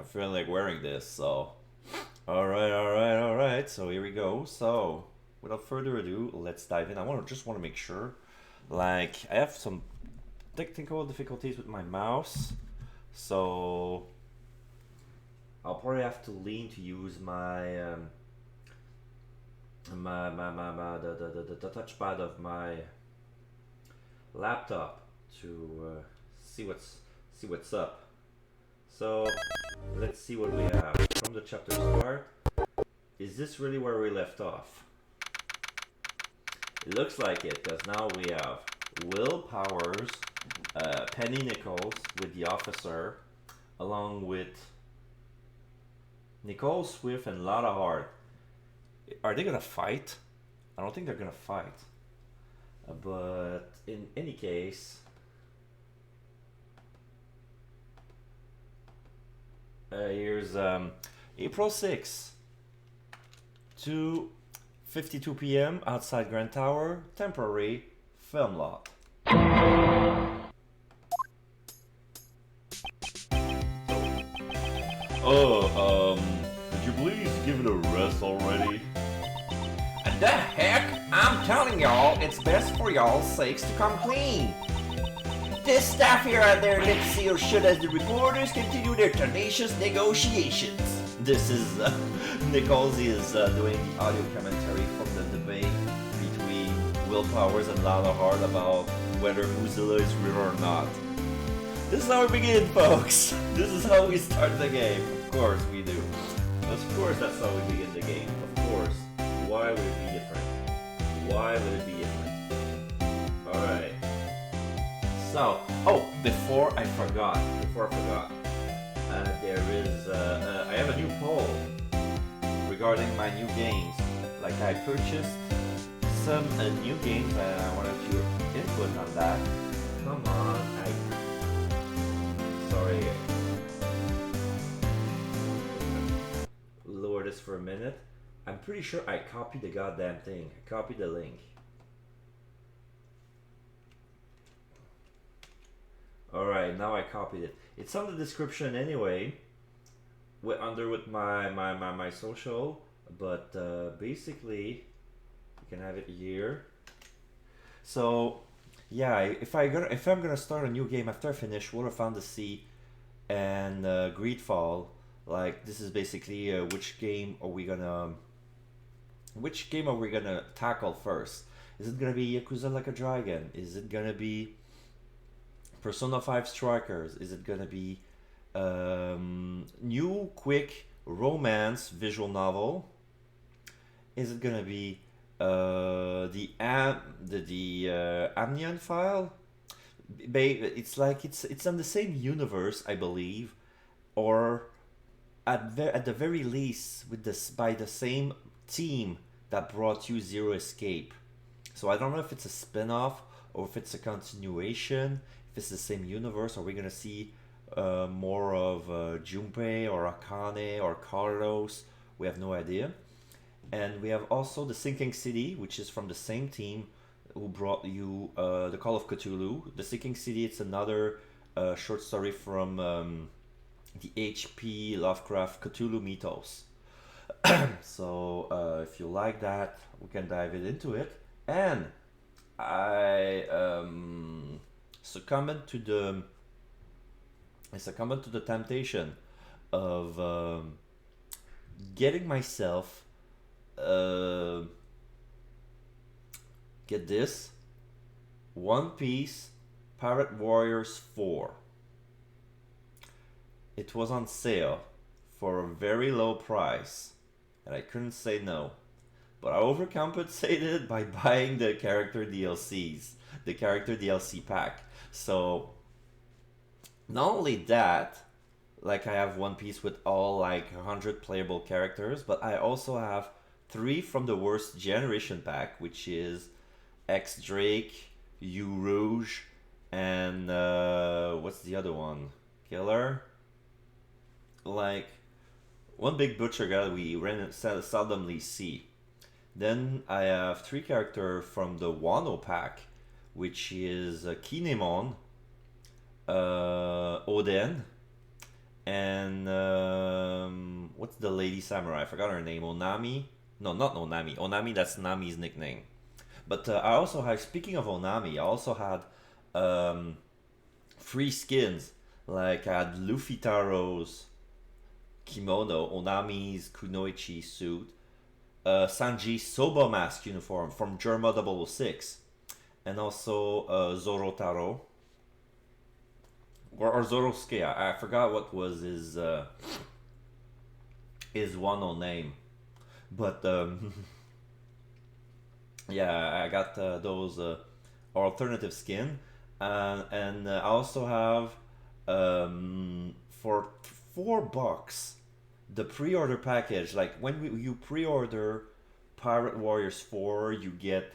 feeling like wearing this, so. Alright, alright, alright. So here we go. So, without further ado, let's dive in. Just want to make sure. Like, I have some technical difficulties with my mouse, so I'll probably have to lean to use my the touchpad of my laptop to see what's up. So let's see what we have from the chapter start. Is this really where we left off? It looks like it, because now we have Will Powers, Penny Nichols with the officer, along with Nicole Swift and Lotta Hart. Are they gonna fight? I don't think they're gonna fight. But in any case, here's April 6th, 2:52 p.m. outside Grand Tower, temporary film lot. Could you please give it a rest already? The heck? I'm telling y'all, it's best for y'all's sakes to come clean. This staff here at their lips sealed shut as the reporters continue their tenacious negotiations. This is Nichols is doing the audio commentary from the debate between Will Powers and Lana Hart about whether Mozilla is real or not. This is how we begin, folks. This is how we start the game. Of course we do. Of course that's how we begin the game. Of course. Why would it be different? Why would it be different? Alright. So, before I forgot, there is, I have a new poll regarding my new games. Like, I purchased some new games and I wanted your input on that. Come on, sorry. Lower this for a minute. I'm pretty sure I copied the goddamn thing. I copied the link. Alright, now I copied it. It's on the description anyway. With my social. But basically, you can have it here. So yeah, if I'm gonna start a new game after I finish World of Fantasy and Greedfall, like this is basically which game are we gonna tackle first? Is it gonna be Yakuza Like a Dragon? Is it gonna be Persona 5 Strikers? Is it gonna be new quick romance visual novel? Is it gonna be the Amnion File? It's like it's on the same universe, I believe, or at the very least with this by the same team that brought you Zero Escape. So I don't know if it's a spin-off or if it's a continuation, if it's the same universe. Are we gonna see more of Junpei or Akane or Carlos? We have no idea. And we have also The Sinking City, which is from the same team who brought you the Call of Cthulhu. The Sinking City, it's another short story from the H.P. Lovecraft Cthulhu mythos. So if you like that, we can dive into it. And I succumbed to the temptation of getting myself get this One Piece Pirate Warriors 4. It was on sale for a very low price and I couldn't say no. But I overcompensated by buying the character DLCs, the character DLC pack. So not only that, like I have One Piece with all like 100 playable characters, but I also have 3 from the Worst Generation pack, which is X Drake, U Rouge, and what's the other one? Killer? Like one big butcher guy we seldomly see. Then I have 3 characters from the Wano pack, which is Kinemon, Oden, and what's the lady samurai? I forgot her name. Onami? No, not Onami. Onami, that's Nami's nickname. But I also had, speaking of Onami, I also had free skins. Like I had Luffy Taro's kimono, Onami's Kunoichi suit, Sanji's Soba mask uniform from Germa 006, and also Zoro Taro. Or Zorosuke, I forgot what was his Wano name. But yeah, I got those alternative skin, and I also have for $4 the pre-order package. Like when you pre-order Pirate Warriors 4, you get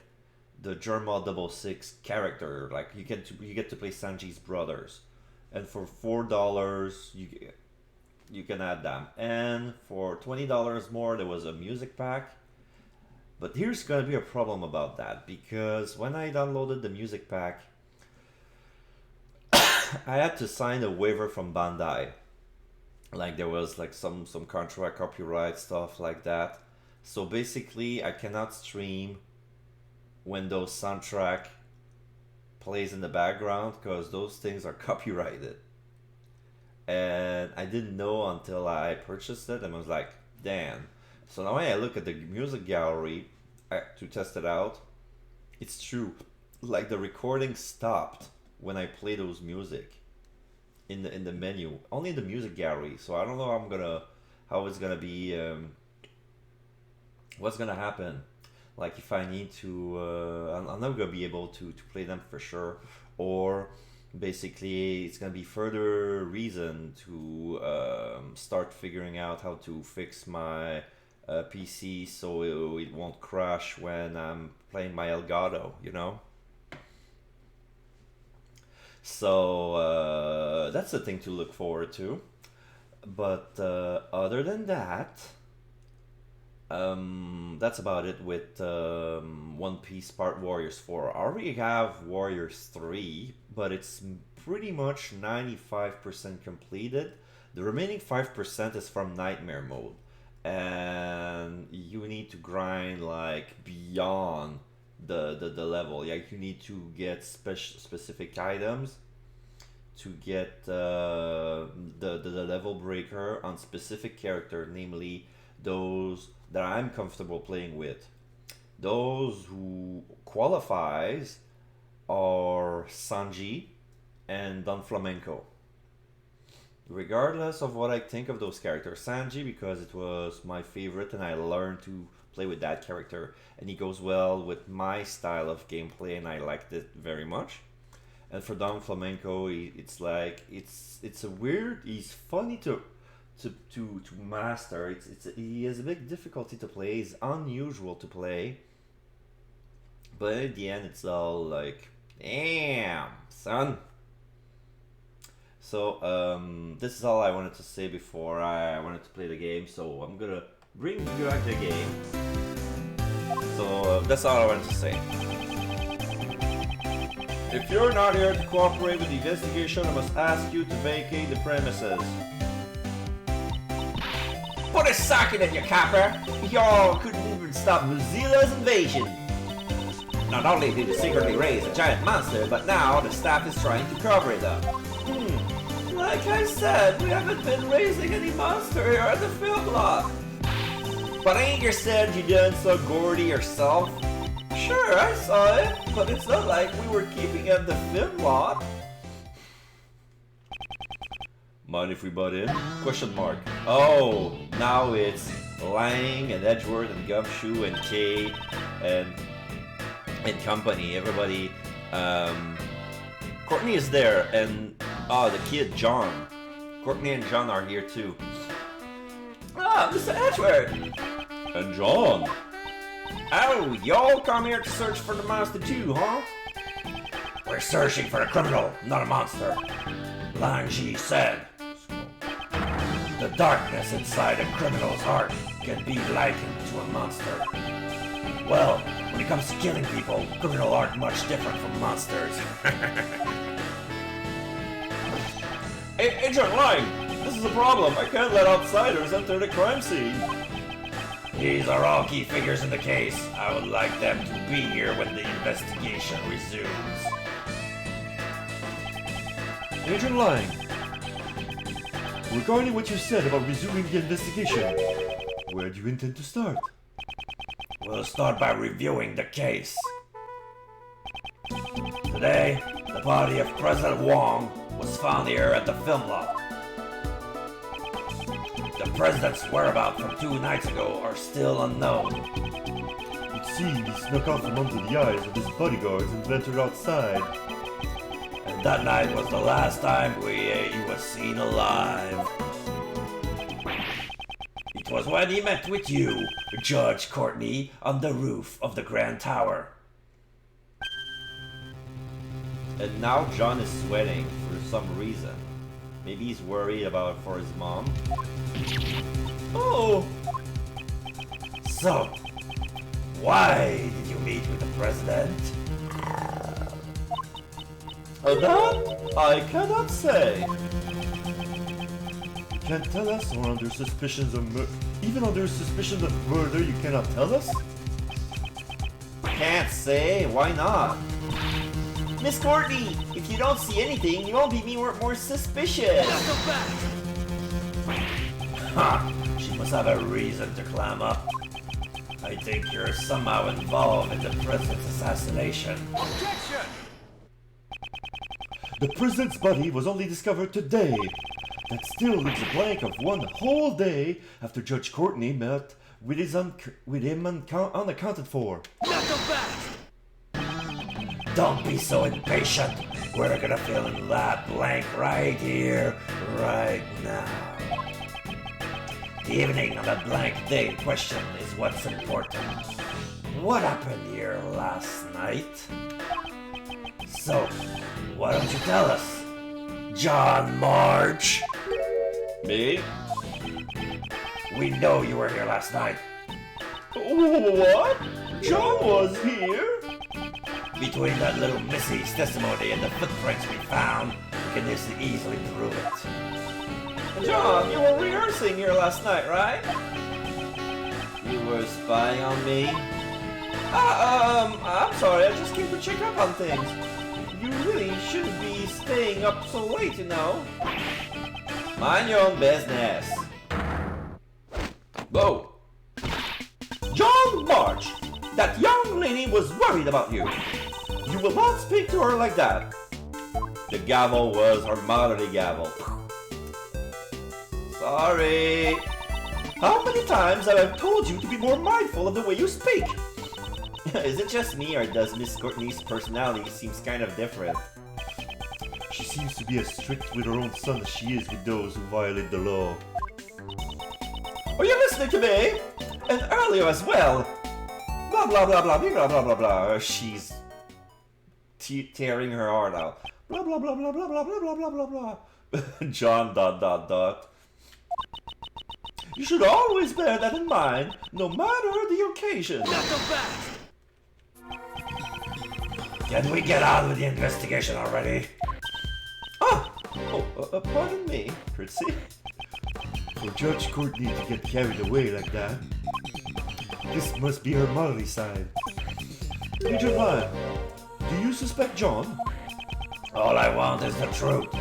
the Germa 006 character. Like you get to play Sanji's brothers, and for $4 you can add them. And for $20 more, there was a music pack. But here's gonna be a problem about that, because when I downloaded the music pack, I had to sign a waiver from Bandai. Like there was like some contract, copyright stuff like that. So basically, I cannot stream when those soundtrack plays in the background, because those things are copyrighted. And I didn't know until I purchased it, and I was like, damn. So now when I look at the music gallery to test it out, it's true. Like the recording stopped when I play those music in the menu, only in the music gallery. So I don't know how it's gonna be, what's gonna happen. Like if I need to, I'm not gonna be able to play them for sure, or basically it's gonna be further reason to start figuring out how to fix my PC so it won't crash when I'm playing my Elgato, you know. So that's the thing to look forward to. But other than that, that's about it with One Piece Part Warriors 4. I already have Warriors 3, but it's pretty much 95% completed. The remaining 5% is from Nightmare Mode, and you need to grind like beyond the level. Like you need to get specific items to get the level breaker on specific character, namely those that I'm comfortable playing with. Those who qualifies are Sanji and Don Flamenco. Regardless of what I think of those characters, Sanji because it was my favorite and I learned to play with that character, and he goes well with my style of gameplay and I liked it very much. And for Don Flamenco, it's like it's a weird. He's funny to master. He has a big difficulty to play. He's unusual to play, but at the end, it's all like, damn, son. So this is all I wanted to say before I wanted to play the game. So I'm gonna bring you back the game. So that's all I wanted to say. If you're not here to cooperate with the investigation, I must ask you to vacate the premises. Put a socket in your copper. Y'all couldn't even stop Mozilla's invasion. Not only did you secretly raise a giant monster, but now the staff is trying to cover it up. Like I said, we haven't been raising any monster here at the film lot. But ain't you said you done so Gordy yourself? Sure, I saw it, but it's not like we were keeping at the film lot. Mind if we butt in? Question mark. Oh, now it's Lang and Edgeworth and Gumshoe and Kate and company. Everybody. Courtney is there, and the kid John. Courtney and John are here too. Ah, Mr. Edgeworth! And John. Oh, y'all come here to search for the monster too, huh? We're searching for a criminal, not a monster. Lanji said. The darkness inside a criminal's heart can be likened to a monster. Well, when it comes to killing people, criminals aren't much different from monsters. Agent Lang, this this is a problem. I can't let outsiders enter the crime scene. These are all key figures in the case. I would like them to be here when the investigation resumes. Agent Lang, regarding what you said about resuming the investigation, where do you intend to start? We'll start by reviewing the case. Today, the body of President Wong was found here at the film lot. The president's whereabouts from 2 nights ago are still unknown. It seemed he snuck out from under the eyes of his bodyguards and ventured outside. And that night was the last time he was seen alive. It was when he met with you, Judge Courtney, on the roof of the Grand Tower. And now John is sweating for some reason. Maybe he's worried for his mom. Oh! So, why did you meet with the president? That I cannot say. You can't tell us, or under suspicions of even under suspicion of murder you cannot tell us? Can't say. Why not? Miss Courtney, if you don't see anything, you won't be more suspicious. Huh, she must have a reason to clam up. I think you're somehow involved in the president's assassination. Objection! The president's body was only discovered today. That still leaves a blank of one whole day after Judge Courtney met with him unaccounted for. Not so fast! Don't be so impatient. We're gonna fill in that blank right here, right now. The evening on that blank day in question is what's important. What happened here last night? So, why don't you tell us, John March? Me? We know you were here last night. What? John was here? Between that little Missy's testimony and the footprints we found, we can easily prove it. John, you were rehearsing here last night, right? You were spying on me? I'm sorry, I just came to check up on things. You really shouldn't be staying up so late, you know. Mind your own business. Whoa! John March! That young lady was worried about you. You will not speak to her like that. The gavel was her motherly gavel. Sorry. How many times have I told you to be more mindful of the way you speak? Is it just me, or does Miss Courtney's personality seems kind of different? She seems to be as strict with her own son as she is with those who violate the law. Are you listening to me? And earlier as well. Blah blah blah blah blah blah blah blah. She's tearing her heart out. Blah blah blah blah blah blah blah blah blah blah. John ... You should always bear that in mind, no matter the occasion. Not so fast! Can we get on with the investigation already? Pardon me, Fritzy. For Judge Courtney to get carried away like that, this must be her motherly side. Agent Lang, do you suspect John? All I want is the truth.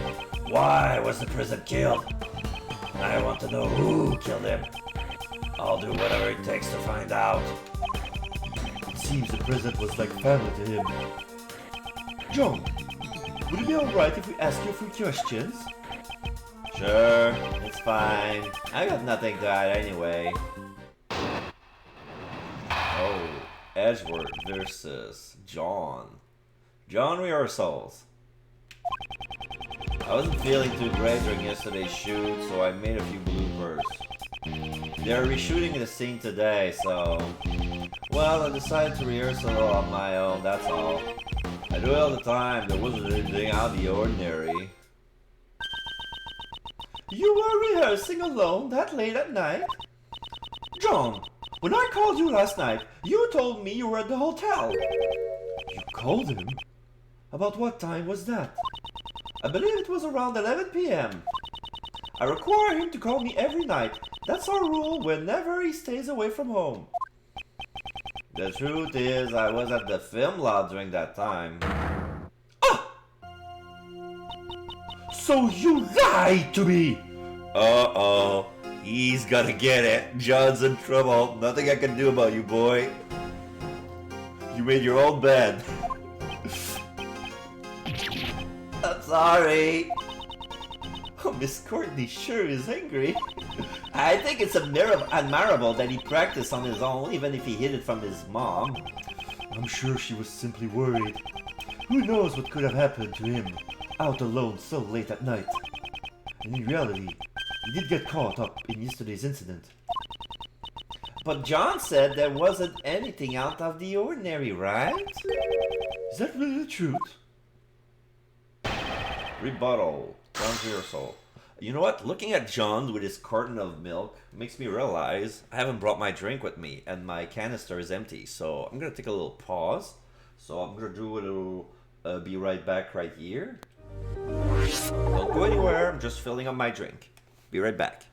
Why was the president killed? I want to know who killed him. I'll do whatever it takes to find out. It seems the president was like family to him. John, would it be alright if we ask you a few questions? Sure, it's fine. I got nothing to hide anyway. Oh, Edgeworth versus John. John rehearsals. I wasn't feeling too great during yesterday's shoot, so I made a few bloopers. They're reshooting the scene today, so... Well, I decided to rehearse a little on my own, that's all. I do it all the time, there wasn't anything out of the ordinary. You were rehearsing alone that late at night? John, when I called you last night, you told me you were at the hotel. You called him? About what time was that? I believe it was around 11 p.m. I require him to call me every night. That's our rule whenever he stays away from home. The truth is, I was at the film lot during that time. So you lied to me! Uh-oh. He's gonna get it. John's in trouble. Nothing I can do about you, boy. You made your own bed. I'm sorry. Oh, Miss Courtney sure is angry. I think it's admirable that he practiced on his own, even if he hid it from his mom. I'm sure she was simply worried. Who knows what could have happened to him, out alone so late at night. And in reality, he did get caught up in yesterday's incident. But John said there wasn't anything out of the ordinary, right? Is that really the truth? Rebuttal. John's rehearsal. You know what? Looking at John with his carton of milk makes me realize I haven't brought my drink with me and my canister is empty. So I'm gonna take a little pause. So I'm gonna do a little be right back right here. Don't go anywhere. I'm just filling up my drink. Be right back.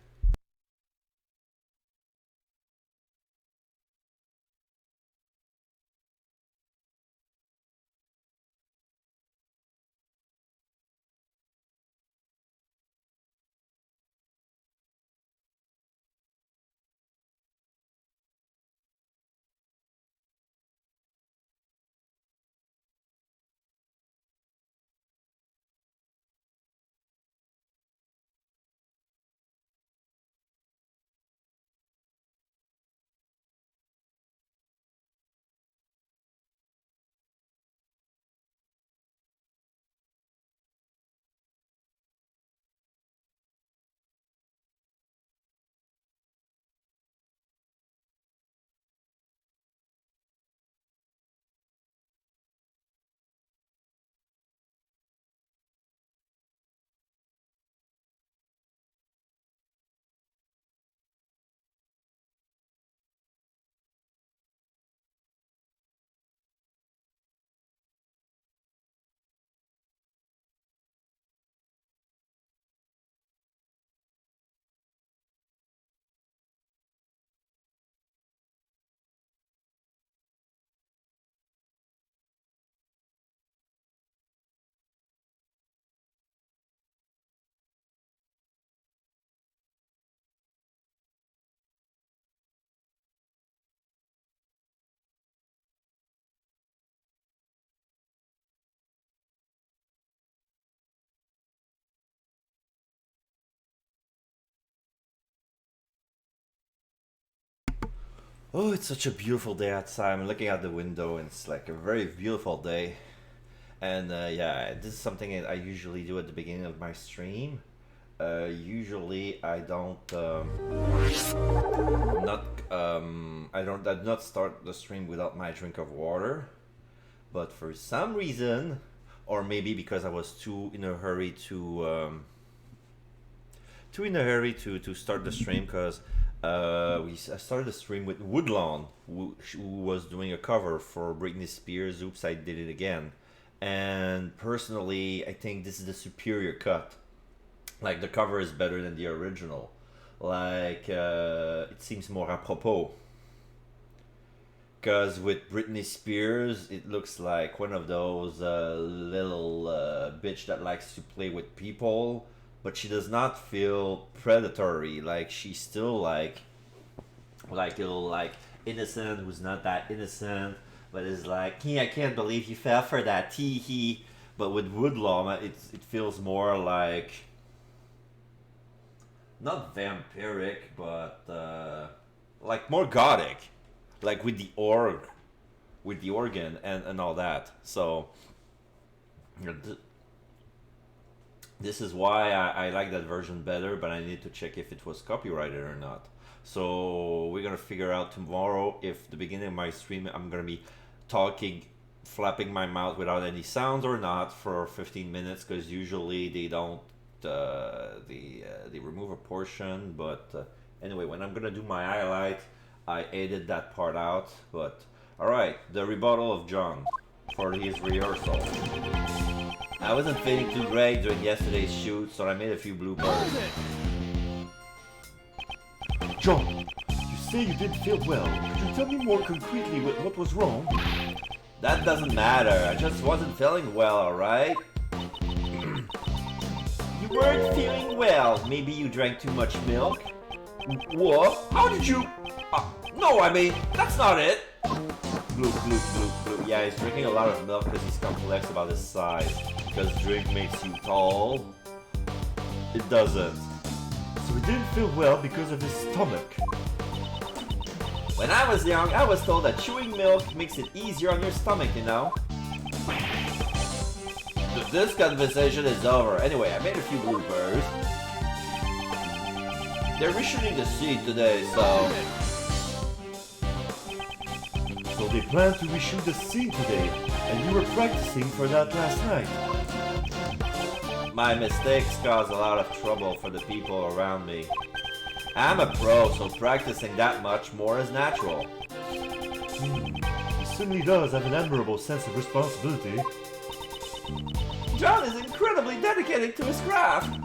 Oh, it's such a beautiful day outside. I'm looking out the window and it's like a very beautiful day. And yeah, this is something that I usually do at the beginning of my stream. Usually I don't I do not start the stream without my drink of water. But for some reason, or maybe because I was too in a hurry to start the stream, because I started the stream with Woodlawn, who was doing a cover for Britney Spears' "Oops, I Did It Again," and personally, I think this is the superior cut. Like, the cover is better than the original. Like, it seems more apropos. Because with Britney Spears, it looks like one of those little bitch that likes to play with people, but she does not feel predatory. Like, she's still like little like innocent who's not that innocent, but is like, I can't believe you fell for that, tee hee. But with Woodlawn, it feels more like not vampiric, but like more gothic, like with the organ and all that. So this is why I like that version better, but I need to check if it was copyrighted or not. So we're gonna figure out tomorrow if the beginning of my stream I'm gonna be talking, flapping my mouth without any sounds or not for 15 minutes, because usually they don't they remove a portion. But anyway, when I'm gonna do my highlight, I edited that part out. But all right, the rebuttal of John for his rehearsal. I wasn't feeling too great during yesterday's shoot, so I made a few bloopers. Hold it! John, you say you didn't feel well. Could you tell me more concretely what was wrong? That doesn't matter, I just wasn't feeling well, alright? You weren't feeling well. Maybe you drank too much milk? What? How did you... no, I mean, that's not it. Bloop, bloop, bloop, bloop. Yeah, he's drinking a lot of milk because he's complex about his size. Because drink makes you tall. It doesn't. So he didn't feel well because of his stomach. When I was young, I was told that chewing milk makes it easier on your stomach, you know? This conversation is over. Anyway, I made a few bloopers. They're reshooting the scene today, so... So they plan to reshoot the scene today, and you were practicing for that last night. My mistakes cause a lot of trouble for the people around me. I'm a pro, so practicing that much more is natural. He certainly does have an admirable sense of responsibility. John is incredibly dedicated to his craft.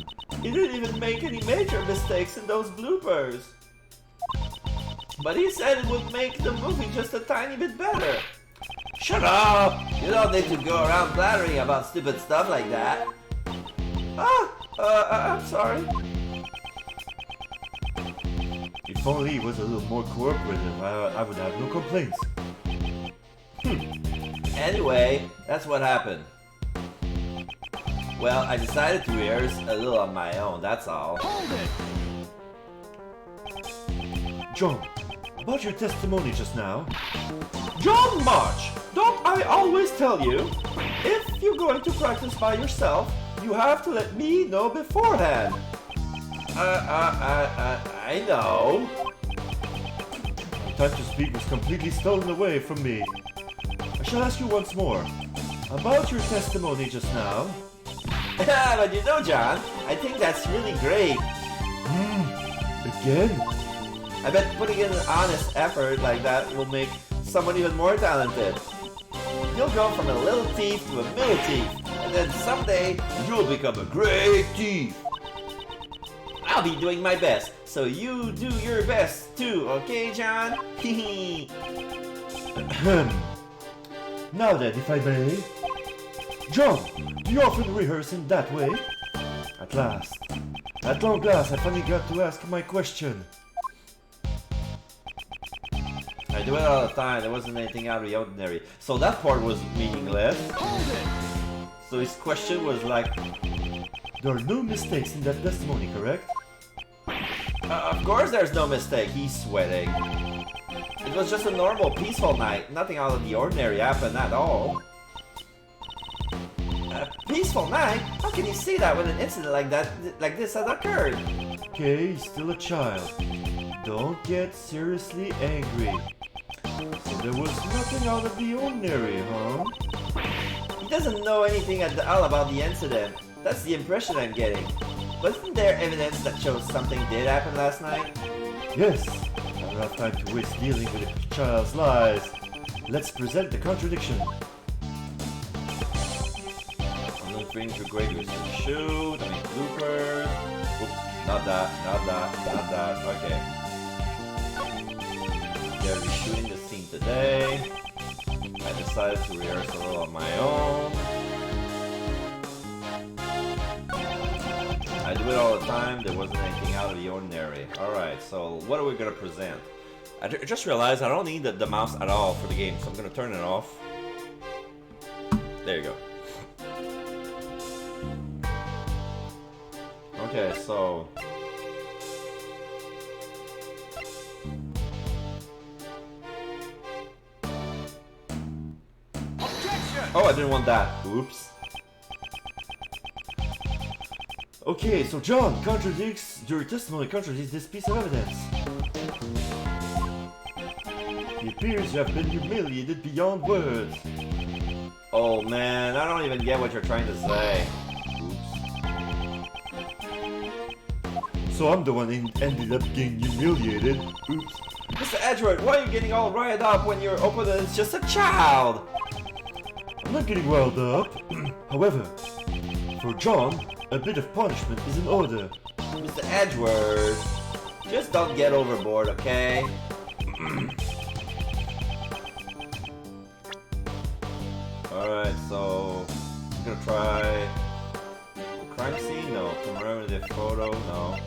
He didn't even make any major mistakes in those bloopers. But he said it would make the movie just a tiny bit better. Shut up! You don't need to go around blathering about stupid stuff like that. I'm sorry. If only he was a little more cooperative, I would have no complaints. Anyway, that's what happened. Well, I decided to rehearse a little on my own, that's all. Hold it! John, about your testimony just now. John March, don't I always tell you? If you're going to practice by yourself, you have to let me know beforehand. I know. The time to speak was completely stolen away from me. I shall ask you once more. About your testimony just now. But you know, John, I think that's really great. Again? I bet putting in an honest effort like that will make someone even more talented. You'll go from a little thief to a middle thief, and then someday you'll become a great thief. I'll be doing my best, so you do your best too, okay, John? Now then, if I may. John, do you often rehearse in that way? At last. At long last, I finally got to ask my question. I do it all the time, there wasn't anything out of the ordinary. So that part was meaningless. Hold it! So his question was like, There are no mistakes in that testimony, correct? of course there's no mistake, he's sweating. It was just a normal, peaceful night. Nothing out of the ordinary happened at all. A peaceful night? How can you say that when an incident like this has occurred? Okay, he's still a child. Don't get seriously angry. So there was nothing out of the ordinary, huh? He doesn't know anything at all about the incident. That's the impression I'm getting. Wasn't there evidence that shows something did happen last night? Yes, I don't have time to waste dealing with a child's lies. Let's present the contradiction. I'm not feeling too great with some shoot, I mean bloopers. Oops, not that, okay. They're reshooting the scene today. I decided to rehearse a little on my own. I do it all the time, there wasn't anything out of the ordinary. Alright, so what are we gonna present? I just realized I don't need the mouse at all for the game, so I'm gonna turn it off. There you go. Okay, so... Objection! Oh, I didn't want that. Oops. Okay, so John your testimony contradicts this piece of evidence. It appears you have been humiliated beyond words. Oh man, I don't even get what you're trying to say. Oops. So I'm the one who ended up getting humiliated. Oops. Mr. Edgeworth, why are you getting all riled up when your opponent is just a child? I'm not getting riled up. However, For John, a bit of punishment is in order. Mr. Edgeworth, just don't get overboard, okay? Alright, so I'm gonna try the crime scene? No. Commemorative photo? No.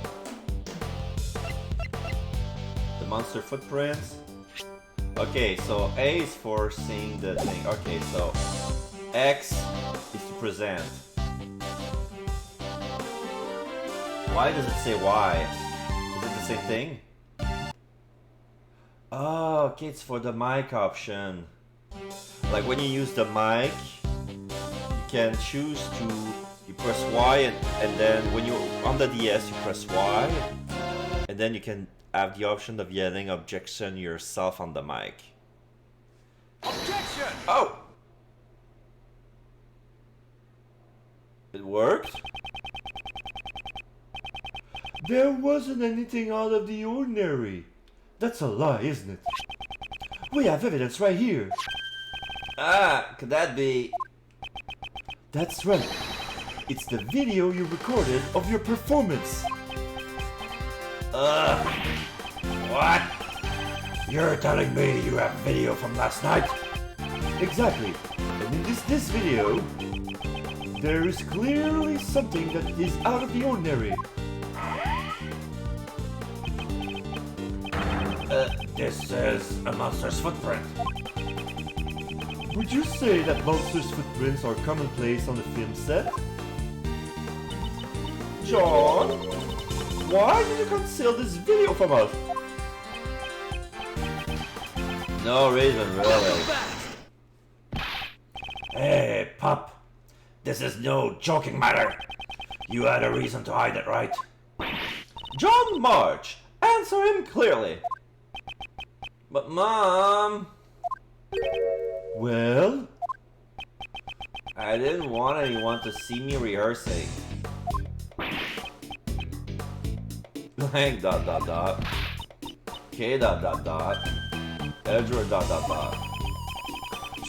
The monster footprints? Okay, so A is for seeing the thing. Okay, so X is to present. Why does it say Y? Is it the same thing? Oh, okay, it's for the mic option. Like when you use the mic, you can choose to, you press Y and then when you're on the DS, you press Y. And then you can have the option of yelling objection yourself on the mic. Objection! Oh! It worked? There wasn't anything out of the ordinary. That's a lie, isn't it? We have evidence right here. Ah, could that be... That's right. It's the video you recorded of your performance. What? You're telling me you have video from last night? Exactly. And in this video, there is clearly something that is out of the ordinary. This is a monster's footprint. Would you say that monsters' footprints are commonplace on the film set? John? Why did you conceal this video from us? No reason, really. Hey, pup. This is no joking matter. You had a reason to hide it, right? John March, answer him clearly. But Mom, Well, I didn't want anyone to see me rehearsing. Like ... K ... Edgeworth ...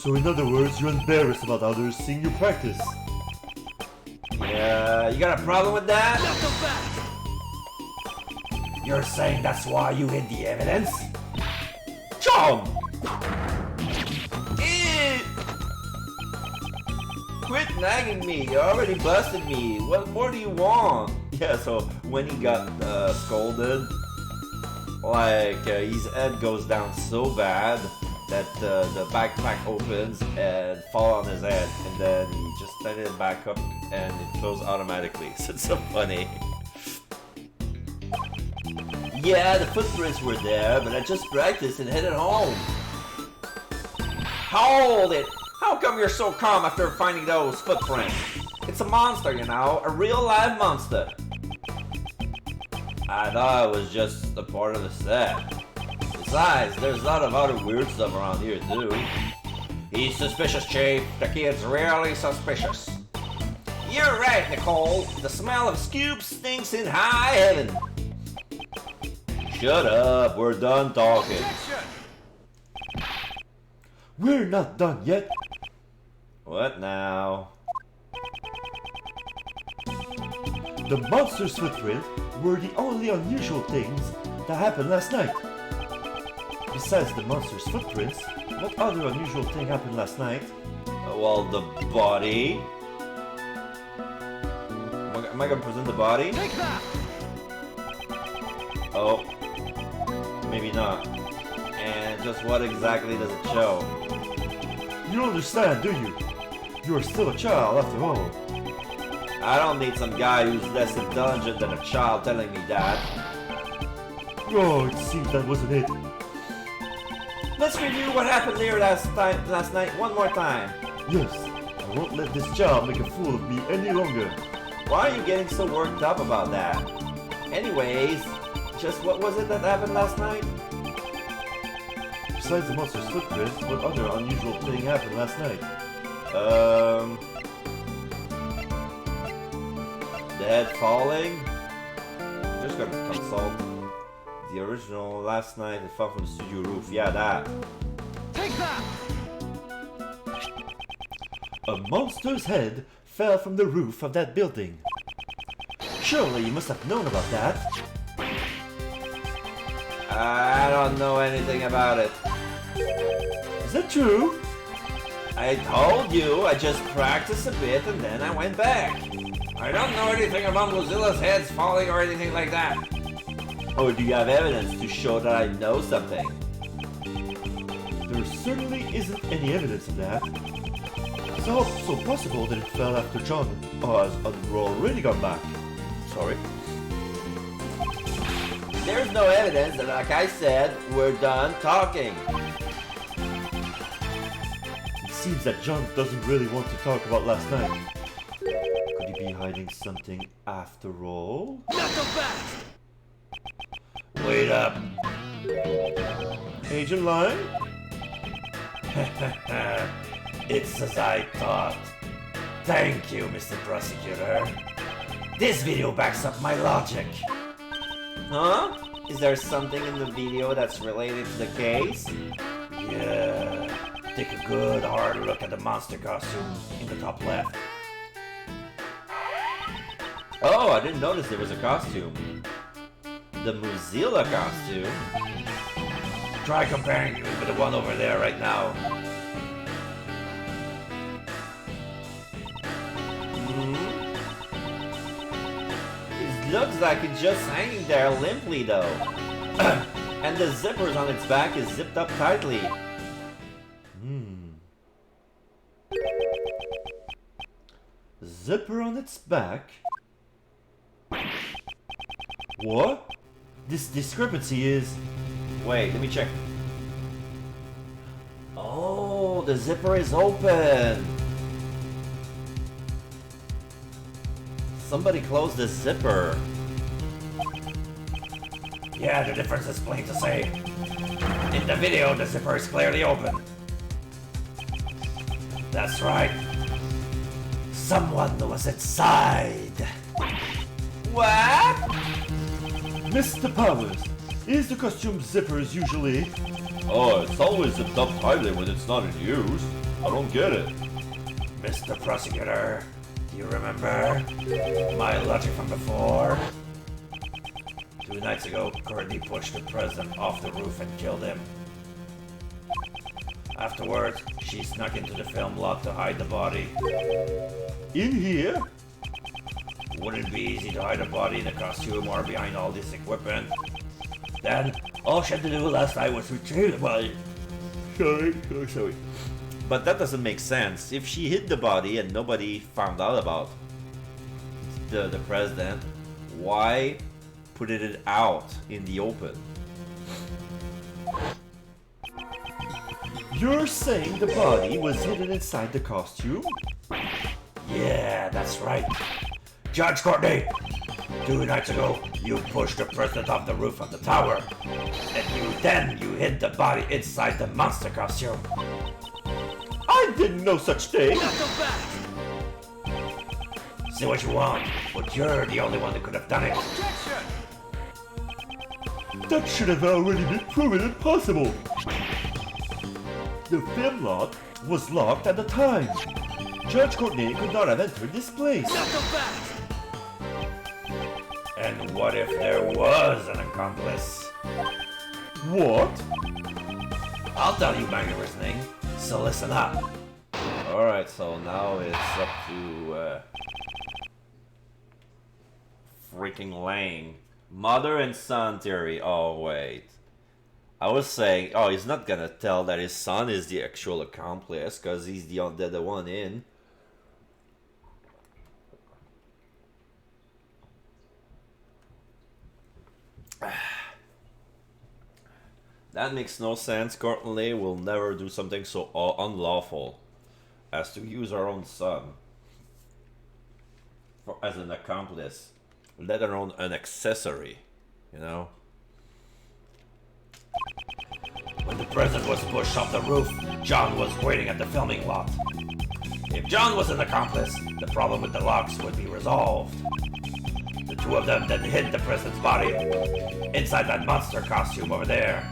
so in other words, you're embarrassed about others seeing you practice. Yeah, you got a problem with that? Now go back! You're saying that's why you hid the evidence? John! Quit nagging me, you already busted me. What more do you want? Yeah, so when he got scolded, like his head goes down so bad that the backpack opens and fall on his head, and then he just set it back up and it closed automatically. So it's so funny. Yeah, the footprints were there, but I just practiced and headed home. Hold it! How come you're so calm after finding those footprints? It's a monster, you know, a real live monster. I thought it was just a part of the set. Besides, there's a lot of other weird stuff around here too. He's suspicious, Chief. The kid's really suspicious. You're right, Nicole. The smell of Scoop stinks in high heaven. Shut up, we're done talking. Objection! We're not done yet. What now? The monster's footprint were the only unusual things that happened last night. Besides the monster's footprints, what other unusual thing happened last night? Well, the body. Am I gonna present the body? Take that! Oh, maybe not. And just what exactly does it show? You don't understand, do you? You are still a child after all. I don't need some guy who's less intelligent than a child telling me that. Oh, it seems that wasn't it. Let's review what happened there last night one more time. Yes, I won't let this child make a fool of me any longer. Why are you getting so worked up about that? Anyways, just what was it that happened last night? Besides the monster's footprints, what other unusual thing happened last night? The head falling? Just gonna consult the original last night. It fell from the studio roof. Yeah, that. Take that! A monster's head fell from the roof of that building. Surely you must have known about that. I don't know anything about it. Is that true? I told you, I just practiced a bit and then I went back. I don't know anything about Mozilla's heads falling or anything like that. Or do you have evidence to show that I know something? There certainly isn't any evidence of that. It's also possible that it fell after John has already gone back. Sorry. There's no evidence that, like I said, we're done talking. It seems that John doesn't really want to talk about last night. Could he be hiding something after all? Not so fast! Wait up! Agent Line? It's as I thought. Thank you, Mr. Prosecutor. This video backs up my logic. Huh? Is there something in the video that's related to the case? Yeah. Take a good hard look at the monster costume in the top left. Oh, I didn't notice there was a costume. The Mozilla costume? Try comparing it with the one over there right now. It looks like it's just hanging there limply though. And the zippers on its back is zipped up tightly. Zipper on its back? What? This discrepancy is... Wait, let me check. Oh, the zipper is open. Somebody closed the zipper. Yeah, the difference is plain to see. In the video, the zipper is clearly open. That's right. Someone was inside. What? Mr. Powers, is the costume zippers usually... Oh, it's always zipped up tightly when it's not in use. I don't get it. Mr. Prosecutor, do you remember my logic from before? 2 nights ago, Courtney pushed the president off the roof and killed him. Afterwards, she snuck into the film lot to hide the body. In here? Wouldn't it be easy to hide a body in a costume or behind all this equipment? Then, all she had to do last night was retrieve the body. Sorry. But that doesn't make sense. If she hid the body and nobody found out about the president, why put it out in the open? You're saying the body was hidden inside the costume? Yeah, that's right. Judge Courtney, 2 nights ago, you pushed the president off the roof of the tower. And you hid the body inside the monster costume. I didn't know such thing! Not so fast! Say what you want, but you're the only one that could have done it. Objection! That should have already been proven impossible! The film lot was locked at the time. Judge Courtney could not have entered this place. Not so fast! And what if there was an accomplice? What? I'll tell you my reasoning, so listen up. Alright, so now it's up to freaking Lang. Mother and son theory. Oh wait. I was saying, oh, he's not gonna tell that his son is the actual accomplice because he's the one in. That makes no sense. Courtney will never do something so unlawful as to use our own son as an accomplice, let alone an accessory, you know? When the president was pushed off the roof, John was waiting at the filming lot. If John was an accomplice, the problem with the locks would be resolved. The 2 of them then hid the president's body inside that monster costume over there.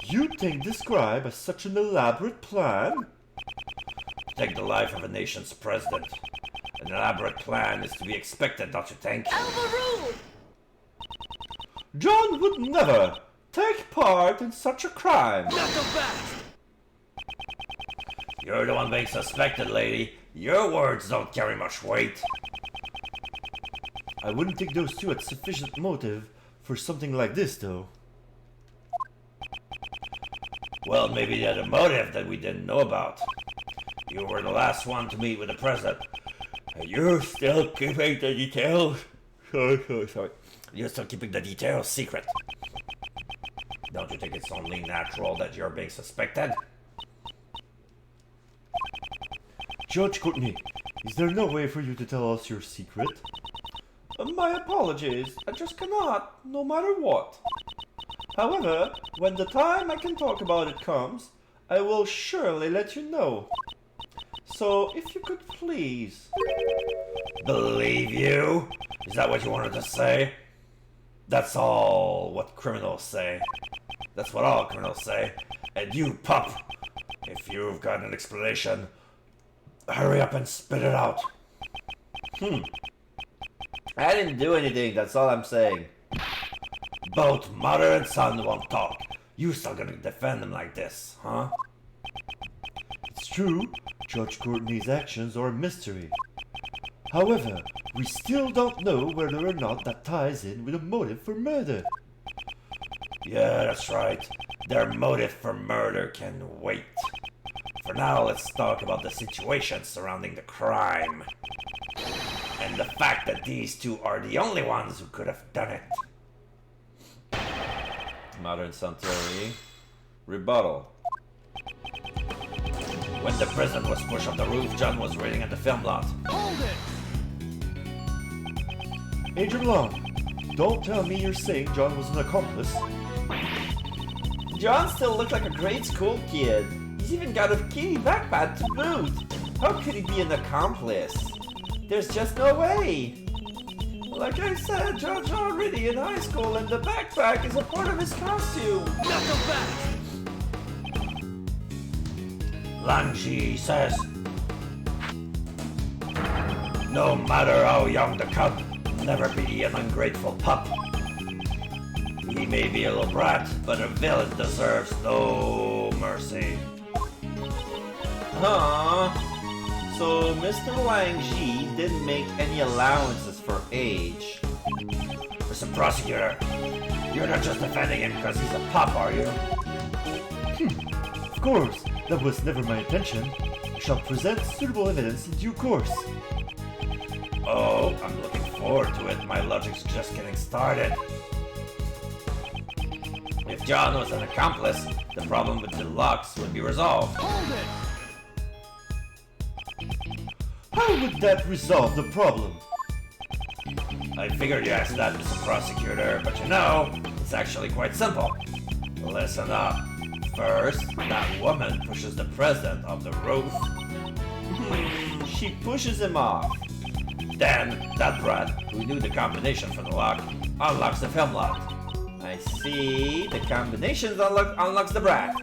You think this scribe has such an elaborate plan? take the life of a nation's president. An elaborate plan is to be expected, don't you think? Overruled! John would never take part in such a crime. Not so fast! You're the one being suspected, lady. Your words don't carry much weight. I wouldn't take those two as sufficient motive for something like this, though. Well, maybe they had a motive that we didn't know about. You were the last one to meet with the president. And you're still keeping the details. Sorry. You're still keeping the details secret. Don't you think it's only natural that you're being suspected? Judge Courtney, is there no way for you to tell us your secret? My apologies, I just cannot, no matter what. However, when the time I can talk about it comes, I will surely let you know. So, if you could please... Believe you? Is that what you wanted to say? That's all what criminals say. That's what all criminals say. And you, pup, if you've got an explanation, hurry up and spit it out. I didn't do anything, that's all I'm saying. Both mother and son won't talk. You still gonna defend them like this, huh? It's true, Judge Courtney's actions are a mystery. However, we still don't know whether or not that ties in with a motive for murder. Yeah, that's right. Their motive for murder can wait. For now, let's talk about the situation surrounding the crime. And the fact that these two are the only ones who could have done it. Mother and son theory. Rebuttal. When the president was pushed off the roof, John was waiting at the film lot. Hold it! Agent Long, don't tell me you're saying John was an accomplice. John still looked like a grade school kid. He's even got a kitty backpack to boot. How could he be an accomplice? There's just no way. Like I said, John's already in high school and the backpack is a part of his costume. Not so fast! Lanji says, no matter how young the cub, never be an ungrateful pup. He may be a little brat, but a villain deserves no mercy. Huh? So Mr. Wang Ji didn't make any allowances for age. Mr. Prosecutor, you're not just defending him because he's a pup, are you? Of course, that was never my intention. I shall present suitable evidence in due course. Oh, I'm looking forward to it. My logic's just getting started. If John was an accomplice, the problem with the locks would be resolved. Hold it! How would that resolve the problem? I figured you asked that, Mr. Prosecutor, but you know, it's actually quite simple. Listen up. First, that woman pushes the president off the roof. She pushes him off. Then, that brat, who knew the combination for the lock, unlocks the film lock. I see. The combinations unlocks the brat.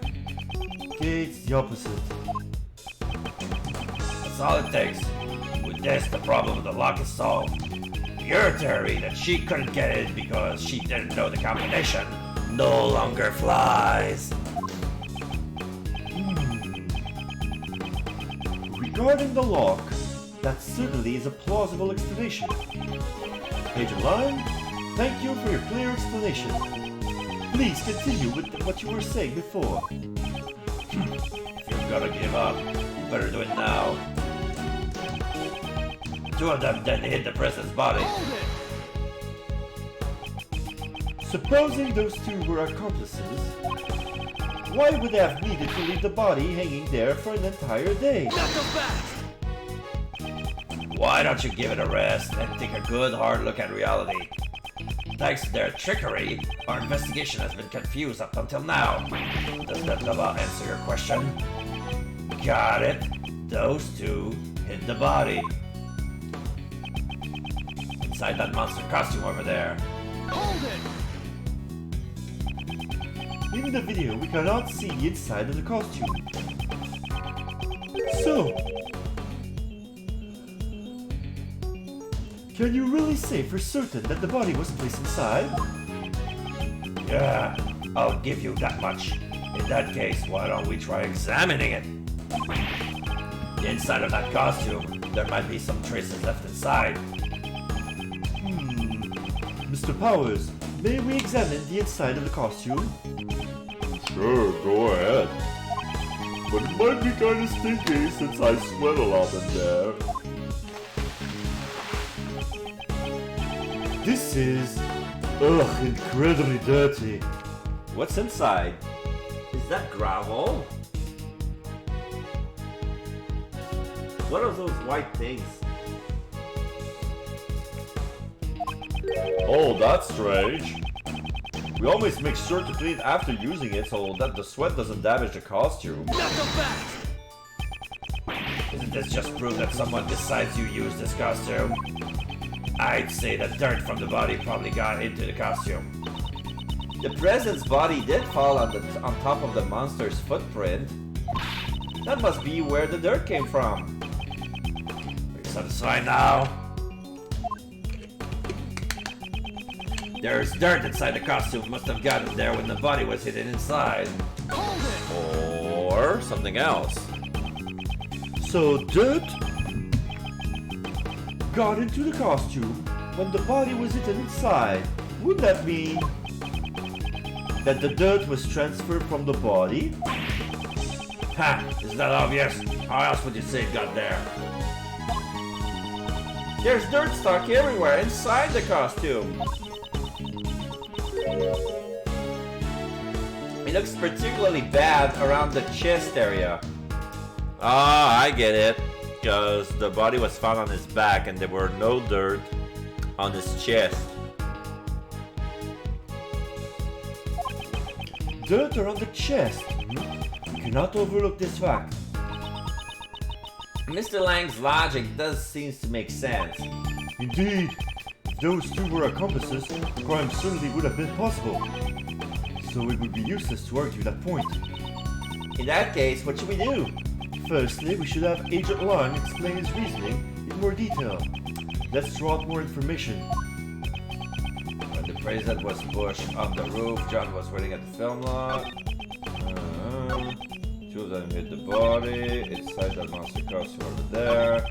Okay, it's the opposite. That's all it takes. With this, the problem with the lock is solved. Your theory that she couldn't get it because she didn't know the combination no longer flies. Regarding the lock, that certainly is a plausible explanation. Agent Line, thank you for your clear explanation. Please continue with what you were saying before. If you're gonna give up, you better do it now. Two of them then hit the president's body. Hold it! Supposing those two were accomplices, why would they have needed to leave the body hanging there for an entire day? Not so fast! Why don't you give it a rest and take a good hard look at reality? Thanks to their trickery, our investigation has been confused up until now. Does that about answer your question? Got it. Those two hid the body. Inside that monster costume over there. Hold it! In the video, we cannot see the inside of the costume. So, Can you really say for certain that the body was placed inside? Yeah, I'll give you that much. In that case, why don't we try examining it? Inside of that costume, there might be some traces left inside. Mr. Powers, may we examine the inside of the costume? Sure, go ahead. But it might be kinda stinky since I sweat a lot in there. This is... incredibly dirty. What's inside? Is that gravel? What are those white things? Oh, that's strange. We always make sure to clean after using it so that the sweat doesn't damage the costume. Not so fast! Isn't this just proof that someone besides you used this costume? I'd say the dirt from the body probably got into the costume. The present's body did fall on top of the monster's footprint. That must be where the dirt came from. Are you satisfied now? There's dirt inside the costume. Must have gotten there when the body was hidden inside. Hold it! Or something else. So dirt got into the costume when the body was hidden inside. Would that mean that the dirt was transferred from the body? Ha! Isn't that obvious? How else would you say it got there? There's dirt stuck everywhere inside the costume. It looks particularly bad around the chest area. Ah, I get it. Because the body was found on his back and there were no dirt on his chest. Dirt around the chest. You cannot overlook this fact. Mr. Lang's logic does seem to make sense. Indeed, if those two were accomplices, crime certainly would have been possible. So it would be useless to argue that point. In that case, what should we do? Firstly, we should have Agent Lang explain his reasoning in more detail. Let's draw out more information. When the president was pushed off the roof, John was waiting at the film lot. Two of them hit the body. Inside the monster costume over there.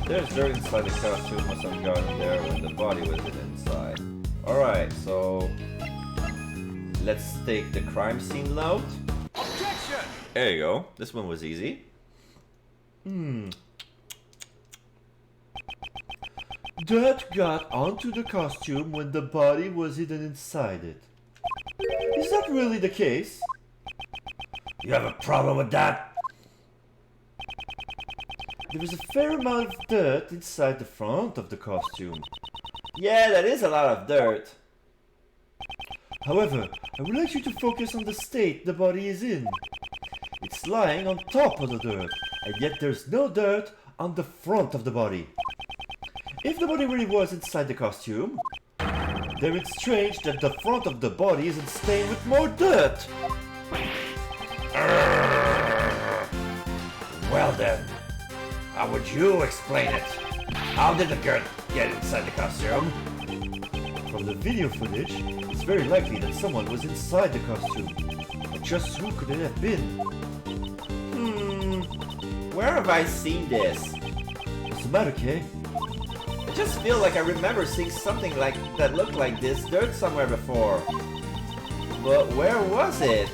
There's dirt inside the costume. Must have gotten there when the body was inside. Alright, so let's take the crime scene note. Objection! There you go. This one was easy. Dirt got onto the costume when the body was hidden inside it. Is that really the case? You have a problem with that? There was a fair amount of dirt inside the front of the costume. Yeah, that is a lot of dirt. However, I would like you to focus on the state the body is in. It's lying on top of the dirt, and yet there's no dirt on the front of the body. If the body really was inside the costume, then it's strange that the front of the body isn't stained with more dirt. Well then, how would you explain it? How did the dirt get inside the costume? From the video footage, it's very likely that someone was inside the costume. But just who could it have been? Where have I seen this? What's the matter, Kay? I just feel like I remember seeing something like that looked like this dirt somewhere before. But where was it?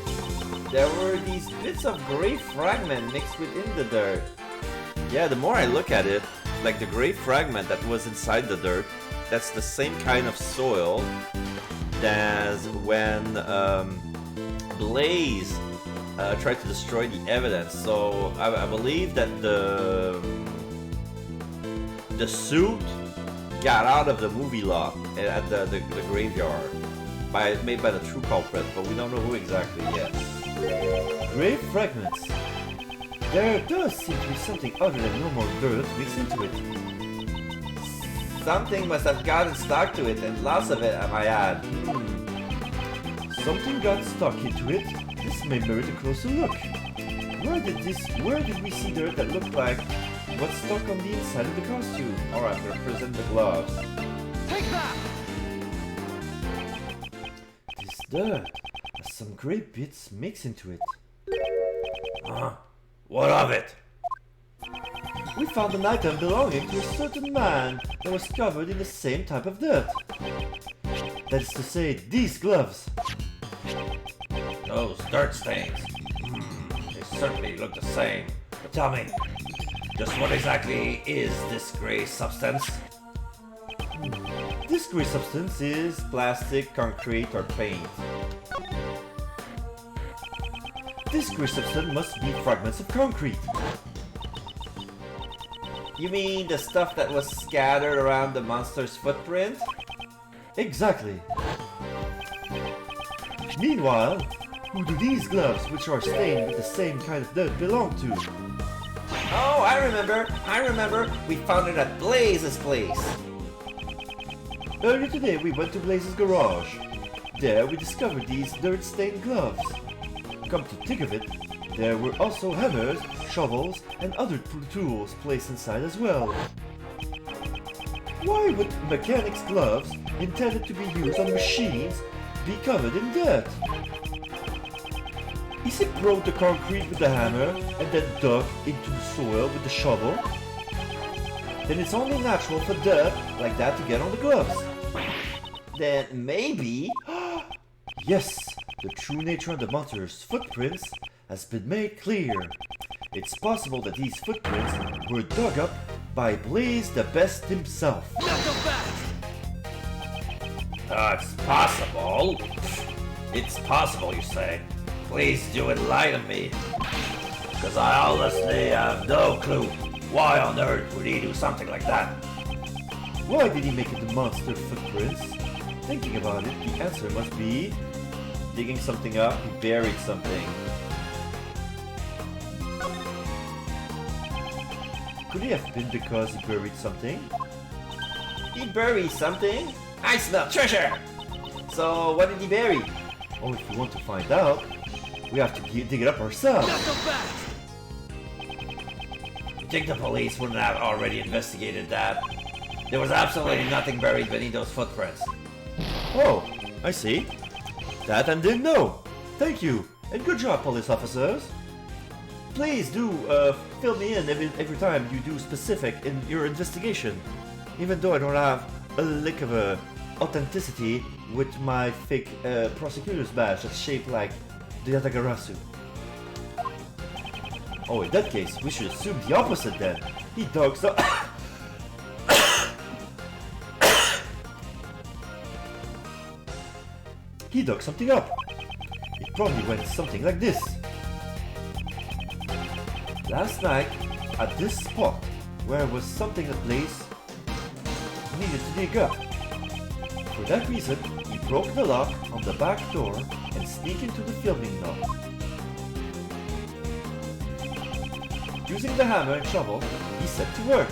There were these bits of gray fragment mixed within the dirt. Yeah, the more I look at it, like the gray fragment that was inside the dirt, that's the same kind of soil as when Blaze tried to destroy the evidence. So I believe that the suit got out of the movie lot at the graveyard, made by the true culprit, but we don't know who exactly yet. Gray fragments. There does seem to be something other than normal dirt mixed into it. Something must have gotten stuck to it, and lots of it, I might add. Something got stuck into it. This may merit a closer look. Where did we see dirt that looked like what's stuck on the inside of the costume. Alright, represent the gloves. Take that! This dirt has some great bits mixed into it. What of it? We found an item belonging to a certain man that was covered in the same type of dirt. That is to say, these gloves. Those dirt stains. They certainly look the same. But tell me, just what exactly is this gray substance? This gray substance is Plastic, concrete, or paint. This gray substance must be fragments of concrete. You mean the stuff that was scattered around the monster's footprint? Exactly. Meanwhile, who do these gloves, which are stained with the same kind of dirt, belong to? Oh, I remember! We found it at Blaze's place! Earlier today we went to Blaze's garage. There we discovered these dirt-stained gloves. Come to think of it, there were also hammers, shovels, and other tools placed inside as well. Why would mechanics' gloves, intended to be used on machines, be covered in dirt? Is he prone to concrete with the hammer and then dug into the soil with the shovel? Then it's only natural for dirt like that to get on the gloves. Then maybe... Yes, the true nature of the monster's footprints has been made clear. It's possible that these footprints were dug up by Blaze the Best himself. Knuckle fast! It's possible. It's possible, you say. Please do enlighten me. Because I honestly have no clue. Why on earth would he do something like that? Why did he make it the monster footprints? Thinking about it, the answer must be... Digging something up, he buried something. Could it have been because he buried something? He buried something? I smell treasure! So what did he bury? Oh, if we want to find out, we have to dig it up ourselves. Knuckle fast! You think the police wouldn't have already investigated that? There was absolutely nothing buried beneath those footprints. Oh, I see. That I didn't know. Thank you, and good job, police officers. Please do fill me in every time you do specific in your investigation, even though I don't have a lick of authenticity with my fake prosecutor's badge that's shaped like the Yatagarasu. Oh, in that case, we should assume the opposite then. He dug the... He dug something up. It probably went something like this. Last night, at this spot, where was something that Blaze needed to dig up. For that reason, he broke the lock on the back door and sneaked into the filming knob. Using the hammer and shovel, he set to work.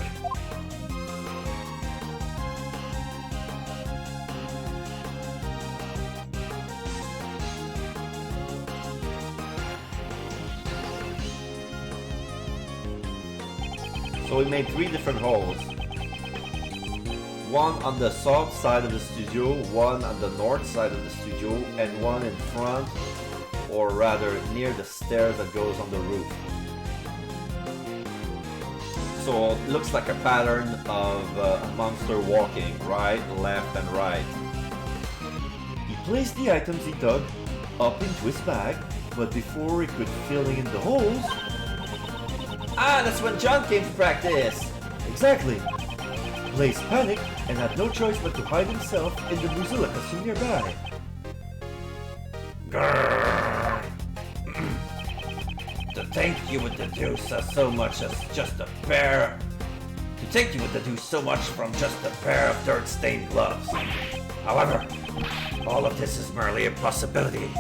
So we made 3 different holes. One on the south side of the studio, one on the north side of the studio, and one in front, or rather near the stairs that goes on the roof. So it looks like a pattern of a monster walking, right, left, and right. He placed the items he dug up into his bag, but before he could fill in the holes... Ah, that's when John came to practice! Exactly! Blaze panicked and had no choice but to hide himself in the Mozilla costume nearby. Grrr. To think you would deduce so much as just a pair... To think you would deduce so much from just a pair of dirt-stained gloves. However, all of this is merely a possibility.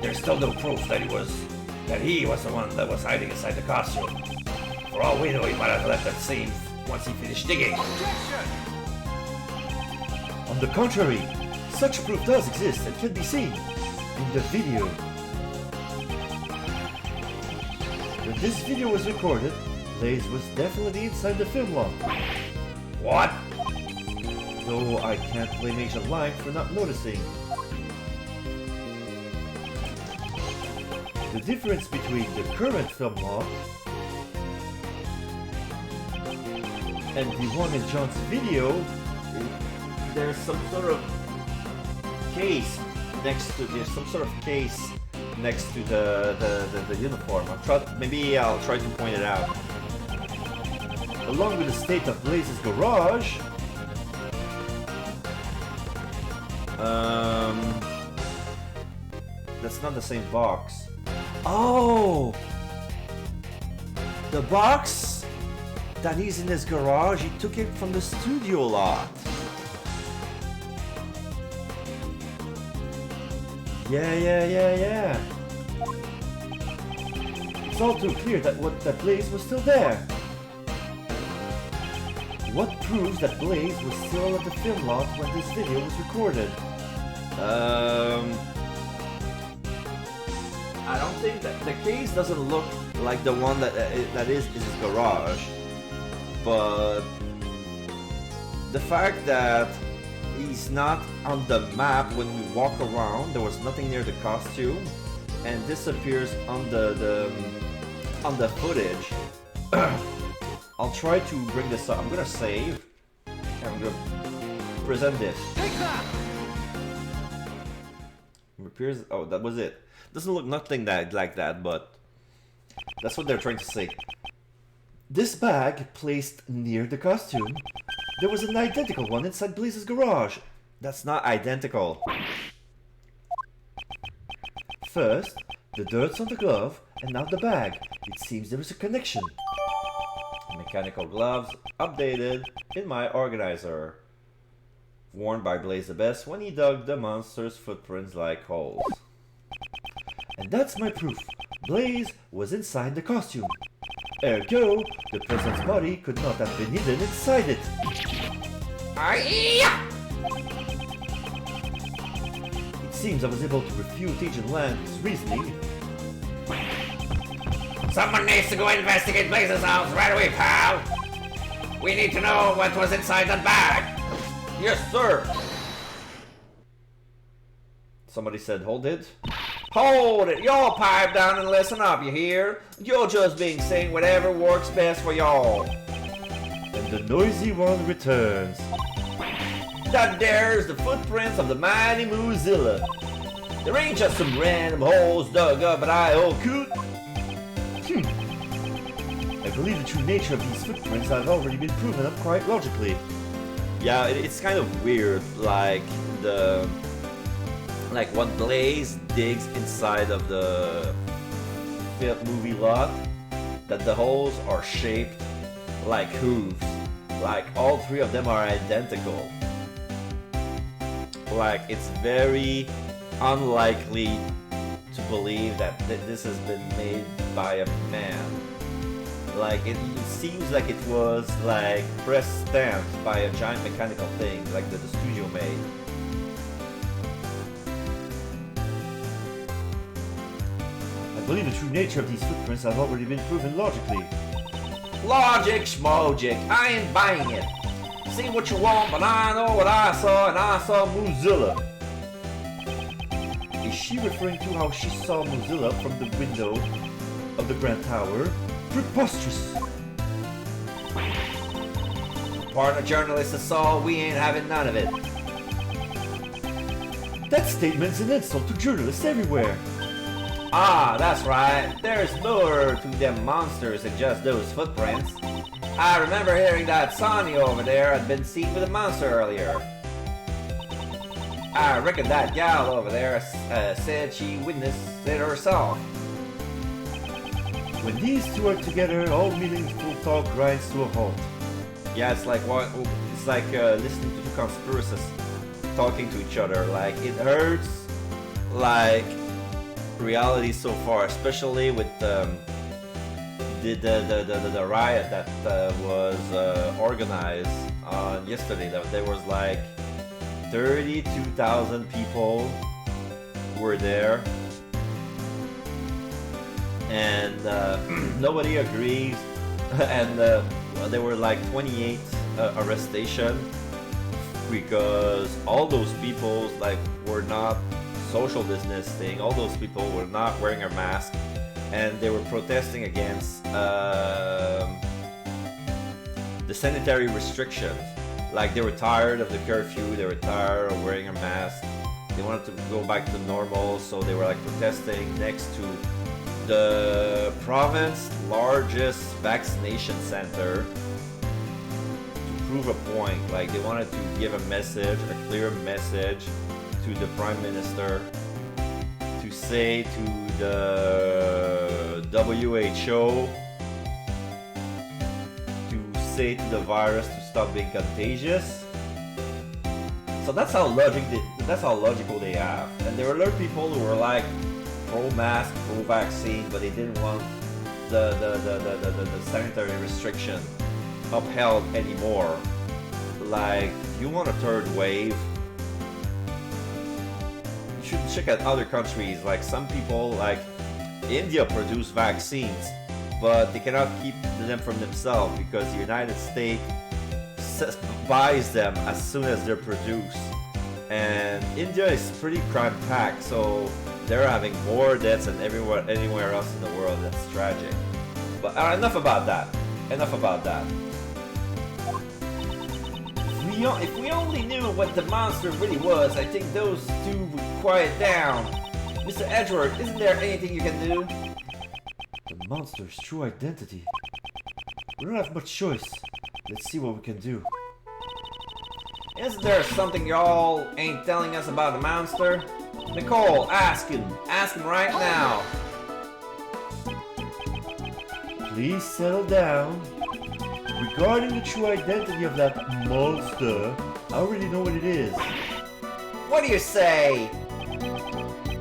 There's still no proof that he was the one that was hiding inside the costume. For all we know, he might have left that scene once he finished digging. Objection! On the contrary, such proof does exist and can be seen in the video. When this video was recorded, Blaze was definitely inside the film lot. What? Though I can't blame Agent Lime for not noticing. The difference between the current film lot and the one in John's video, There's some sort of case next to there's some sort of case next to the uniform. Maybe I'll try to point it out. along with the state of Blaze's garage, That's not the same box. Oh! The box that he's in his garage, he took it from the studio lot. Yeah. It's all too clear that Blaze was still there. What proves that Blaze was still at the film lot when this video was recorded? I don't think that the case doesn't look like the one that is his garage, but the fact that he's not on the map when we walk around, there was nothing near the costume, and disappears on the footage. I'll try to bring this up. I'm gonna save, and I'm gonna present this. Take that! Appears. Oh, that was it. Doesn't look nothing like that, but that's what they're trying to say. This bag placed near the costume. There was an identical one inside Blaze's garage. That's not identical. First, the dirt's on the glove, and now the bag. It seems there is a connection. Mechanical gloves updated in my organizer. Worn by Blaze the Best when he dug the monster's footprints like holes. And that's my proof. Blaze was inside the costume. Ergo, the president's body could not have been hidden inside it. It seems I was able to refute Agent Land's reasoning. Someone needs to go investigate Blaze's house right away, pal. We need to know what was inside that bag. Yes, sir! Somebody said, hold it. Hold it! Y'all pipe down and listen up, you hear? You're just being saying whatever works best for y'all. And the noisy one returns. That there's the footprints of the mighty Moozilla. There ain't just some random holes dug up at I.O. Coot. I believe the true nature of these footprints have already been proven up quite logically. Yeah, it's kind of weird, like when Blaze digs inside of the movie lot, that the holes are shaped like hooves. Like all three of them are identical. Like it's very unlikely to believe that this has been made by a man. Like it seems like it was like press stamped by a giant mechanical thing, like the studio made. I believe the true nature of these footprints have already been proven logically. Logic schmogic, I ain't buying it. See what you want, but I know what I saw, and I saw Moozilla. Is she referring to how she saw Mozilla from the window of the Grand Tower? Preposterous! Partner journalists saw, we ain't having none of it. That statement's an insult to journalists everywhere. Ah, that's right. There's more to them monsters than just those footprints. I remember hearing that Sonny over there had been seen with a monster earlier. I reckon that gal over there said she witnessed it herself. When these two are together, all meaningful talk grinds to a halt. Yeah, it's like listening to two conspiracists talking to each other. Like it hurts. Like reality so far, especially with the riot that was organized on yesterday. There was like 32,000 people were there, and nobody agrees and there were like 28 arrestation because all those people like were not social distancing. All those people were not wearing a mask, and they were protesting against the sanitary restrictions. Like they were tired of the curfew, they were tired of wearing a mask. They wanted to go back to normal, so they were like protesting next to the province's largest vaccination center to prove a point. Like they wanted to give a message, a clear message to the Prime Minister, to say to the WHO, to say to the virus to stop being contagious. So that's how logical they have. And there were other people who were like pro-mask, pro-vaccine, but they didn't want the sanitary restriction upheld anymore. Like, if you want a third wave, you should check out other countries. Like some people, like India, produce vaccines, but they cannot keep them from themselves because the United States buys them as soon as they're produced. And India is pretty crime-packed, so they're having more deaths than anywhere else in the world. That's tragic. But enough about that. Enough about that. If we only knew what the monster really was, I think those two would quiet down. Mr. Edward, isn't there anything you can do? The monster's true identity. We don't have much choice. Let's see what we can do. Isn't there something y'all ain't telling us about the monster? Nicole, ask him. Ask him right now. Please settle down. Regarding the true identity of that monster, I already know what it is. What do you say?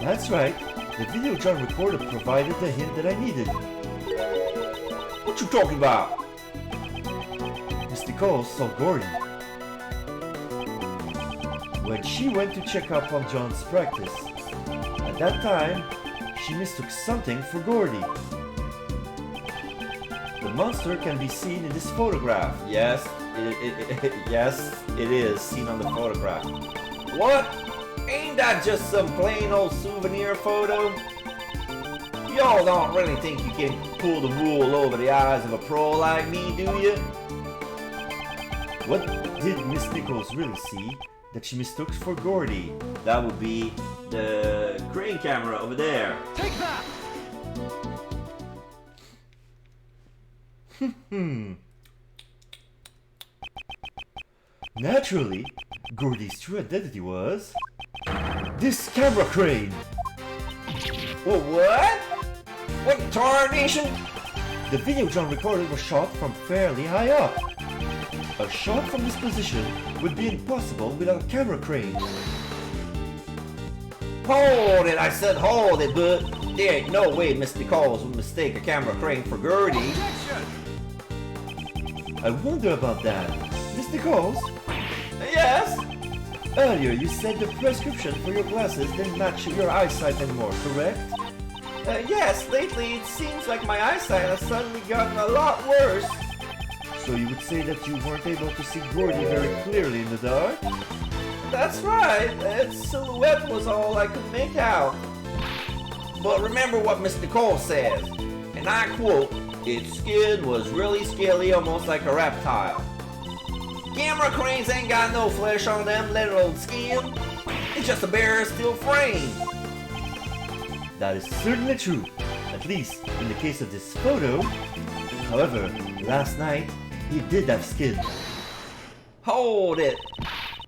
That's right. The video John recorded provided the hint that I needed. What you talking about? Miss Nicole saw Gordy when she went to check up on John's practice. At that time, she mistook something for Gordy. The monster can be seen in this photograph. Yes, yes, it is seen on the photograph. What? Ain't that just some plain old souvenir photo? Y'all don't really think you can pull the wool over the eyes of a pro like me, do you? What did Miss Nichols really see that she mistook for Gordy? That would be the crane camera over there. Take that! Naturally, Gordy's true identity was this camera crane. Well, what? What tarnation? The video John recorded was shot from fairly high up. A shot from this position would be impossible without a camera crane. Hold it, I said hold it, but there ain't no way Miss Nichols would mistake a camera crane for Gertie. Objection! I wonder about that. Miss Nichols? Yes? Earlier you said the prescription for your glasses didn't match your eyesight anymore, correct? Yes, lately it seems like my eyesight has suddenly gotten a lot worse. So you would say that you weren't able to see Gordy very clearly in the dark? That's right, its silhouette was all I could make out. But remember what Miss Nicole says, and I quote, its skin was really scaly, almost like a reptile. Camera cranes ain't got no flesh on them, let alone skin. It's just a bare steel frame. That is certainly true, at least in the case of this photo. However, last night, he did have skin. Hold it.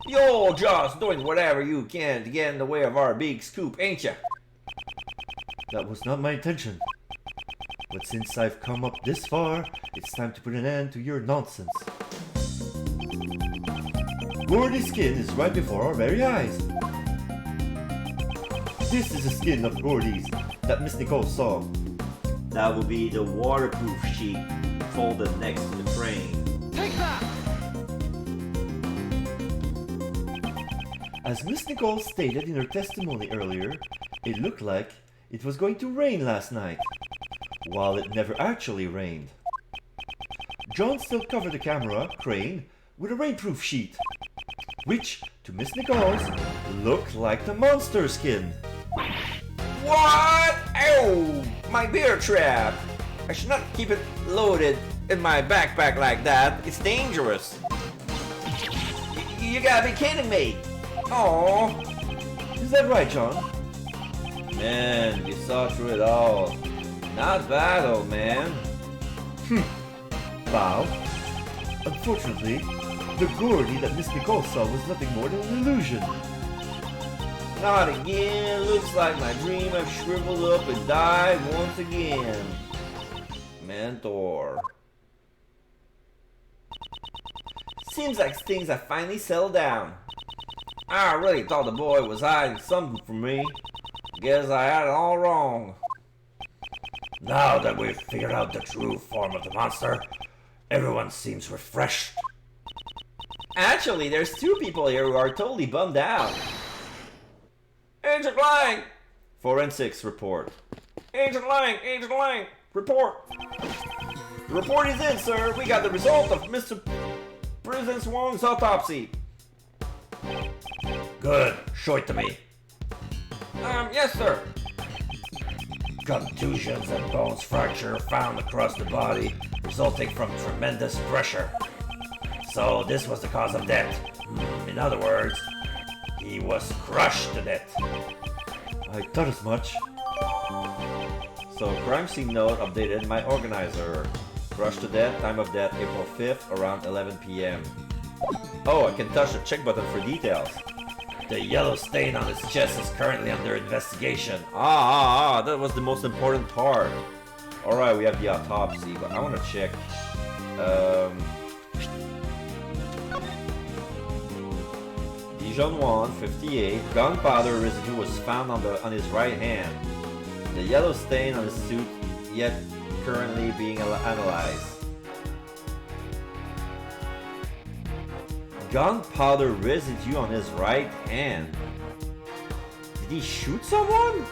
You're just doing whatever you can to get in the way of our big scoop, ain't ya? That was not my intention. But since I've come up this far, it's time to put an end to your nonsense. Gordy's skin is right before our very eyes. This is the skin of Gordy's that Miss Nicole saw. That would be the waterproof sheet folded next to the crane. Take that! As Miss Nicole stated in her testimony earlier, it looked like it was going to rain last night, while it never actually rained. John still covered the camera crane with a rainproof sheet, which, to Miss Nichols, looked like the monster skin. What? Ow! My bear trap! I should not keep it loaded in my backpack like that. It's dangerous. You gotta be kidding me! Oh, Is that right, John? Man, you saw through it all. Not bad, old man. Wow. Unfortunately, the Gordy that Miss Nicole saw was nothing more than an illusion. Not again. Looks like my dream have shriveled up and died once again. Mentor. Seems like things have finally settled down. I really thought the boy was hiding something from me. Guess I had it all wrong. now that we've figured out the true form of the monster, everyone seems refreshed. Actually, there's two people here who are totally bummed out. Agent Lang! Forensics report. Agent Lang! Report! The report is in, sir. We got the result of Mr. President Wong's autopsy. Good, show it to me. Yes, sir. Contusions and bones fracture found across the body, resulting from tremendous pressure. So this was the cause of death. In other words, he was crushed to death. I thought as much. So, crime scene note updated my organizer. Crushed to death, time of death April 5th around 11 p.m. Oh, I can touch the check button for details. The yellow stain on his chest is currently under investigation. That was the most important part. Alright, we have the autopsy, but I want to check. Dijon 1, 58, gunpowder residue was found on his right hand. The yellow stain on his suit yet currently being analyzed. Gunpowder residue on his right hand. Did he shoot someone?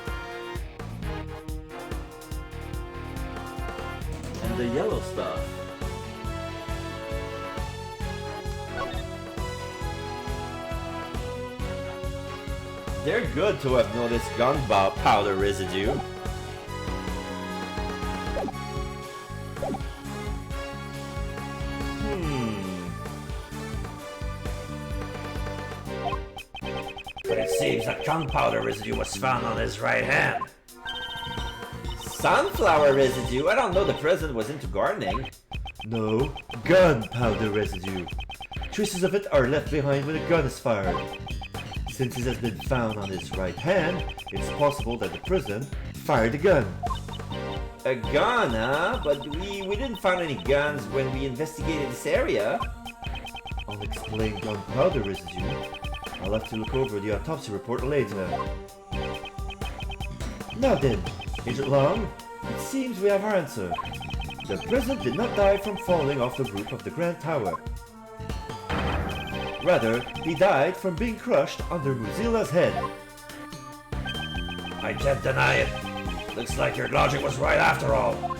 And the yellow stuff. They're good to have noticed gunpowder residue. But it seems that gunpowder residue was found on his right hand. Sunflower residue? I don't know the president was into gardening. No, gunpowder residue. Traces of it are left behind when a gun is fired. Since it has been found on his right hand, it's possible that the president fired the gun. A gun, huh? But we didn't find any guns when we investigated this area. Unexplained gunpowder residue. I'll have to look over the autopsy report later. Now then, Agent Long, it seems we have our answer. The president did not die from falling off the roof of the Grand Tower. Rather, he died from being crushed under Mozilla's head. I can't deny it. Looks like your logic was right after all.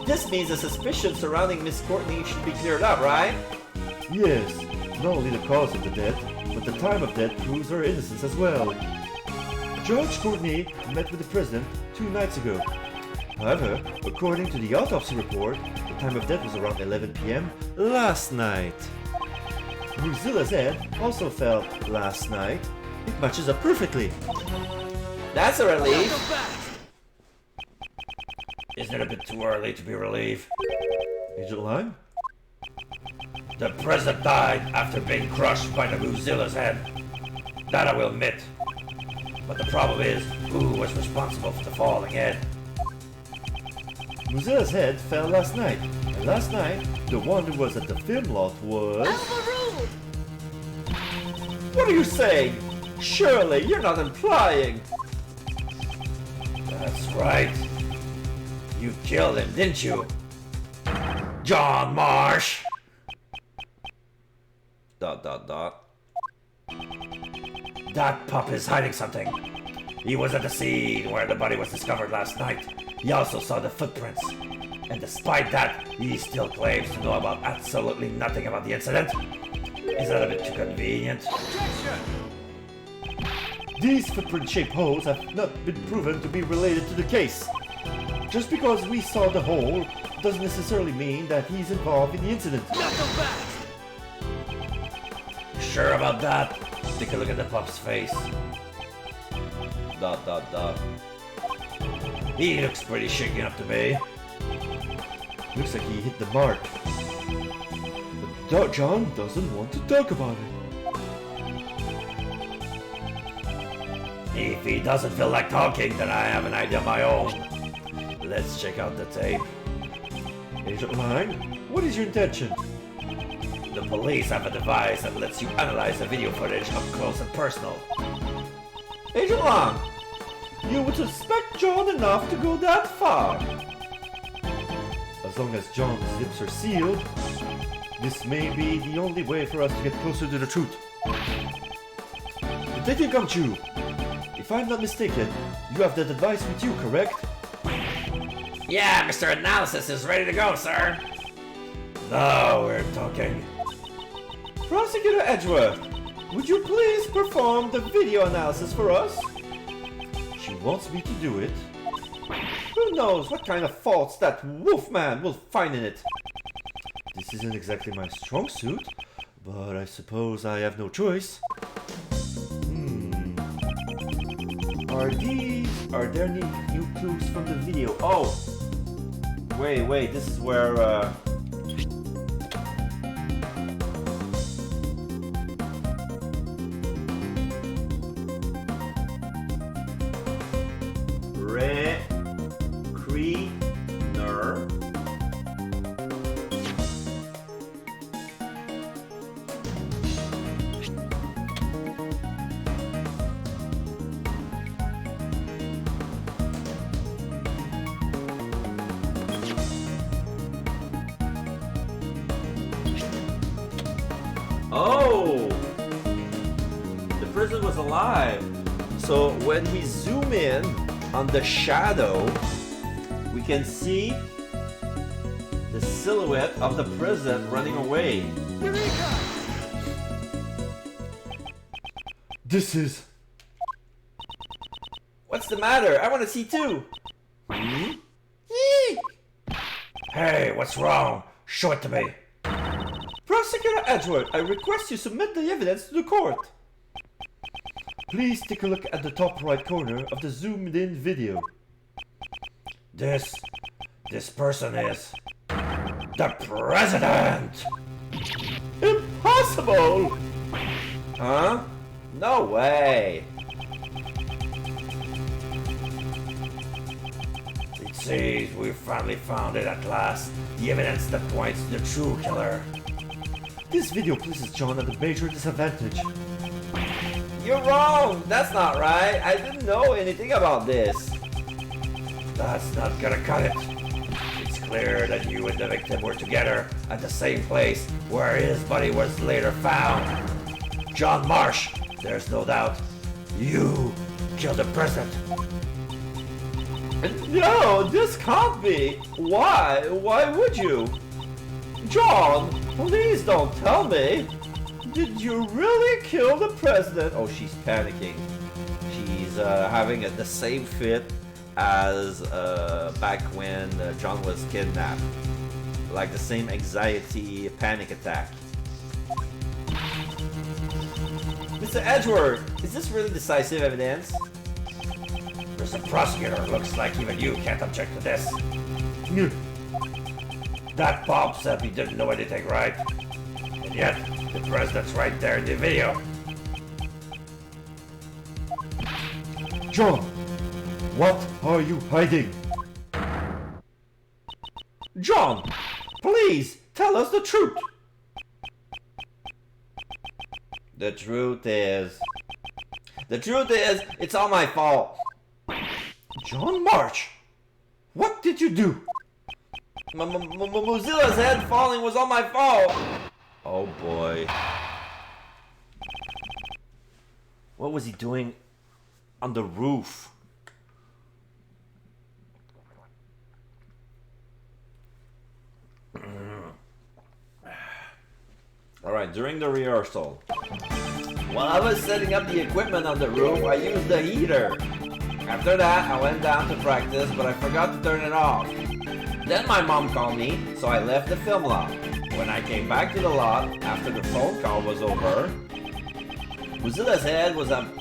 This means the suspicion surrounding Miss Courtney should be cleared up, right? Yes, not only the cause of the death, but the time of death proves her innocence as well. George Courtney met with the president 2 nights ago. However, according to the autopsy report, the time of death was around 11 p.m. last night. Mozilla's head also fell last night. It matches up perfectly. That's a relief. Isn't it a bit too early to be relieved? Agent Lime? The president died after being crushed by the Mozilla's head. That I will admit. But the problem is, who was responsible for the falling head? Mozilla's head fell last night. And last night, the one who was at the film lot was... Overruled! What are you saying? Surely you're not implying. That's right. You killed him, didn't you? John Marsh! ... That pup is hiding something. He was at the scene where the body was discovered last night. He also saw the footprints. And despite that, he still claims to know about absolutely nothing about the incident. Is that a bit too convenient? Objection! These footprint-shaped holes have not been proven to be related to the case. Just because we saw the hole doesn't necessarily mean that he's involved in the incident. Not so fast! Sure about that? Take a look at the pup's face. ... He looks pretty shaken up to me. Looks like he hit the mark. But John doesn't want to talk about it. If he doesn't feel like talking, then I have an idea of my own. Let's check out the tape. Agent Lang, what is your intention? The police have a device that lets you analyze the video footage up close and personal. Agent Lang, you would suspect John enough to go that far. As long as John's lips are sealed, this may be the only way for us to get closer to the truth. Detective Gumshoe, if I'm not mistaken, you have that device with you, correct? Yeah, Mr. Analysis is ready to go, sir. Now we're talking. Prosecutor Edgeworth, would you please perform the video analysis for us? She wants me to do it. Who knows what kind of faults that wolfman will find in it? This isn't exactly my strong suit, but I suppose I have no choice. Are there any new clues from the video? Oh! Wait, this is where, Recreaner. Oh! The prison was alive. So when we zoom in on the shadow, we can see the silhouette of the prison running away. Eureka! This is... What's the matter? I want to see too. Eek! Hey, what's wrong? Show it to me. Prosecutor Edgeworth, I request you submit the evidence to the court. Please take a look at the top right corner of the zoomed in video. This person is the president! Impossible! Huh? No way. It seems we finally found it at last. The evidence that points to the true killer. This video places John at a major disadvantage. You're wrong. That's not right. I didn't know anything about this. That's not gonna cut it. It's clear that you and the victim were together at the same place where his body was later found. John Marsh, there's no doubt. You killed the president. No, this can't be. Why? Why would you? John, please don't tell me. Did you really kill the president? Oh, she's panicking. She's having the same fit as back when John was kidnapped. Like the same anxiety, panic attack. Mr. Edgeworth, is this really decisive evidence? Mr. Prosecutor, looks like even you can't object to this. That Bob said he didn't know anything, right? And yet, the president's right there in the video. John, what are you hiding? John, please tell us the truth. The truth is, it's all my fault. John March, what did you do? Mozilla's head falling was all my fault. Oh boy. What was he doing on the roof? Alright, during the rehearsal. While I was setting up the equipment on the roof, I used the heater. After that, I went down to practice, but I forgot to turn it off. Then my mom called me, so I left the film lot. When I came back to the lot, after the phone call was over, Mozilla's head was on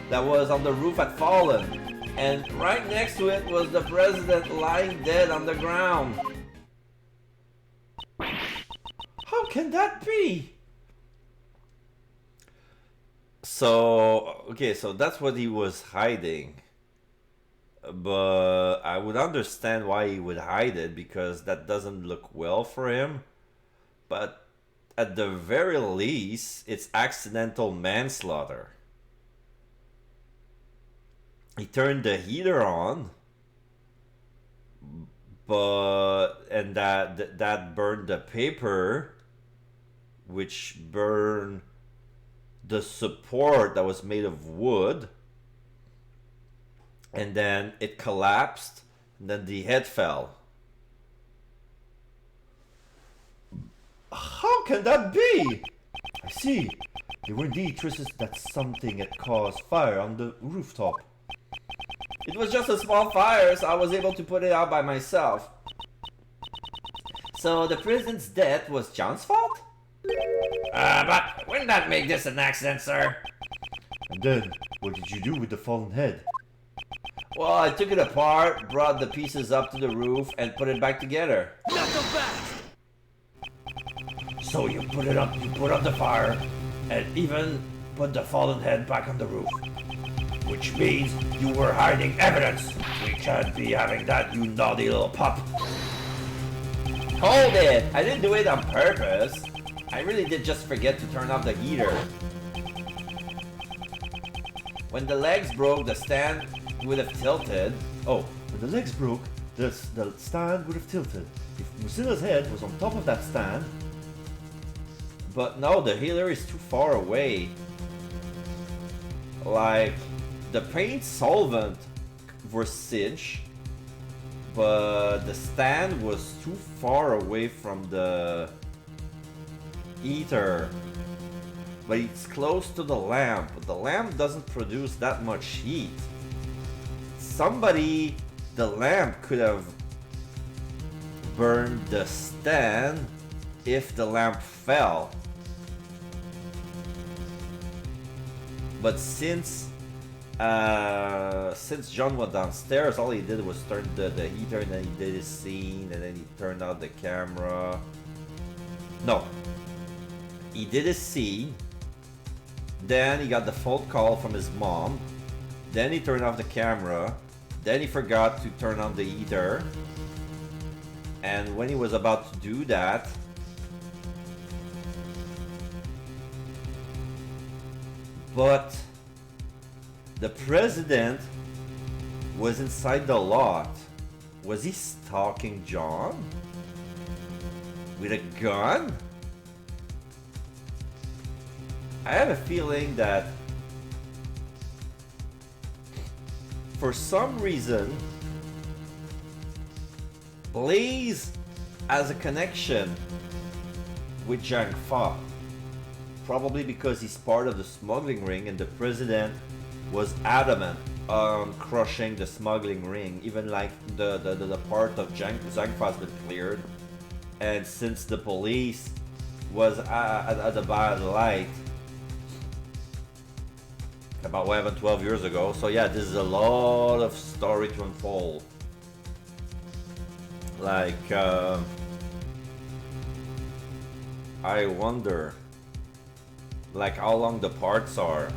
the roof had fallen, and right next to it was the president lying dead on the ground. How can that be? So, okay, so that's what he was hiding. But I would understand why he would hide it, because that doesn't look well for him. But at the very least, it's accidental manslaughter. He turned the heater on, and that burned the paper, which burned the support that was made of wood, and then it collapsed, and then the head fell. How can that be? I see. There were indeed traces that something had caused fire on the rooftop. It was just a small fire, so I was able to put it out by myself. So the president's death was John's fault? But wouldn't that make this an accident, sir? And then, what did you do with the fallen head? Well, I took it apart, brought the pieces up to the roof, and put it back together. Not so fast! So you put up the fire, and even put the fallen head back on the roof. Which means you were hiding evidence. We can't be having that, you naughty little pup. Hold it! I didn't do it on purpose. I really did just forget to turn off the heater. When the legs broke, the stand would have tilted. Oh, when the legs broke, the stand would have tilted. If Mozilla's head was on top of that stand... But no, the heater is too far away. Like, the paint solvent was cinch, but the stand was too far away from the heater. But it's close to the lamp. The lamp doesn't produce that much heat. The lamp could have burned the stand if the lamp fell. But since John went downstairs, all he did was turn the heater, and then he did his scene, and then he turned out the camera. No. He did his scene, then he got the phone call from his mom, then he turned off the camera, then he forgot to turn on the heater, and when he was about to do that, but the president was inside the lot. Was he stalking John? With a gun? I have a feeling that for some reason Blaze has a connection with Zhang Fa. Probably because he's part of the smuggling ring, and the president was adamant on crushing the smuggling ring, even like the part of Zhang Fa has been cleared. And since the police was at a bad light about what happened 12 years ago, so yeah, this is a lot of story to unfold. Like, I wonder, like, how long the parts are.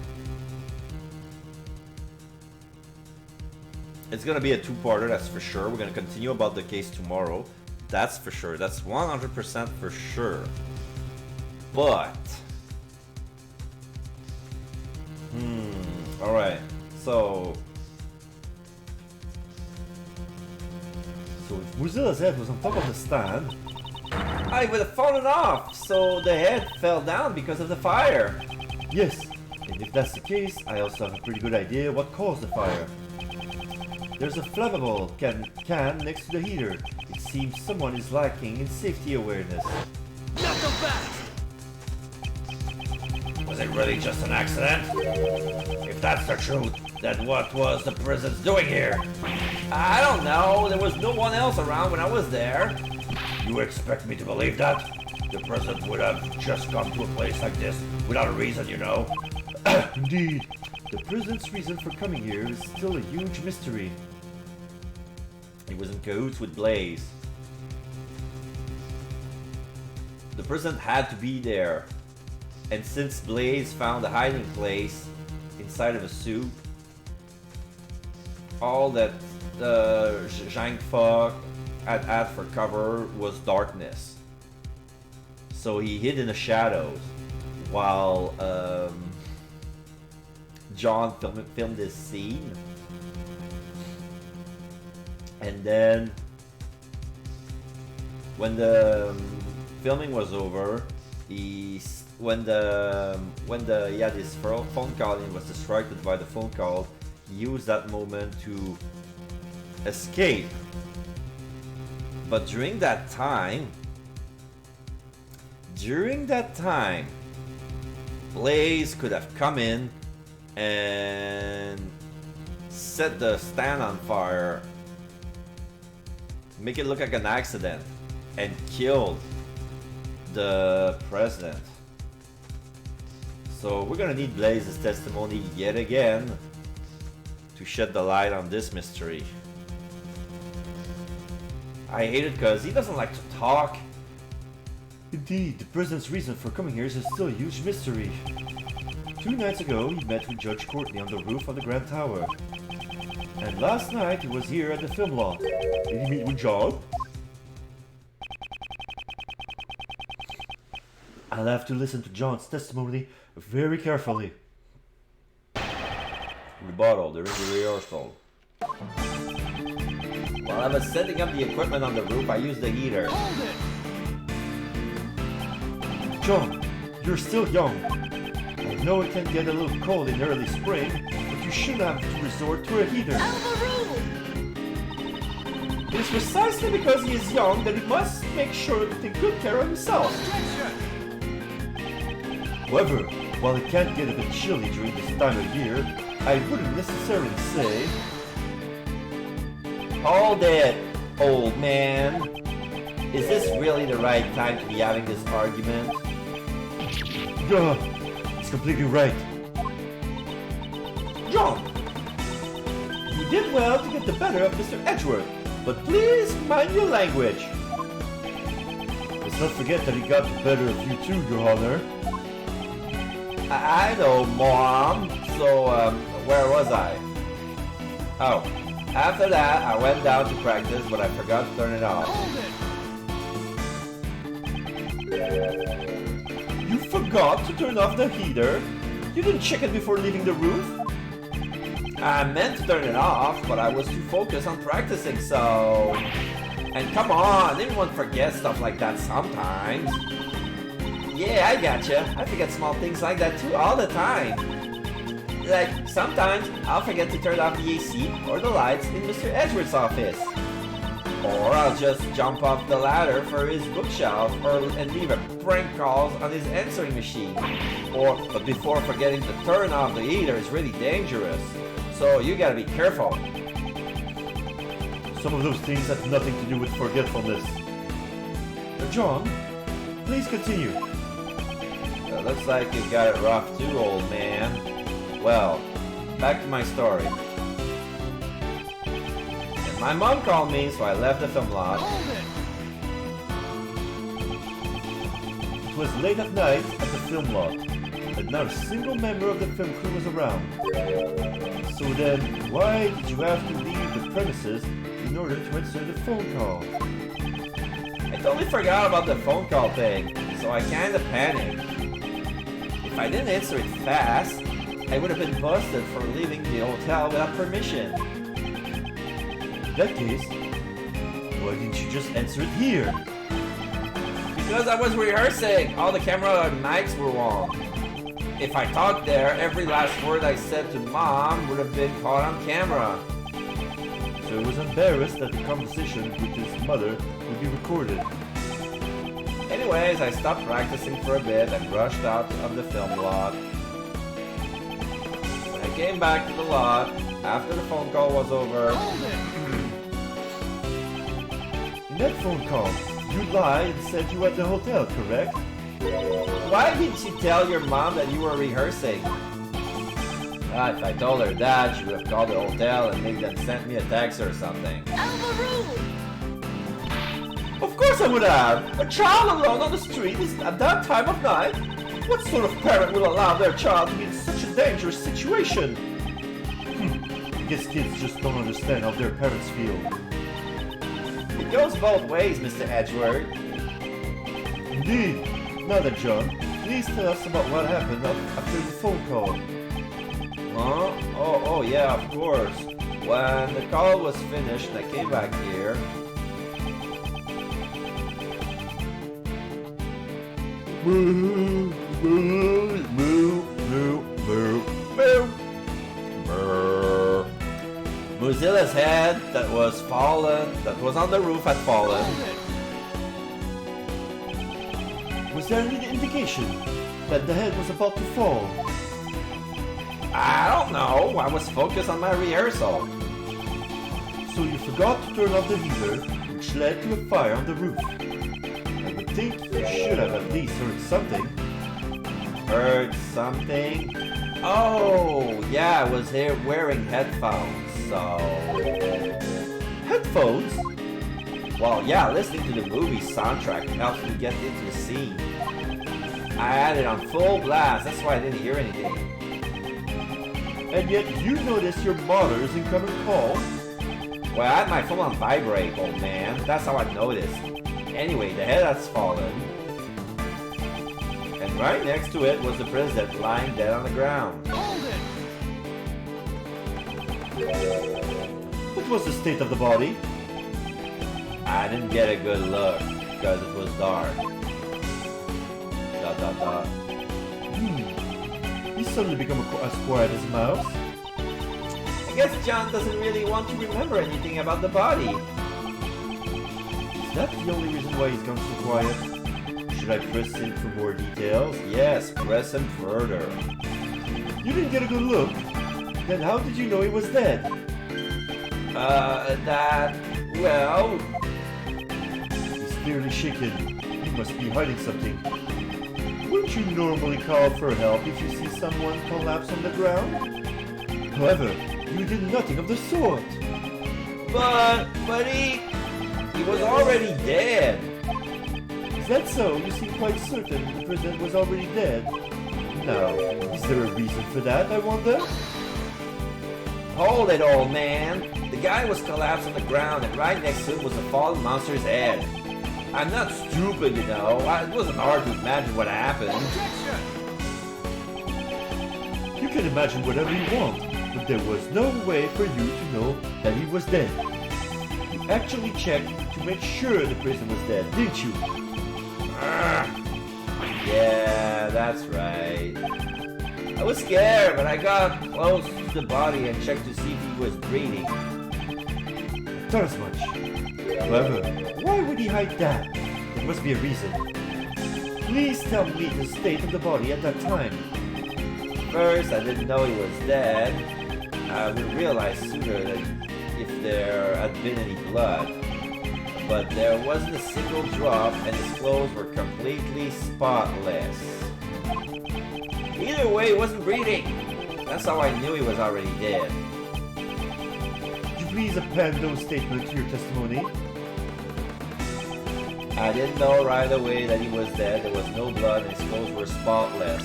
It's gonna be a two-parter, that's for sure. We're gonna continue about the case tomorrow. That's for sure. That's 100% for sure. But... Alright. So if Mozilla's head was on top of the stand... I would have fallen off, so the head fell down because of the fire. Yes, and if that's the case, I also have a pretty good idea what caused the fire. There's a flammable can next to the heater. It seems someone is lacking in safety awareness. Not so fast! Was it really just an accident? If that's the truth, then what was the president doing here? I don't know. There was no one else around when I was there. You expect me to believe that? The president would have just come to a place like this without a reason, you know? Indeed, the president's reason for coming here is still a huge mystery. He was in cahoots with Blaze. The president had to be there. And since Blaze found a hiding place inside of a soup, all that Zhang Fa had for cover was darkness. So he hid in the shadows while John filmed this scene. And then when the filming was over, he had his phone call and he was distracted by the phone call, he used that moment to escape. But during that time, Blaze could have come in and set the stand on fire, make it look like an accident, and killed the president. So we're gonna need Blaze's testimony yet again to shed the light on this mystery. I hate it because he doesn't like to talk. Indeed, the president's reason for coming here is still a huge mystery. 2 nights ago, he met with Judge Courtney on the roof of the Grand Tower. And last night, he was here at the film lot. Did he meet with John? I'll have to listen to John's testimony very carefully. Rebuttal, there is a rehearsal. While I was setting up the equipment on the roof, I used the heater. Hold it! John, you're still young. I know it can get a little cold in early spring, but you shouldn't have to resort to a heater. Out of the room! It is precisely because he is young that he must make sure to take good care of himself. Objection! However, while it can get a bit chilly during this time of year, I wouldn't necessarily say... Hold it, old man. Is this really the right time to be having this argument? Yeah, it's completely right. John! You did well to get the better of Mr. Edgeworth, but please mind your language. Let's not forget that he got the better of you too, Your Honor. I know, Mom. So, where was I? Oh, after that, I went down to practice, but I forgot to turn it off. Hold it! You forgot to turn off the heater? You didn't check it before leaving the roof? I meant to turn it off, but I was too focused on practicing, so... And come on, everyone forgets stuff like that sometimes. Yeah, I gotcha. I forget small things like that too all the time. Like, sometimes I'll forget to turn off the AC or the lights in Mr. Edgeworth's office. Or I'll just jump off the ladder for his bookshelf and leave a prank calls on his answering machine. But before forgetting to turn off the heater is really dangerous. So you gotta be careful. Some of those things have nothing to do with forgetfulness. John, please continue. Looks like you got it rough too, old man. Well, back to my story. And my mom called me, so I left the film lot. Hold it! It was late at night at the film lot, and not a single member of the film crew was around. So then, why did you have to leave the premises in order to answer the phone call? I totally forgot about the phone call thing, so I kinda panicked. If I didn't answer it fast, I would have been busted for leaving the hotel without permission. In that case, why didn't you just answer it here? Because I was rehearsing, all the camera and mics were on. If I talked there, every last word I said to Mom would have been caught on camera. So he was embarrassed that the conversation with his mother would be recorded. Anyways, I stopped practicing for a bit and rushed out of the film lot. I came back to the lot after the phone call was over. In that phone call, you lied and said you were at the hotel, correct? Why didn't you tell your mom that you were rehearsing? If I told her that, she would have called the hotel and made them send me a taxi or something. Out of the room! Of course I would have! A child alone on the street is at that time of night? What sort of parent will allow their child to be in such a dangerous situation? I guess kids just don't understand how their parents feel. It goes both ways, Mr. Edgeworth. Indeed. Now then, John, please tell us about what happened after the phone call. Huh? Oh yeah, of course. When the call was finished and I came back here, Moo, moo, moo, moo, moo, moo. brrr, Mozilla's head that was on the roof had fallen. Was there any indication that the head was about to fall? I don't know, I was focused on my rehearsal. So you forgot to turn off the heater, which led to a fire on the roof. I would think you should have at least heard something. Heard something? Oh, yeah, I was here wearing headphones, so... Headphones? Well, yeah, listening to the movie soundtrack helps me get into the scene. I had it on full blast, that's why I didn't hear anything. And yet you noticed your mother's incoming call? Well, I had my phone on vibrate, old man. That's how I noticed. Anyway, the head has fallen. And right next to it was the president lying dead on the ground. What was the state of the body? I didn't get a good look because it was dark. ... He's suddenly become as quiet as a mouse. I guess John doesn't really want to remember anything about the body. Is that the only reason why he's gone so quiet? Should I press him for more details? Yes, press him further. You didn't get a good look. Then how did you know he was dead? Well... He's clearly shaken. He must be hiding something. Wouldn't you normally call for help if you see someone collapse on the ground? However, you did nothing of the sort. But he was already dead. Is that so? You seem quite certain the president was already dead. Now, is there a reason for that, I wonder? Hold it, old man. The guy was collapsed on the ground and right next to him was a fallen monster's head. I'm not stupid, you know. It wasn't hard to imagine what happened. You can imagine whatever you want, but there was no way for you to know that he was dead. You actually checked to make sure the person was dead, didn't you? Yeah, that's right. I was scared, but I got close to the body and checked to see if he was breathing. I thought as much. However, why would he hide that? There must be a reason. Please tell me the state of the body at that time. First, I didn't know he was dead. I would realize sooner that if there had been any blood. But there wasn't a single drop and his clothes were completely spotless. Either way, he wasn't breathing. That's how I knew he was already dead. Could you please append those statements to your testimony? I didn't know right away that he was dead. There was no blood and his clothes were spotless.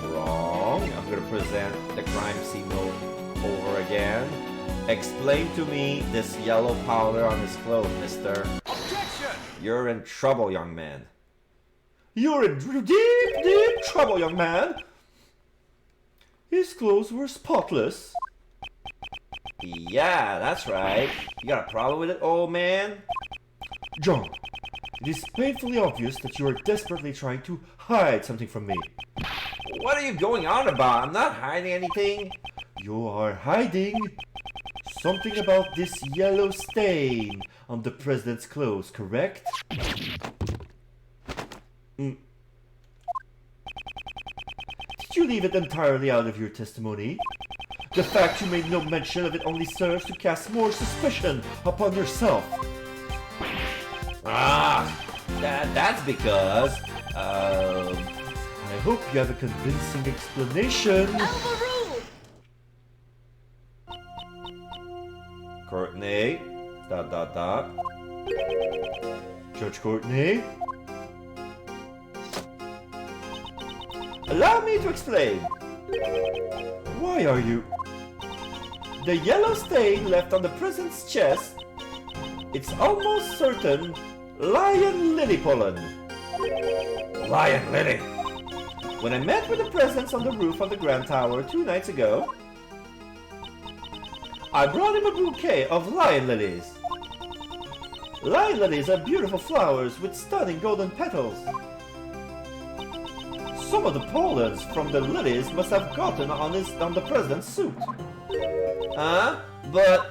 Wrong. I'm gonna present the crime scene over again. Explain to me this yellow powder on his clothes, mister. Objection! You're in trouble, young man. You're in deep, deep trouble, young man. His clothes were spotless. Yeah, that's right. You got a problem with it, old man? John, it is painfully obvious that you are desperately trying to hide something from me. What are you going on about? I'm not hiding anything. You are hiding something about this yellow stain on the president's clothes, correct? Did you leave it entirely out of your testimony? The fact you made no mention of it only serves to cast more suspicion upon yourself. That's because, I hope you have a convincing explanation. Overruled! Courtney, ... Judge Courtney? Allow me to explain. Why are you... The yellow stain left on the prison's chest, it's almost certain lion lily pollen. Lion Lily. When I met with the presence on the roof of the Grand Tower 2 nights ago, I brought him a bouquet of lion lilies. Lion lilies are beautiful flowers with stunning golden petals. Some of the pollens from the lilies must have gotten on the president's suit. But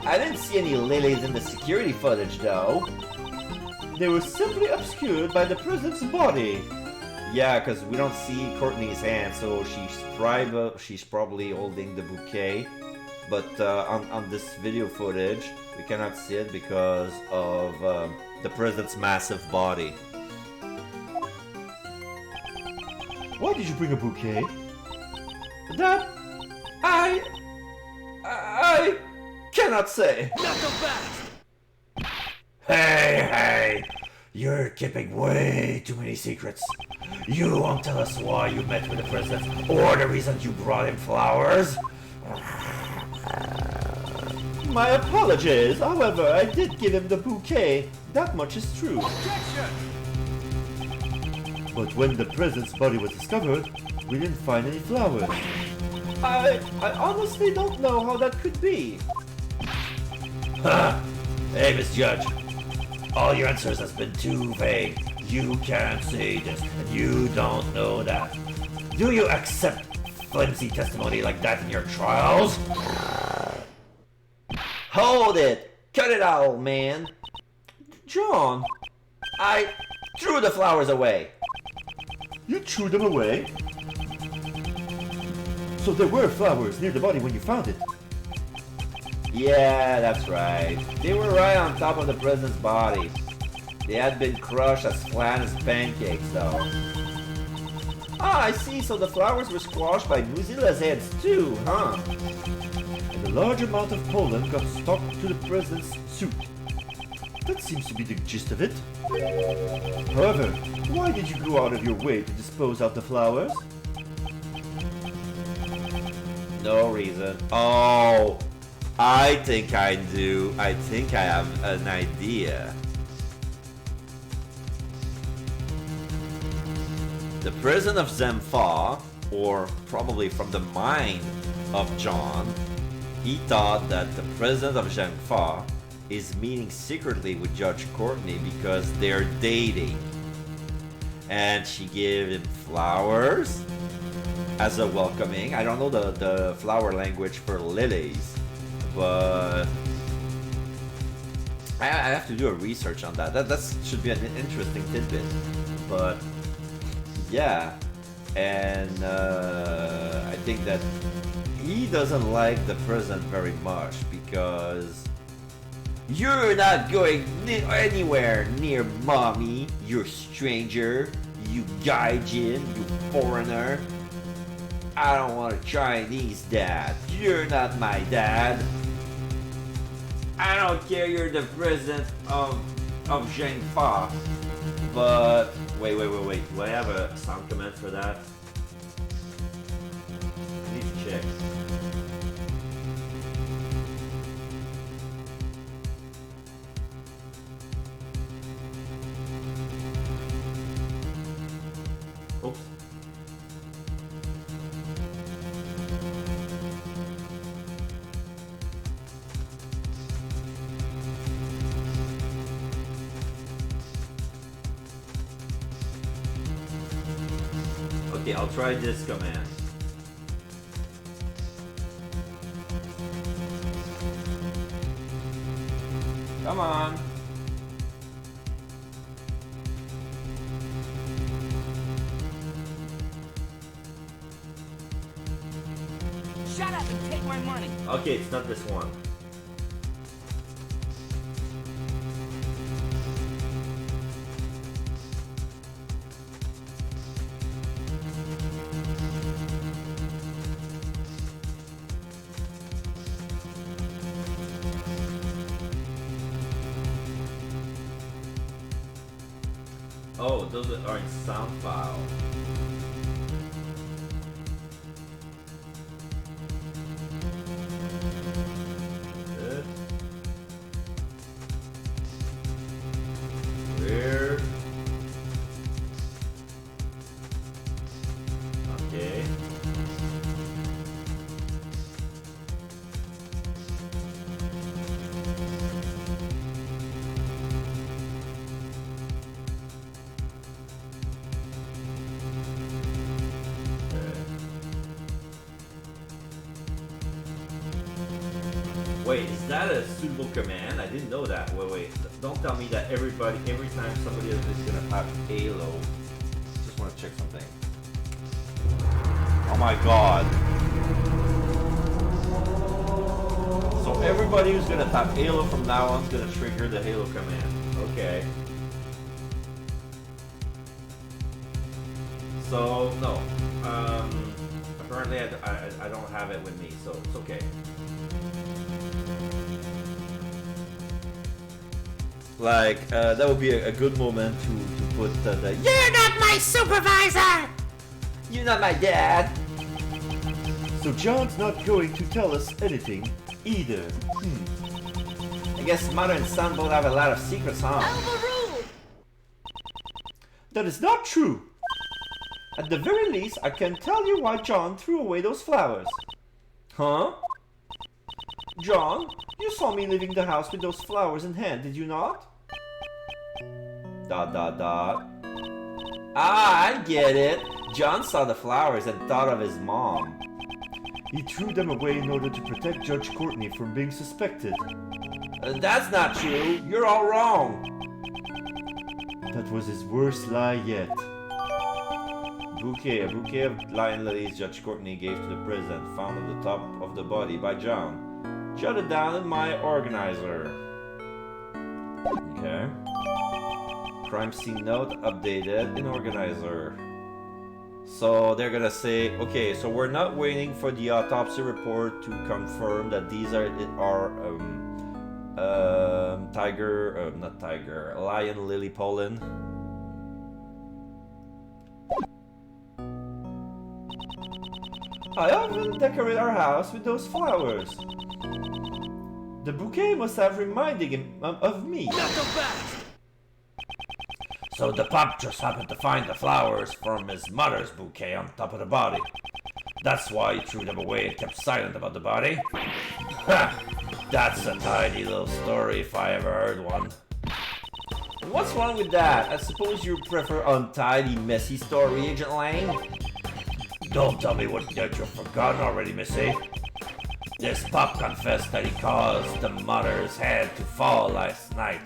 I didn't see any lilies in the security footage though. They were simply obscured by the president's body. Yeah, because we don't see Courtney's hand, so she's probably holding the bouquet. But on this video footage, we cannot see it because of the president's massive body. Why did you bring a bouquet? That I cannot say. Not so fast! Hey! You're keeping way too many secrets. You won't tell us why you met with the president or the reason you brought him flowers? My apologies. However, I did give him the bouquet. That much is true. Objection! But when the president's body was discovered, we didn't find any flowers. I honestly don't know how that could be. Hey, Miss Judge. All your answers has been too vague. You can't say this, and you don't know that. Do you accept flimsy testimony like that in your trials? Hold it! Cut it out, old man. John, I threw the flowers away. You threw them away? So there were flowers near the body when you found it? Yeah, that's right. They were right on top of the president's body. They had been crushed as flat as pancakes, though. Ah, I see. So the flowers were squashed by Mozilla's heads too, huh? And a large amount of pollen got stuck to the president's suit. That seems to be the gist of it. However, why did you go out of your way to dispose of the flowers? No reason. Oh, I think I do. I think I have an idea. The prison of Zemfa, or probably from the mind of John, he thought that the president of Zemfa is meeting secretly with Judge Courtney because they're dating. And she gave him flowers as a welcoming. I don't know the flower language for lilies, but I have to do a research on that. That should be an interesting tidbit. But yeah, and I think that he doesn't like the president very much because you're not going anywhere near mommy, you stranger, you gaijin, you foreigner. I don't want a Chinese dad. You're not my dad. I don't care you're the president of Zhengfa. But wait. Do I have a sound command for that? I need to check. Oops. Okay, I'll try this command. Come on. money. Okay, it's not this one. Oh, those are in sound file. Good. Weird. Okay. Wait, is that a suitable command? I didn't know that. Wait. Don't tell me that every time somebody is gonna have Halo. Just want to check something. Oh my god. So everybody who's gonna tap Halo from now on is gonna trigger the Halo command. Okay. So, no. Apparently I don't have it with me, so it's okay. Like, that would be a good moment to put the You're not my supervisor! You're not my dad! So John's not going to tell us anything either. I guess mother and son both have a lot of secrets, huh? Overruled! That is not true. At the very least, I can tell you why John threw away those flowers. Huh? John, you saw me leaving the house with those flowers in hand, did you not? Dot dot dot. Ah, I get it. John saw the flowers and thought of his mom. He threw them away in order to protect Judge Courtney from being suspected. That's not true. You're all wrong. That was his worst lie yet. A bouquet of lion lilies Judge Courtney gave to the prison, found at the top of the body by John. Jotted down in my organizer. Okay. Crime scene note updated in organizer. So they're gonna say, okay, so we're not waiting for the autopsy report to confirm that these are lion lily pollen. I often decorate our house with those flowers. The bouquet must have reminded him of me. Not so fast! So the pup just happened to find the flowers from his mother's bouquet on top of the body. That's why he threw them away and kept silent about the body. Ha! That's a tidy little story if I ever heard one. What's wrong with that? I suppose you prefer untidy, messy story, Agent Lang? Don't tell me what that you've forgotten already, Missy. This pup confessed that he caused the mother's head to fall last night.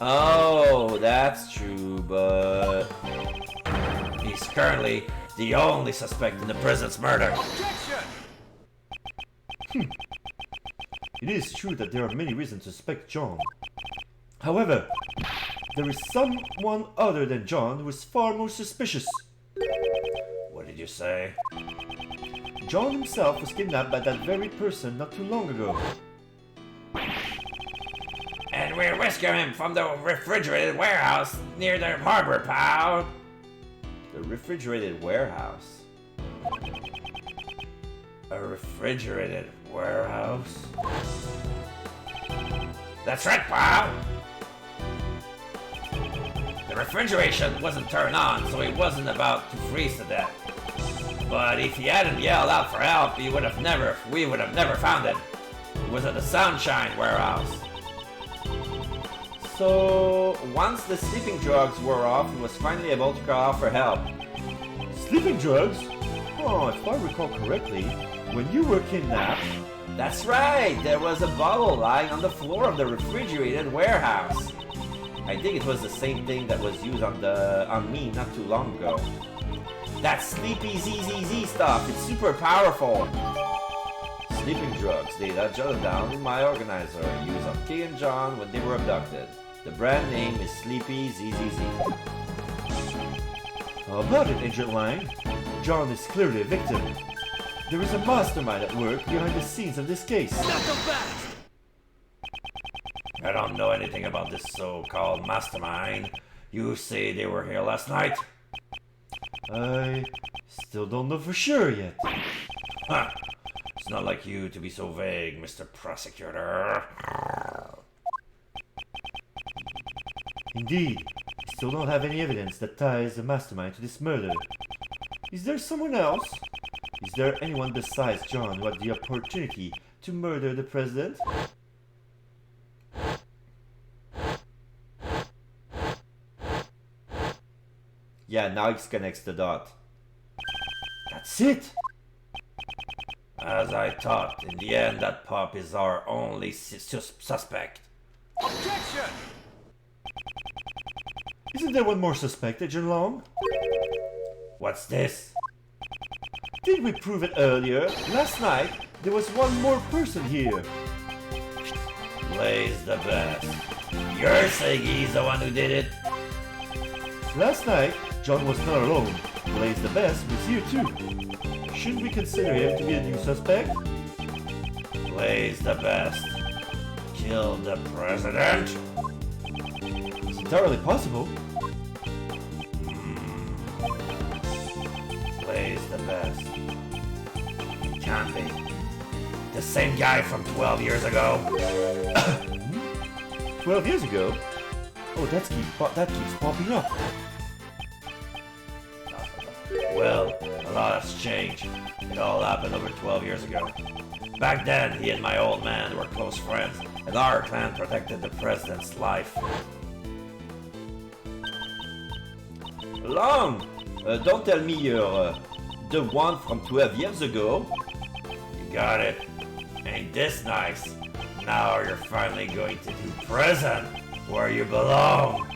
Oh, that's true, but... He's currently the only suspect in the prison's murder. Objection! It is true that there are many reasons to suspect John. However, there is someone other than John who is far more suspicious. What did you say? John himself was kidnapped by that very person not too long ago. And we're rescuing him from the refrigerated warehouse near the harbor, pal. The refrigerated warehouse. A refrigerated warehouse? That's right, pal. The refrigeration wasn't turned on, so he wasn't about to freeze to death. But if he hadn't yelled out for help, we would have never found him. It was at the Sunshine warehouse. So, once the sleeping drugs wore off, he was finally able to call out for help. Sleeping drugs? Oh, if I recall correctly, when you were kidnapped... That's right! There was a bottle lying on the floor of the refrigerated warehouse. I think it was the same thing that was used on me not too long ago. That sleepy ZZZ stuff, it's super powerful. sleeping drugs data jotted down in my organizer used on Kay and John when they were abducted. The brand name is Sleepy ZZZ. How about it, Agent Lang? John is clearly a victim. There is a mastermind at work behind the scenes of this case. I don't know anything about this so-called mastermind. You say they were here last night? I still don't know for sure yet. Huh. It's not like you to be so vague, Mr. Prosecutor. Indeed, we still don't have any evidence that ties the mastermind to this murder. Is there someone else? Is there anyone besides John who had the opportunity to murder the president? Yeah, now it connects the dot. That's it! As I thought, in the end, that pup is our only suspect. Objection! Isn't there one more suspect, Agent Long? What's this? Didn't we prove it earlier? Last night, there was one more person here. Blaze the best. You're saying he's the one who did it? Last night, John was not alone. Blaze the Best was here too. Shouldn't we consider him to be a new suspect? Blaze the best. Killed the president? It's entirely possible. Blaze the best. Can't be. The same guy from 12 years ago? 12 years ago? Oh, that keeps popping up. Well, a lot has changed. It all happened over 12 years ago. Back then, he and my old man were close friends, and our clan protected the president's life. Long! Don't tell me you're the one from 12 years ago. You got it. Ain't this nice? Now you're finally going to do prison, where you belong.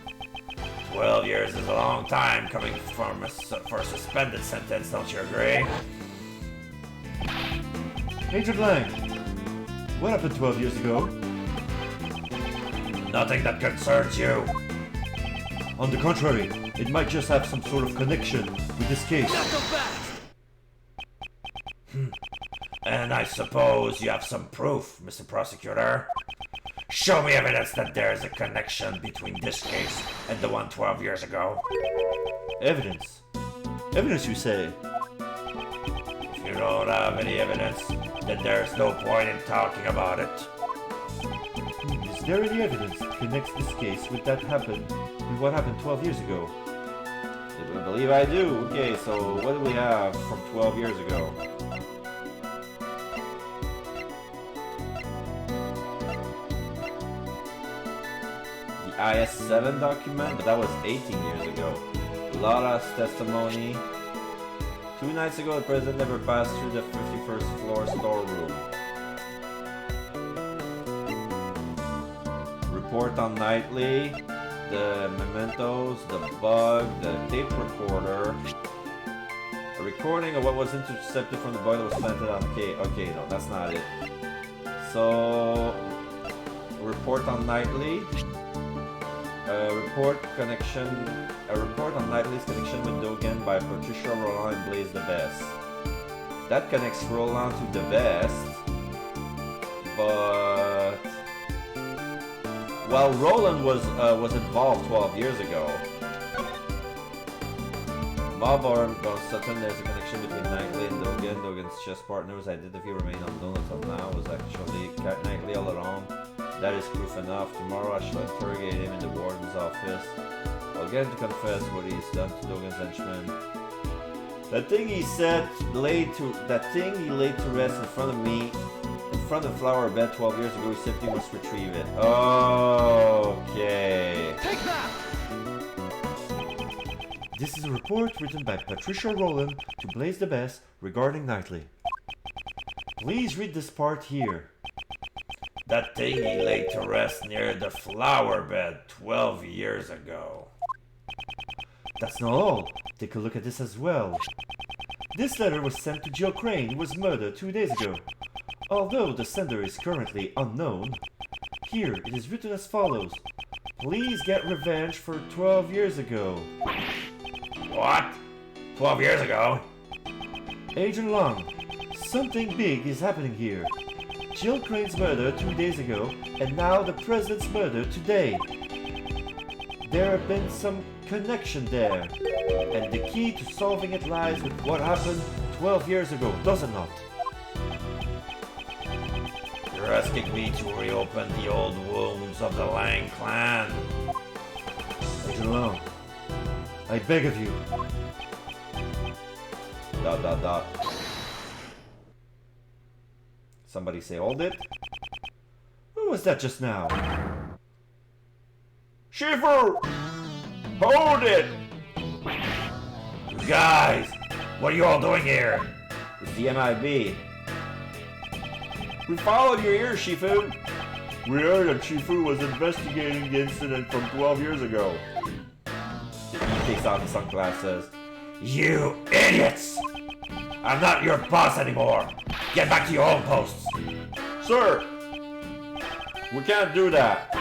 12 years is a long time coming from for a suspended sentence, don't you agree? Agent Lang, what happened 12 years ago? Nothing that concerns you. On the contrary, it might just have some sort of connection with this case. And I suppose you have some proof, Mr. Prosecutor. Show me evidence that there's a connection between this case and the one 12 years ago. Evidence? Evidence, you say? If you don't have any evidence, then there's no point in talking about it. Is there any evidence that connects this case with what happened 12 years ago? I believe I do. Okay, so what do we have from 12 years ago? IS-7 document, but that was 18 years ago. Lara's testimony. 2 nights ago, the president never passed through the 51st floor storeroom. Report on Nightly, the mementos, the bug, the tape recorder. A recording of what was intercepted from the bug that was planted on K. Okay, no, that's not it. So, report on Nightly. A report on Nightly's connection with Dogen by Patricia Roland and Blaze the Best. That connects Roland to the Best, but while Roland was involved 12 years ago, Bob Orm was certain there's a connection between Nightly and Dogen. Dogen's chess partner's identity remains unknown until now. Was actually Nightly all along. That is proof enough. Tomorrow I shall interrogate him in the warden's office. I'll get him to confess what he's done to Dogen's henchmen. That thing he laid to rest in front of me, in front of the flower bed 12 years ago. He simply must retrieve it. Okay. Take that! This is a report written by Patricia Rowland to Blaze the Best regarding Nightly. Please read this part here. That thing he laid to rest near the flower bed 12 years ago. That's not all. Take a look at this as well. This letter was sent to Jill Crane, who was murdered 2 days ago. Although the sender is currently unknown, here it is written as follows. Please get revenge for 12 years ago. What? 12 years ago? Agent Long, something big is happening here. Jill Crane's murder 2 days ago, and now the president's murder today. There have been some connection there, and the key to solving it lies with what happened 12 years ago, does it not? You're asking me to reopen the old wounds of the Lang clan. Agent Long, I beg of you. ... Somebody say hold it. Who was that just now? Shifu! Hold it! You guys, what are you all doing here? It's the MIB. We followed your ears, Shifu. We heard that Shifu was investigating the incident from 12 years ago. He takes off his sunglasses. You idiots! I'm not your boss anymore. Get back to your own posts. Sir! We can't do that.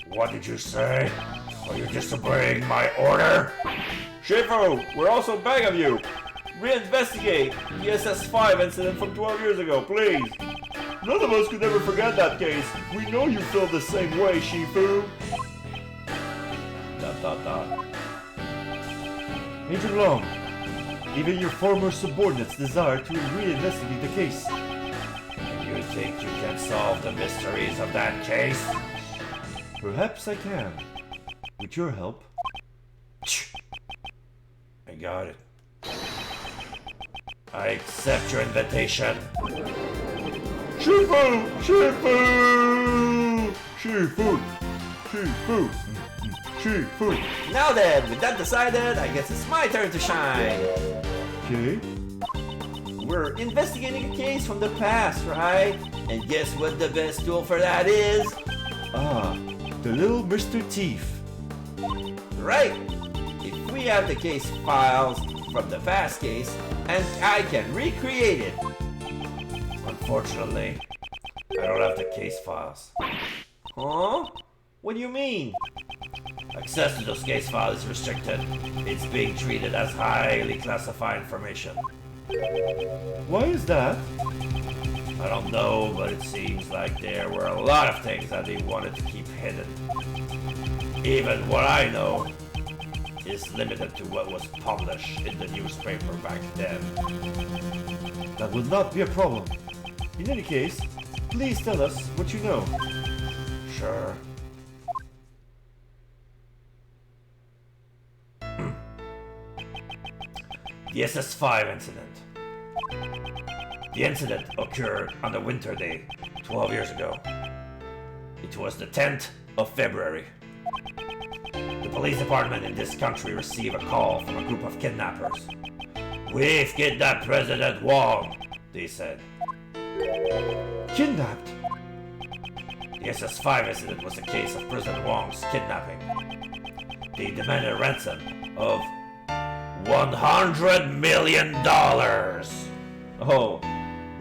What did you say? Are you disobeying my order? Shifu, we're also begging of you. Reinvestigate the SS5 incident from 12 years ago, please. None of us could ever forget that case. We know you feel the same way, Shifu. ... Agent Long, even your former subordinates desire to reinvestigate the case. You think you can solve the mysteries of that case? Perhaps I can. With your help. I got it. I accept your invitation. Shifu! Shifu! Shifu! Shifu! Shifu! Now then, with that decided, I guess it's my turn to shine. Okay. We're investigating a case from the past, right? And guess what the best tool for that is? Ah, the little Mr. Thief. Right! If we have the case files from the past case, and I can recreate it. Unfortunately, I don't have the case files. Huh? What do you mean? Access to those case files is restricted. It's being treated as highly classified information. Why is that? I don't know, but it seems like there were a lot of things that they wanted to keep hidden. Even what I know is limited to what was published in the newspaper back then. That will not be a problem. In any case, please tell us what you know. Sure. The SS5 incident. The incident occurred on a winter day 12 years ago. It was the 10th of February. The police department in this country received a call from a group of kidnappers. "We've kidnapped President Wong," they said. Kidnapped? The SS5 incident was a case of President Wong's kidnapping. They demanded a ransom of $100 million. Oh,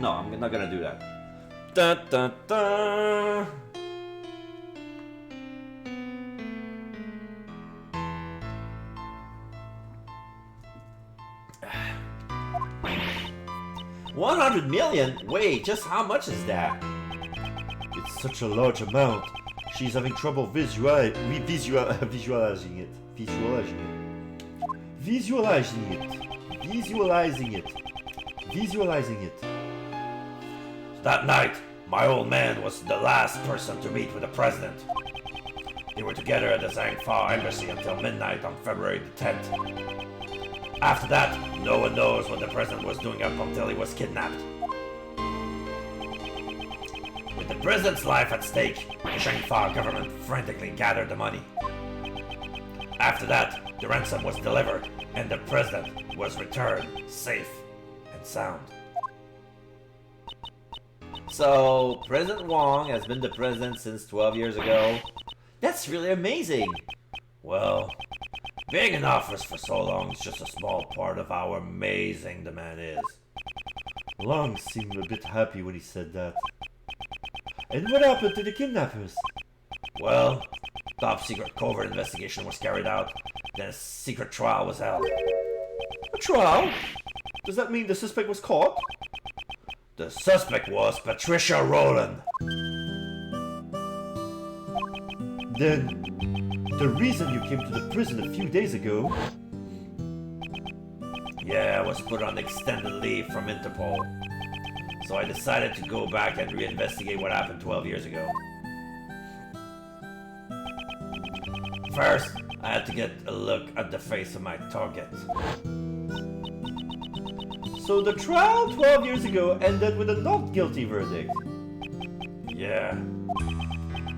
no, I'm not gonna do that. Dun, dun, dun. $100 million? Wait, just how much is that? It's such a large amount. She's having trouble visualizing it. Visualizing it. That night, my old man was the last person to meet with the president. They were together at the Zhangfa embassy until midnight on February the 10th. After that, no one knows what the president was doing up until he was kidnapped. With the president's life at stake, the Zhangfa government frantically gathered the money. After that, the ransom was delivered and the president was returned safe and sound. So, President Wong has been the president since 12 years ago. That's really amazing. Well, being in office for so long is just a small part of how amazing the man is. Long seemed a bit happy when he said that. And what happened to the kidnappers? Well, top secret covert investigation was carried out, then a secret trial was held. A trial? Does that mean the suspect was caught? The suspect was Patricia Rowland. Then, the reason you came to the prison a few days ago... Yeah, I was put on extended leave from Interpol. So I decided to go back and reinvestigate what happened 12 years ago. First, I had to get a look at the face of my target. So the trial 12 years ago ended with a not guilty verdict. Yeah.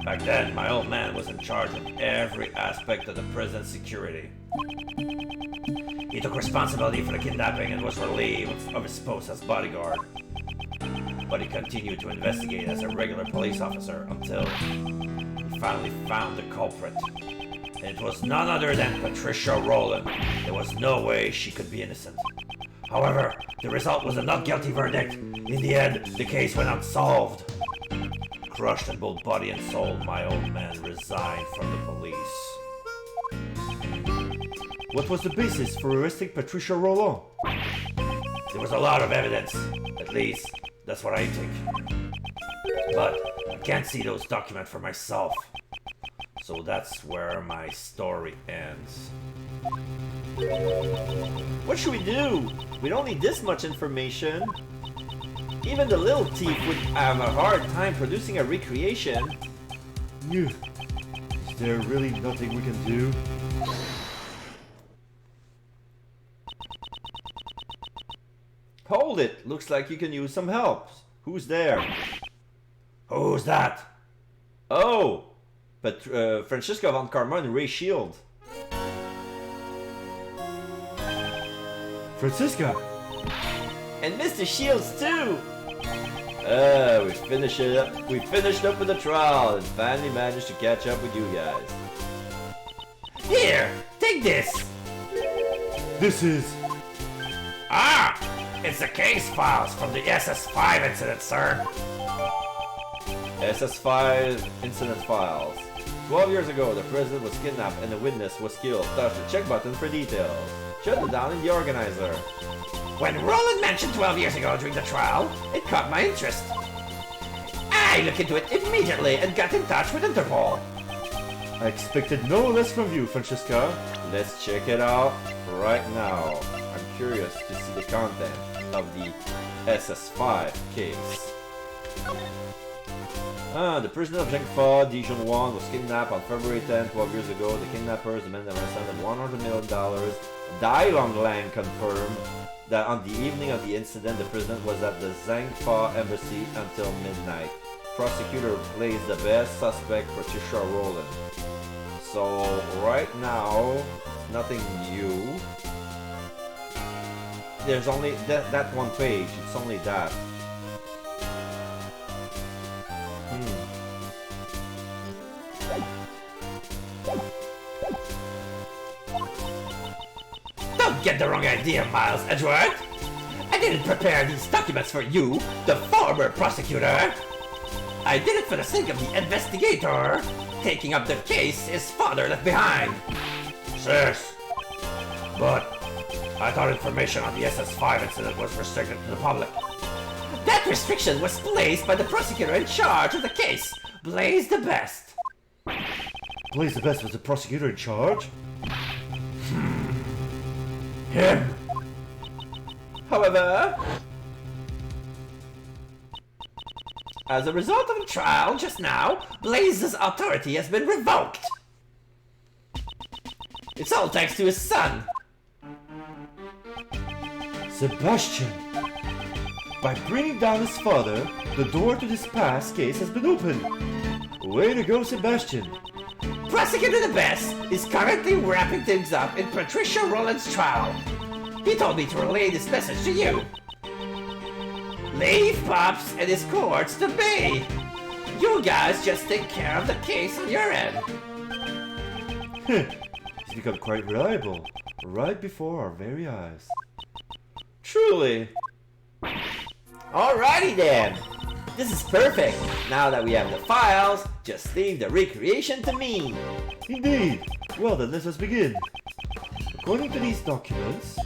Back then, my old man was in charge of every aspect of the prison's security. He took responsibility for the kidnapping and was relieved of his post as bodyguard. But he continued to investigate as a regular police officer until he finally found the culprit. And it was none other than Patricia Rowland. There was no way she could be innocent. However, the result was a not guilty verdict. In the end, the case went unsolved. Crushed in both body and soul, my old man resigned from the police. What was the basis for arresting Patricia Rowland? There was a lot of evidence. At least, that's what I think. But I can't see those documents for myself. So that's where my story ends. What should we do? We don't need this much information. Even the little thief would have a hard time producing a recreation. Is there really nothing we can do? Hold it! Looks like you can use some help. Who's there? Who's that? Oh! But Francisca von Karma and Ray Shield. Francisca! And Mr. Shields too! We finished up with the trial and finally managed to catch up with you guys. Here, take this! This is... Ah! It's the case files from the SS5 incident, sir. SS5 incident files. 12 years ago, the president was kidnapped and the witness was killed. Touch the check button for details. Shut it down in the organizer. When Roland mentioned 12 years ago during the trial, it caught my interest. I looked into it immediately and got in touch with Interpol. I expected no less from you, Francisca. Let's check it out right now. I'm curious to see the content of the SS5 case. The prisoner of Zhengfa, Dijon 1, was kidnapped on February 10, 12 years ago. The kidnappers demanded a ransom of $100 million. Dai Longlang confirmed that on the evening of the incident, the president was at the Zhengfa embassy until midnight. Prosecutor plays the best suspect, Patricia Rowland. So right now, nothing new. There's only that one page. It's only that. Don't get the wrong idea, Miles Edgeworth. I didn't prepare these documents for you, the former prosecutor. I did it for the sake of the investigator. Taking up the case his father left behind. Sis. But I thought information on the SS5 incident was restricted to the public. That restriction was placed by the prosecutor in charge of the case, Blaze the Best. Blaze the Best was the prosecutor in charge? Him. However, as a result of the trial just now, Blaze's authority has been revoked. It's all thanks to his son. Sebastian! By bringing down his father, the door to this past case has been opened. Way to go, Sebastian! Prosecutor the Best is currently wrapping things up in Patricia Rowland's trial. He told me to relay this message to you. Leave Pops and his cohorts to me. You guys just take care of the case on your end. He's become quite reliable, right before our very eyes. truly. Alrighty then! This is perfect! Now that we have the files, just leave the recreation to me! Indeed! Well then, let us begin. According to these documents,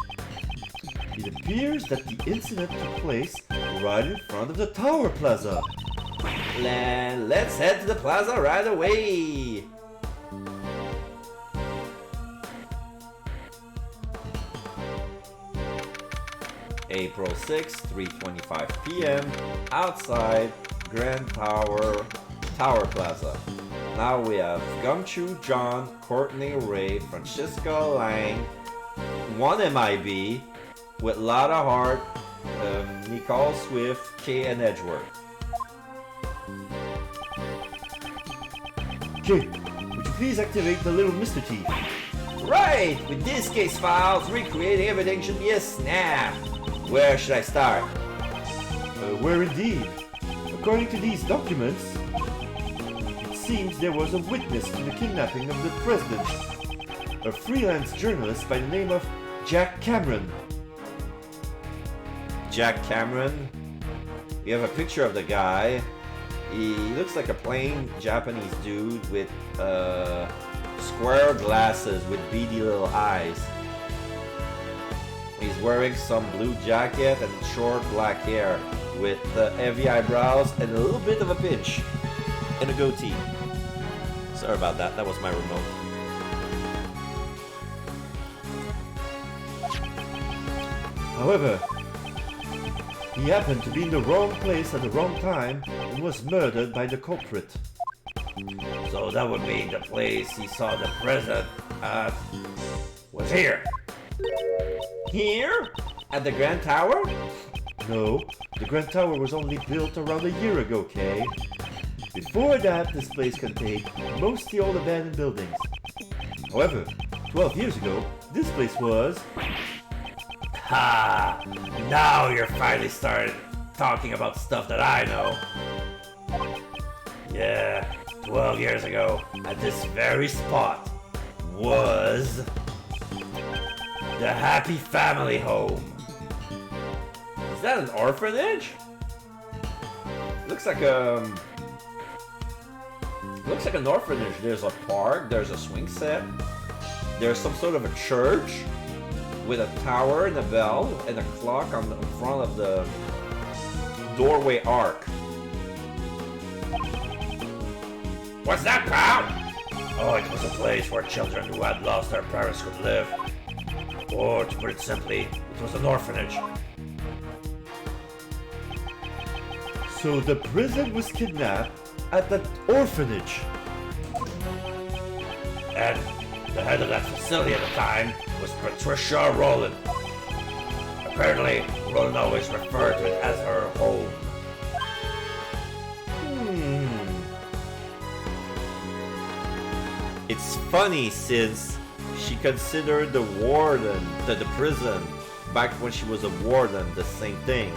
it appears that the incident took place right in front of the Tower Plaza. Then let's head to the plaza right away! April 6, 3:25 p.m. outside Grand Tower Plaza. Now we have Gumshoe John, Courtney Ray, Francisco Lang, one MIB with Lotta Hart, Nicole Swift, Kay and Edgeworth. Okay, would you please activate the little Mr. T? Right! With this case files, recreating everything should be a snap. Where should I start? Where indeed? According to these documents, it seems there was a witness to the kidnapping of the president, a freelance journalist by the name of Jack Cameron. Jack Cameron. We have a picture of the guy. He looks like a plain Japanese dude with square glasses with beady little eyes. He's wearing some blue jacket and short black hair with heavy eyebrows and a little bit of a pinch and a goatee. Sorry about that, that was my remote. However, he happened to be in the wrong place at the wrong time and was murdered by the culprit. So that would mean the place he saw the president at was here. Here? At the Grand Tower? No, the Grand Tower was only built around a year ago, Kay. Before that, this place contained mostly old abandoned buildings. However, 12 years ago, this place was... Ha! Now you're finally starting talking about stuff that I know. Yeah, 12 years ago, at this very spot, was the Happy Family Home. Is that an orphanage? Looks like an orphanage. There's a park, there's a swing set, there's some sort of a church with a tower and a bell and a clock on the front of the doorway arc. What's that, pal? Oh, it was a place where children who had lost their parents could live. Or, to put it simply, it was an orphanage. So the prison was kidnapped at that orphanage. And the head of that facility at the time was Patricia Rowland. Apparently, Rowland always referred to it as her home. It's funny since she considered the warden, the prison, back when she was a warden, the same thing.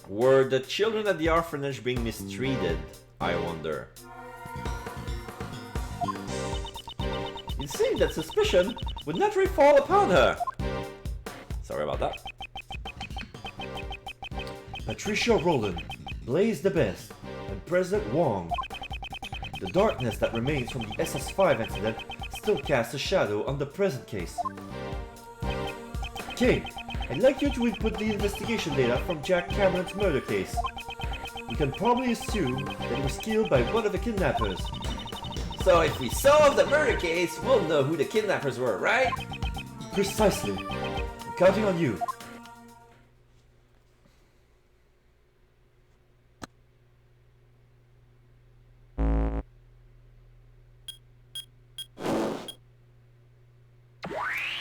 Were the children at the orphanage being mistreated? I wonder. It seemed that suspicion would naturally fall upon her. Sorry about that. Patricia Rowland, Blaze the Best, and President Wong. The darkness that remains from the SS5 incident still casts a shadow on the present case. Kay, I'd like you to input the investigation data from Jack Cameron's murder case. We can probably assume that he was killed by one of the kidnappers. So if we solve the murder case, we'll know who the kidnappers were, right? Precisely. I'm counting on you.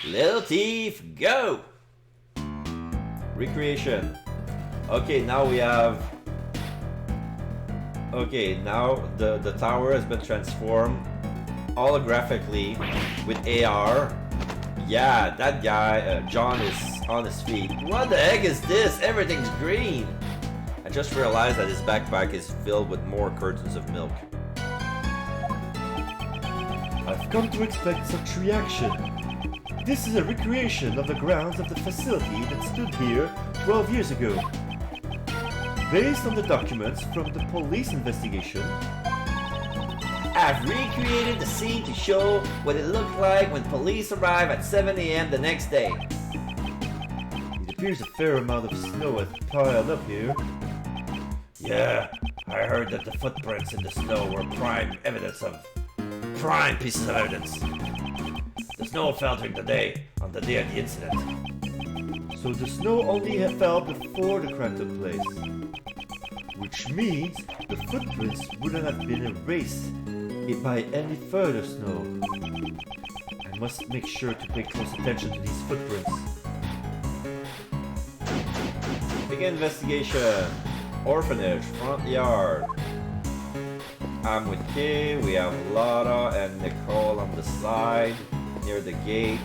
Little Thief, go! Recreation. Okay, now we have... Okay, now the tower has been transformed holographically with AR. Yeah, that guy, John, is on his feet. What the heck is this? Everything's green! I just realized that his backpack is filled with more cartons of milk. I've come to expect such reaction. This is a recreation of the grounds of the facility that stood here 12 years ago. Based on the documents from the police investigation, I've recreated the scene to show what it looked like when police arrived at 7 a.m. the next day. it appears a fair amount of snow has piled up here. Yeah, I heard that the footprints in the snow were prime pieces of evidence. The snow fell during the day, on the day of the incident. So the snow only fell before the crime took place. Which means the footprints wouldn't have been erased by any further snow. I must make sure to pay close attention to these footprints. Begin investigation. Orphanage, front yard. I'm with Kay, we have Lara and Nicole on the side, near the gate.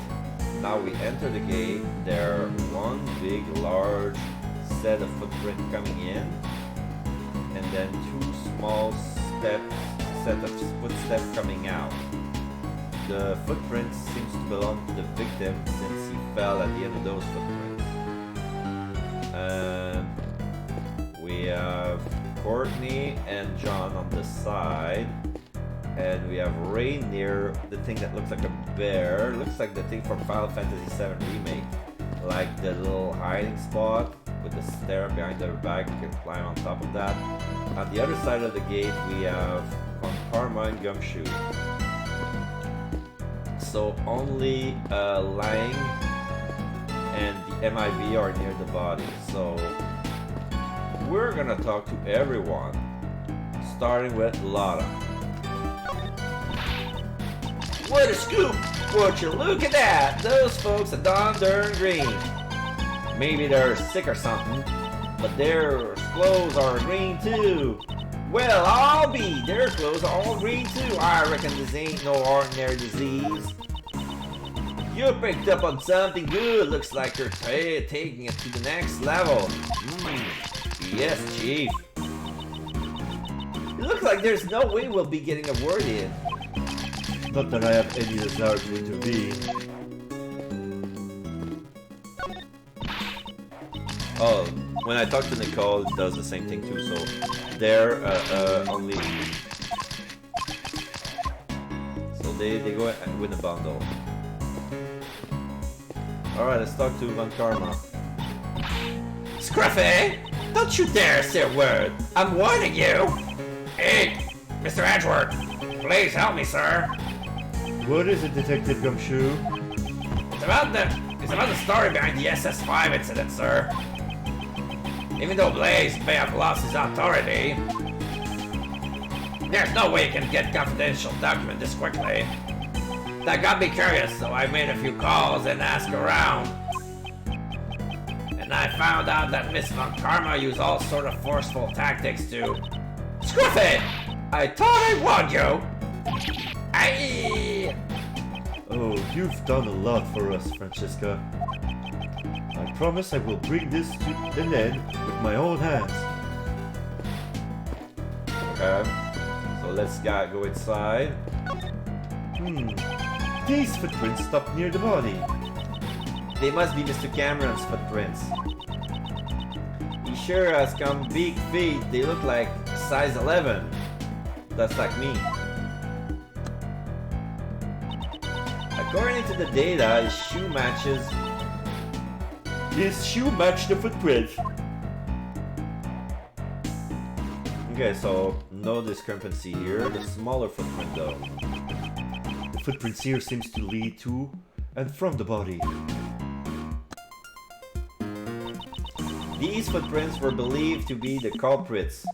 Now we enter the gate, there are one big large set of footprints coming in, and then two small set of footsteps coming out. The footprints seems to belong to the victim since he fell at the end of those footprints. We have Courtney and John on the side, and we have Ray near the thing that looks like a bear. Looks like the thing from Final Fantasy VII Remake, like the little hiding spot with the stair behind their back. You can climb on top of that. On the other side of the gate, we have Karma and Gumshoe. So only Lang and the MIB are near the body. So we're gonna talk to everyone, starting with Lara. What a scoop! Would you look at that? Those folks are darn green. Maybe they're sick or something, but their clothes are green too. Well, I'll be. Their clothes are all green too. I reckon this ain't no ordinary disease. You picked up on something good. Looks like you're taking it to the next level. Yes, Chief. It looks like there's no way we'll be getting a word in. Not that I have any desire to intervene. Oh, when I talk to Nicole, it does the same thing too, so they're only... So they go with a bundle. Alright, let's talk to Von Karma. Scruffy! Don't you dare say a word! I'm warning you! Hey, Mr. Edgeworth! Please help me, sir! What is it, Detective Gumshoe? It's about the story behind the SS5 incident, sir. Even though Blaze may have lost his authority, there's no way he can get confidential document this quickly. That got me curious, so I made a few calls and asked around. And I found out that Miss Von Karma used all sort of forceful tactics to... Scruffy! I thought I warned you! Aye! Oh, you've done a lot for us, Francesca. I promise I will bring this to an end with my own hands. Okay, so let's go inside. These footprints stop near the body. They must be Mr. Cameron's footprints. He sure has come big feet. They look like size 11. That's like me. According to the data, his shoe matches. His shoe matched the footprint. Okay, so no discrepancy here. The smaller footprint though. The footprints here seems to lead to and from the body. These footprints were believed to be the culprits.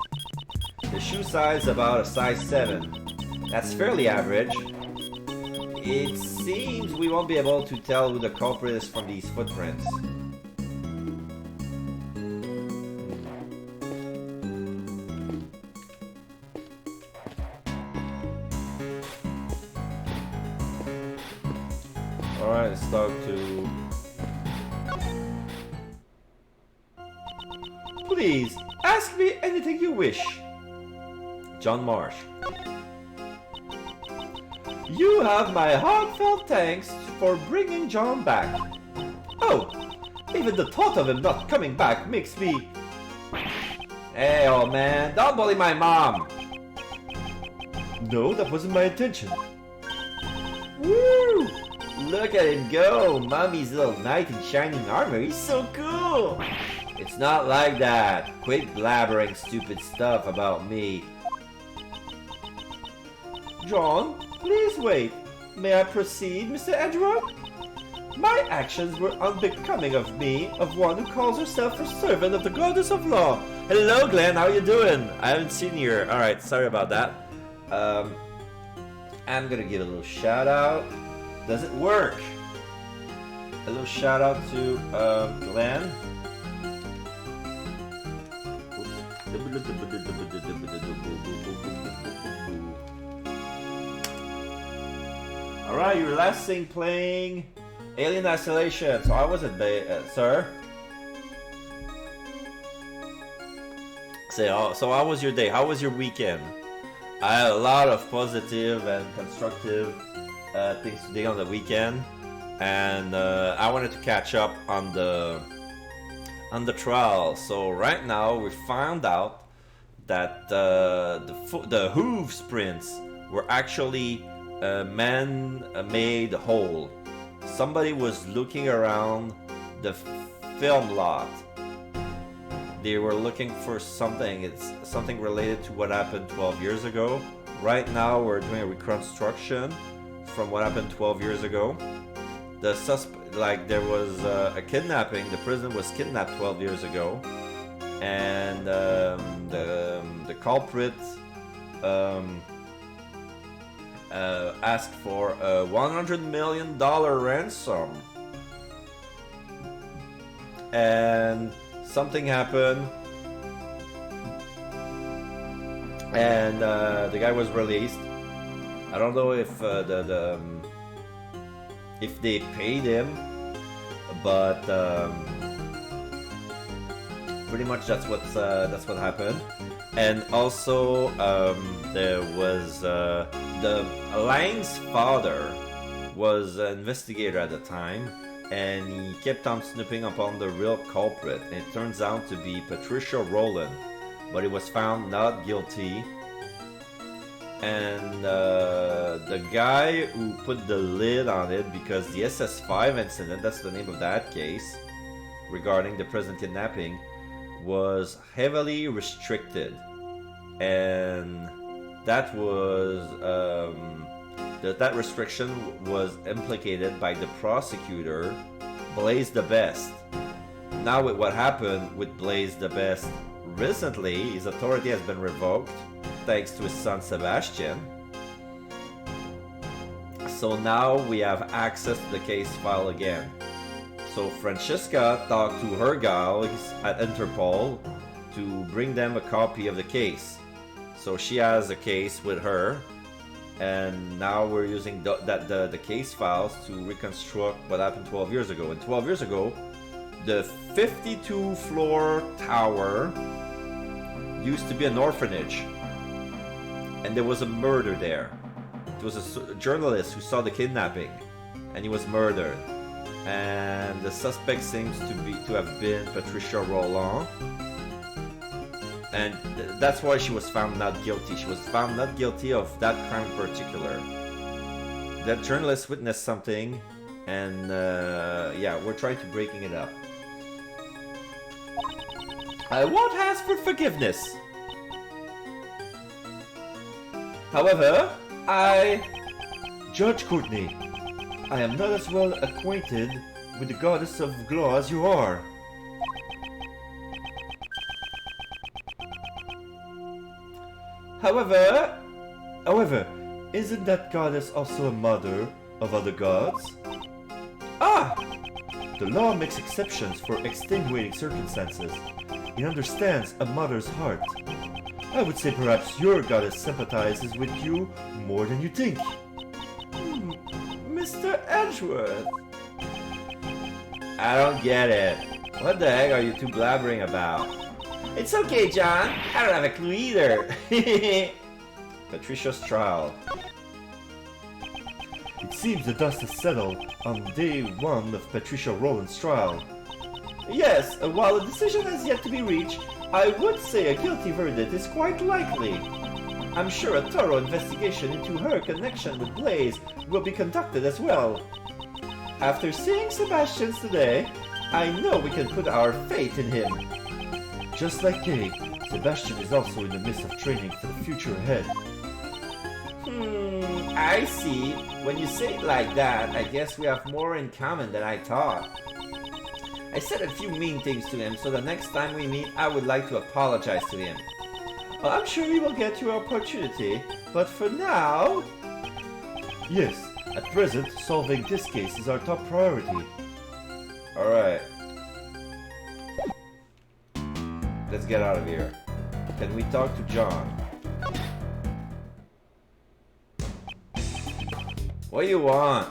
The shoe size about a size 7. That's fairly average. It seems we won't be able to tell who the culprit is from these footprints. Alright, let's talk to... Please, ask me anything you wish. John Marsh. You have my heartfelt thanks for bringing John back. Oh, even the thought of him not coming back makes me... Hey, old man, don't bully my mom! No, that wasn't my intention. Woo! Look at him go! Mommy's little knight in shining armor, he's so cool! It's not like that. Quit blabbering stupid stuff about me. John, please wait. May I proceed, Mr. Edgeworth? My actions were unbecoming of me, of one who calls herself a servant of the goddess of law. Hello, Glenn, how you doing? I haven't seen you here. Alright, sorry about that. I'm gonna give a little shout out. Does it work? A little shout out to Glenn. Alright, your last thing playing Alien Isolation. So how was it, sir? So how was your day? How was your weekend? I had a lot of positive and constructive things to do on the weekend, and I wanted to catch up on the trial. So right now we found out that the hooves prints were actually man-made hole. Somebody was looking around the film lot. They were looking for something. It's something related to what happened 12 years ago. Right now we're doing a reconstruction from what happened 12 years ago. The there was a kidnapping. The prison was kidnapped 12 years ago, and the culprit asked for a $100 million ransom, and something happened, and the guy was released. I don't know if if they paid him, but pretty much that's what happened. And also there was the Lang's father was an investigator at the time, and he kept on snooping upon the real culprit, and it turns out to be Patricia Rowland, but he was found not guilty. And the guy who put the lid on it, because the SS5 incident, that's the name of that case regarding the prison kidnapping, was heavily restricted, and that was that restriction was implicated by the prosecutor, Blaze the Best. Now with what happened with Blaze the Best recently, his authority has been revoked thanks to his son Sebastian. So now we have access to the case file again. So Francesca talked to her guys at Interpol to bring them a copy of the case. So she has a case with her, and now we're using the case files to reconstruct what happened 12 years ago. And 12 years ago, the 52-floor tower used to be an orphanage, and there was a murder there. There was a journalist who saw the kidnapping, and he was murdered. And the suspect seems to have been Patricia Rowland, and that's why she was found not guilty. She was found not guilty of that crime in particular. That journalist witnessed something, and yeah, we're trying to breaking it up. I won't ask for forgiveness. However, Judge Courtney, I am not as well acquainted with the goddess of law as you are. However, isn't that goddess also a mother of other gods? Ah! The law makes exceptions for extenuating circumstances. It understands a mother's heart. I would say perhaps your goddess sympathizes with you more than you think. Mr. Edgeworth. I don't get it. What the heck are you two blabbering about? It's okay, John. I don't have a clue either. Patricia's trial. It seems the dust has settled on day one of Patricia Rowland's trial. Yes, while a decision has yet to be reached, I would say a guilty verdict is quite likely. I'm sure a thorough investigation into her connection with Blaze will be conducted as well. After seeing Sebastian today, I know we can put our faith in him. Just like Kay, Sebastian is also in the midst of training for the future ahead. I see. When you say it like that, I guess we have more in common than I thought. I said a few mean things to him, so the next time we meet, I would like to apologize to him. Well, I'm sure you will get your opportunity, but for now... Yes, at present, solving this case is our top priority. Alright. Let's get out of here. Can we talk to John? What do you want?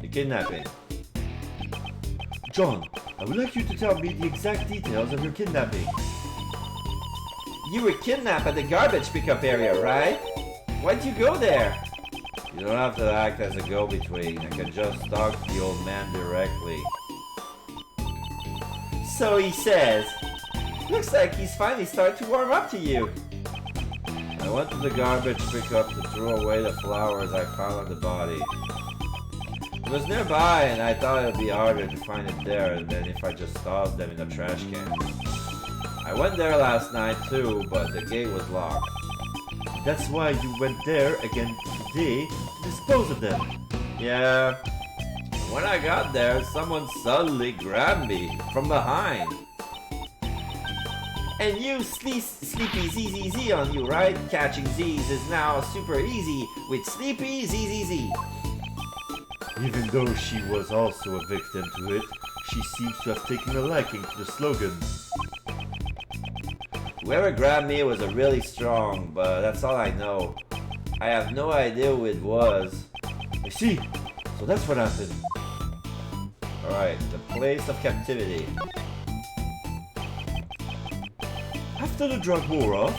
The kidnapping. John, I would like you to tell me the exact details of your kidnapping. You were kidnapped at the garbage pickup area, right? Why'd you go there? You don't have to act as a go-between. I can just talk to the old man directly. So he says. Looks like he's finally started to warm up to you. I went to the garbage pickup to throw away the flowers I found on the body. It was nearby and I thought it would be harder to find it there than if I just tossed them in a trash can. I went there last night too, but the gate was locked. That's why you went there again today to dispose of them. Yeah. When I got there, someone suddenly grabbed me from behind. And you Sleepy ZZZ on you, right? Catching Z's is now super easy with Sleepy ZZZ. Even though she was also a victim to it, she seems to have taken a liking to the slogan. Whoever grabbed me was a really strong, but that's all I know. I have no idea who it was. I see. So that's what happened. Alright, the place of captivity. After the drug wore off,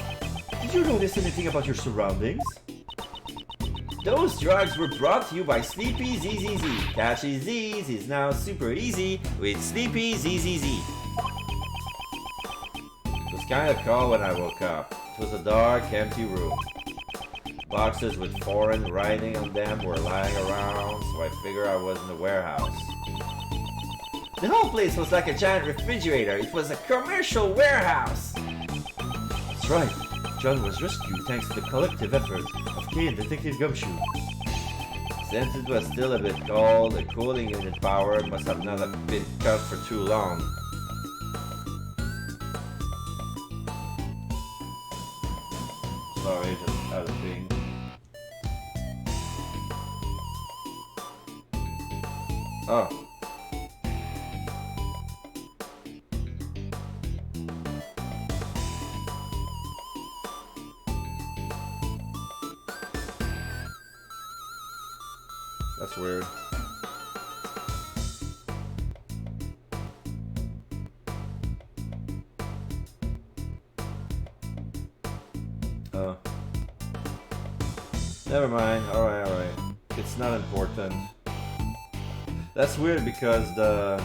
did you notice anything about your surroundings? Those drugs were brought to you by Sleepy ZZZ. Catchy Z's is now super easy with Sleepy ZZZ. It was kind of cold when I woke up. It was a dark, empty room. Boxes with foreign writing on them were lying around, so I figured I was in the warehouse. The whole place was like a giant refrigerator. It was a commercial warehouse. That's right. John was rescued thanks to the collective effort of Kay and Detective Gumshoe. Since it was still a bit cold, the cooling unit power must have not been cut for too long. Sorry, just had a thing. Oh. That's weird. Oh. Never mind. Alright, alright. It's not important. That's weird because the...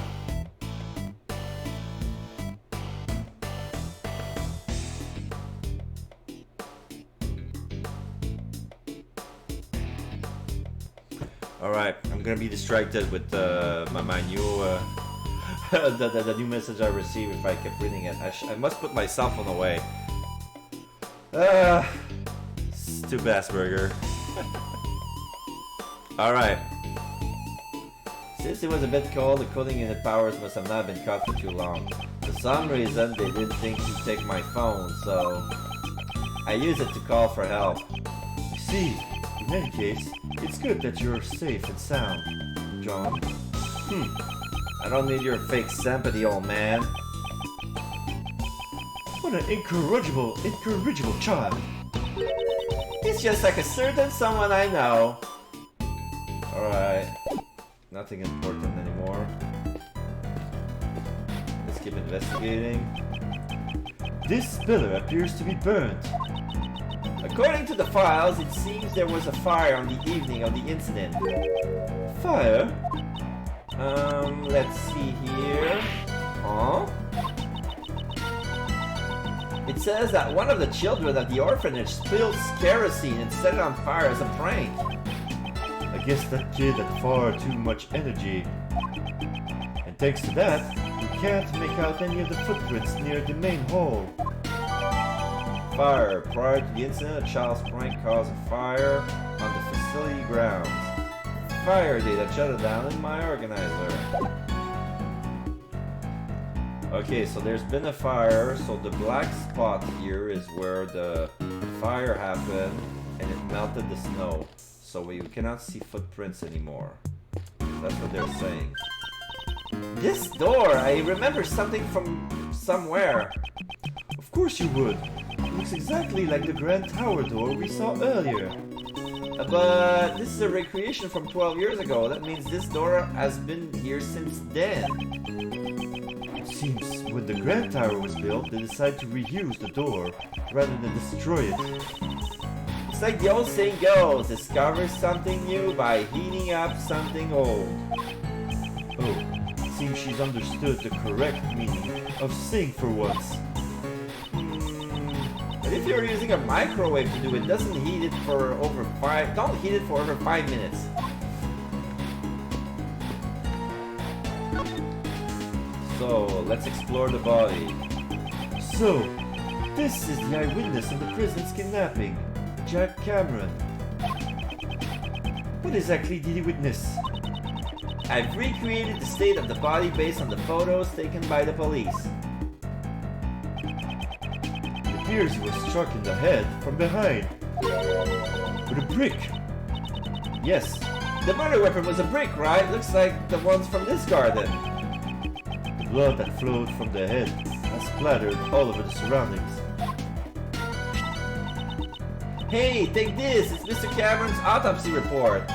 Alright, I'm gonna be distracted with my new the new message I received if I kept reading it. I must put my cell phone away. Stupid Asperger. Alright. Since it was a bit cold, the cooling unit powers must have not been cut for too long. For some reason, they didn't think to take my phone, so I used it to call for help. You see, in any case, it's good that you're safe and sound, John. I don't need your fake sympathy, old man. What an incorrigible child. It's just like a certain someone I know. Alright. Nothing important anymore. Let's keep investigating. This pillar appears to be burnt. A According to the files, it seems there was a fire on the evening of the incident. Fire? Let's see here. Huh? It says that one of the children at the orphanage spilled kerosene and set it on fire as a prank. I guess that kid had far too much energy. And thanks to that, we can't make out any of the footprints near the main hall. Fire. Prior to the incident, a child's prank caused a fire on the facility grounds. Fire data shut it down in my organizer. Okay, so there's been a fire, so the black spot here is where the fire happened and it melted the snow. So we cannot see footprints anymore. That's what they're saying. This door, I remember something from somewhere. Of course you would. It looks exactly like the Grand Tower door we saw earlier. But this is a recreation from 12 years ago. That means this door has been here since then. It seems when the Grand Tower was built, they decided to reuse the door rather than destroy it. It's like the old saying goes, discover something new by heating up something old. Oh, it seems she's understood the correct meaning of sing for once. But if you're using a microwave to do it, doesn't heat it for over don't heat it for over 5 minutes. So, let's explore the body. So, this is the eyewitness of the prison's kidnapping, Jack Cameron. What exactly did he witness? I've recreated the state of the body based on the photos taken by the police. It appears he was struck in the head from behind with a brick. Yes, the murder weapon was a brick, right? Looks like the ones from this garden. The blood that flowed from the head has splattered all over the surroundings. Hey, take this! It's Mr. Cameron's autopsy report.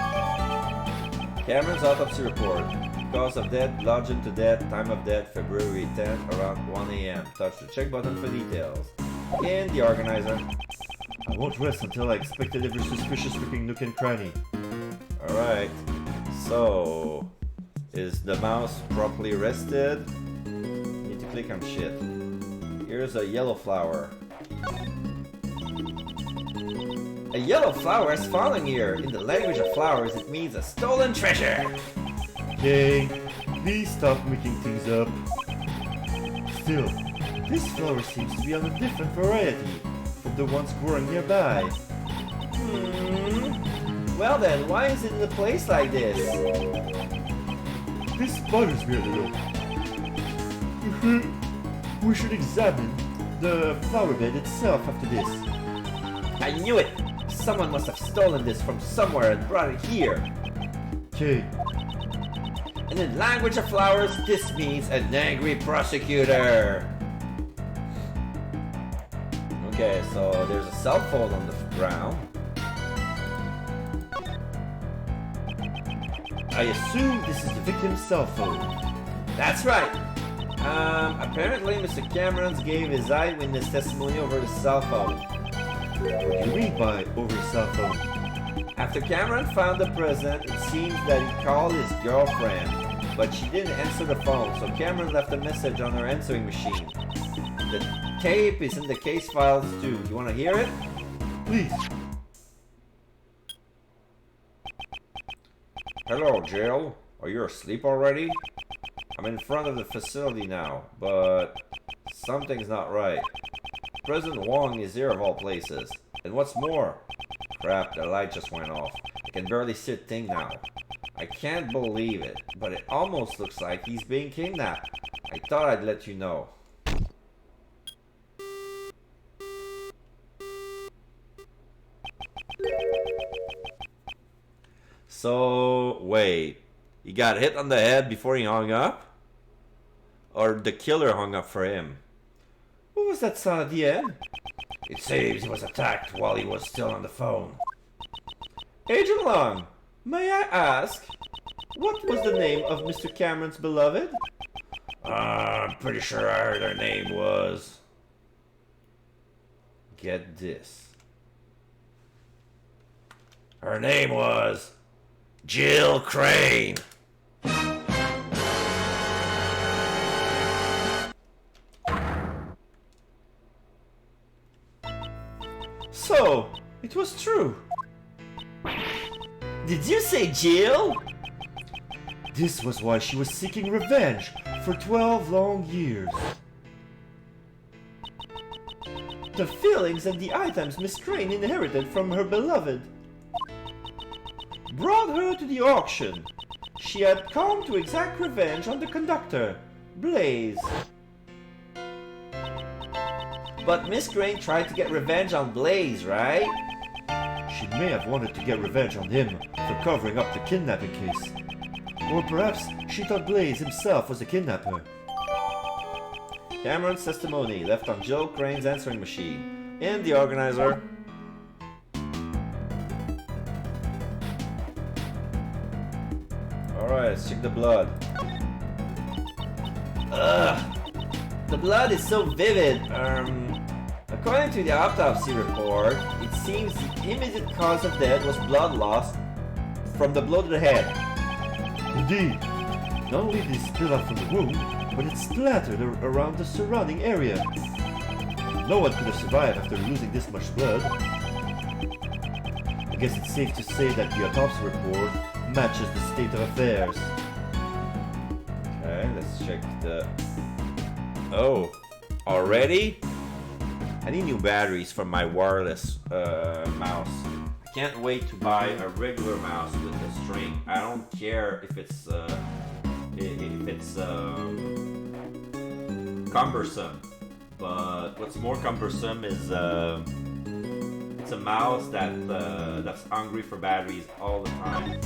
Cameron's autopsy report. Cause of death, bludgeoned to death, time of death, February 10th, around 1 a.m. Touch the check button for details. In the organizer. I won't rest until I inspected every suspicious looking nook and cranny. Alright, so is the mouse properly rested? Need to click on shit. Here's a yellow flower. A yellow flower has fallen here. In the language of flowers, it means a stolen treasure. Okay, please stop making things up. Still, this flower seems to be on a different variety from the ones growing nearby. Well then, why is it in a place like this? This bothers me a little. We should examine the flower bed itself after this. I knew it! Someone must have stolen this from somewhere and brought it here. Okay, And in language of flowers, this means an angry prosecutor. Okay, so there's a cell phone on the ground. I assume this is the victim's cell phone. That's right. Apparently Mr. Cameron's gave his eyewitness testimony over the cell phone. What do you mean by over a cell phone? After Cameron found the prison, it seems that he called his girlfriend, but she didn't answer the phone, so Cameron left a message on her answering machine. The tape is in the case files too. You want to hear it? Please. Hello, Jill. Are you asleep already? I'm in front of the facility now, but something's not right. President Wong is here of all places. And what's more? Crap, the light just went off. I can barely see a thing now. I can't believe it, but it almost looks like he's being kidnapped. I thought I'd let you know. So, wait. He got hit on the head before he hung up? Or the killer hung up for him? What was that sound at the end? It seems he was attacked while he was still on the phone. Agent Long, may I ask, what was the name of Mr. Cameron's beloved? I'm pretty sure I heard her name was... Get this. Her name was Jill Crane. So, it was true. Did you say Jill? This was why she was seeking revenge for 12 long years. The feelings and the items Miss Crane inherited from her beloved brought her to the auction. She had come to exact revenge on the conductor, Blaze. But Miss Crane tried to get revenge on Blaze, right? She may have wanted to get revenge on him for covering up the kidnapping case. Or perhaps she thought Blaze himself was a kidnapper. Cameron's testimony left on Jill Crane's answering machine. And the organizer. Alright, let's check the blood. Ugh! The blood is so vivid. According to the autopsy report, it seems the immediate cause of death was blood loss from the blow to the head. Indeed, not only did it spill out from the wound, but it splattered around the surrounding area. No one could have survived after losing this much blood. I guess it's safe to say that the autopsy report matches the state of affairs. Okay, let's check the... Oh, already? I need new batteries for my wireless mouse. I can't wait to buy a regular mouse with a string. I don't care if it's cumbersome, but what's more cumbersome is it's a mouse that's hungry for batteries all the time.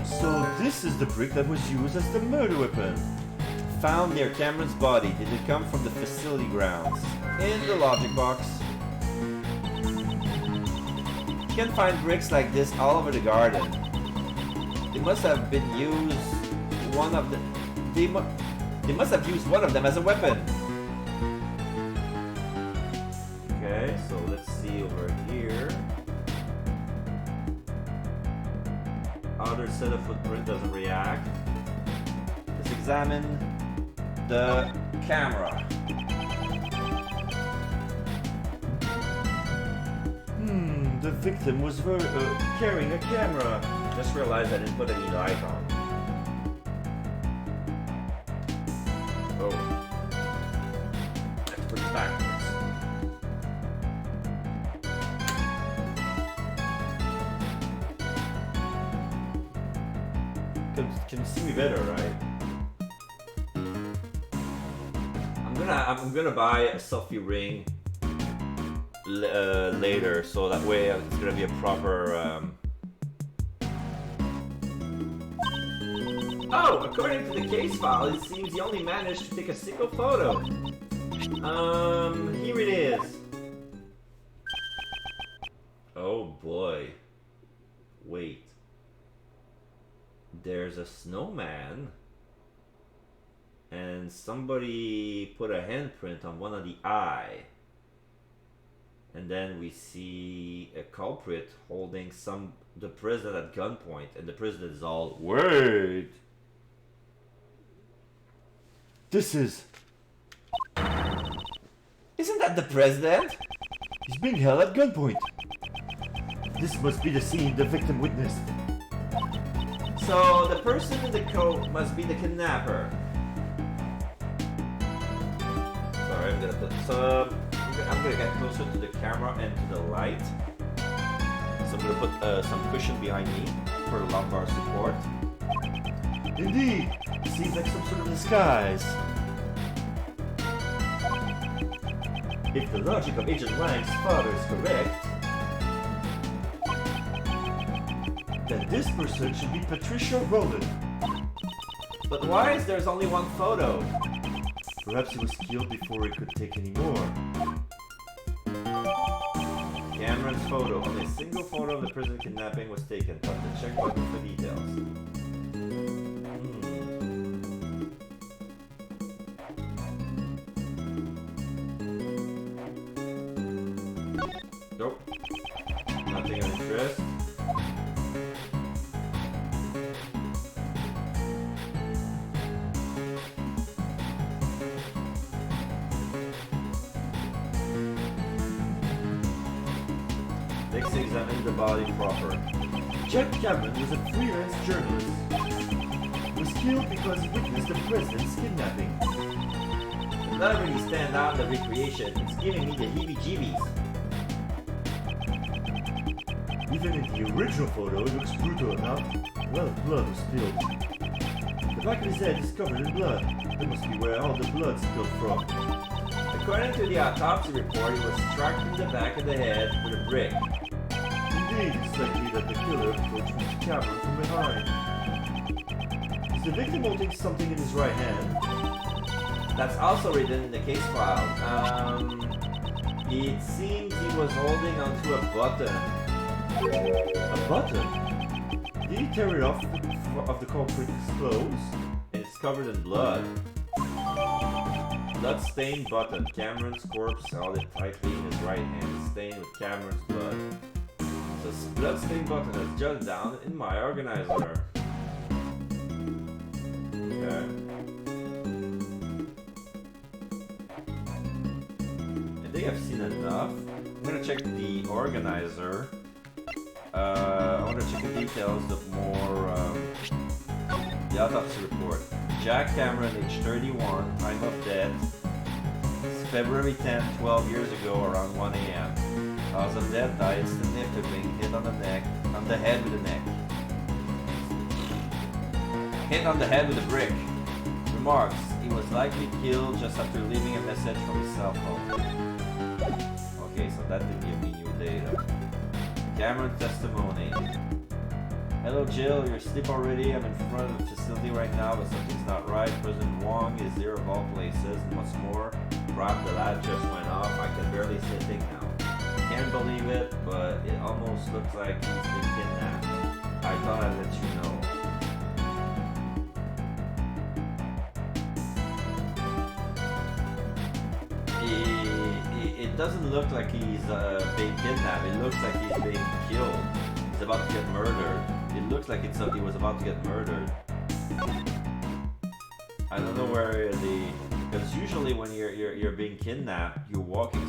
So this is the brick that was used as the murder weapon. Found near Cameron's body. Did it come from the facility grounds? In the logic box. You can find bricks like this all over the garden. They must have been used one of the... They must have used one of them as a weapon. Okay, so let's see over here. Other set of footprint doesn't react. Let's examine the camera. The victim was carrying a camera. Just realized I didn't put any light on. Oh. Let's put it backwards. Can you see me better, right? I'm gonna buy a selfie ring later, so that way it's gonna be a proper. Oh, according to the case file, it seems he only managed to take a single photo. Here it is. Oh boy. Wait. There's a snowman. And somebody put a handprint on one of the eye. And then we see a culprit holding the president at gunpoint, and the president is all, wait. This is... Isn't that the president? He's being held at gunpoint. This must be the scene the victim witnessed. So the person in the coat must be the kidnapper. Sorry, I'm gonna put some... I'm gonna get closer to the camera and to the light. So I'm gonna put some cushion behind me for lumbar support. Indeed, seems like some sort of disguise. If the logic of Agent Lang's father is correct, then this person should be Patricia Rowland. But why is there's only one photo? Perhaps he was killed before he could take any more. Cameron's photo. Only a single photo of the prison kidnapping was taken. Tap the check button for details. Nope. Let's examine the body proper. Jack Cameron was a freelance journalist. He was killed because he witnessed the president's kidnapping. It doesn't really stand out in the recreation. It's giving me the heebie-jeebies. Even in the original photo, it looks brutal enough. A lot of blood was spilled. The back of his head is covered in blood. That must be where all the blood spilled from. According to the autopsy report, he was struck in the back of the head with a brick. Indeed, it's likely that the killer approached Mr. Cameron from behind. Is the victim holding something in his right hand? That's also written in the case file. It seems he was holding onto a button. A button? Did he tear it off of the culprit's clothes? It's covered in blood. Blood-stained button. Cameron's corpse held it tightly in his right hand, stained with Cameron's blood. So blood-stained button is jotted down in my organizer. Okay. I think I've seen enough. I'm gonna check the organizer. I want to check the details of more the autopsy report. Jack Cameron, age 31, time of death, February 10, 12 years ago, around 1 a.m. Cause of death, died significantly, hit on the head with a neck. Hit on the head with a brick. Remarks, he was likely killed just after leaving a message from his cell phone. Okay, so that didn't give me new data. Cameron testimony. Hello Jill, you're asleep already. I'm in front of the facility right now, but something's not right. President Wong is there of all places, and what's more, crap, the lad just went off. I can barely say a thing now. Can't believe it, but it almost looks like he's been kidnapped. I thought I'd let you know. It doesn't look like he's being kidnapped. It looks like he's being killed. He's about to get murdered. It looks like he was about to get murdered. I don't know where because usually when you're being kidnapped, you're walking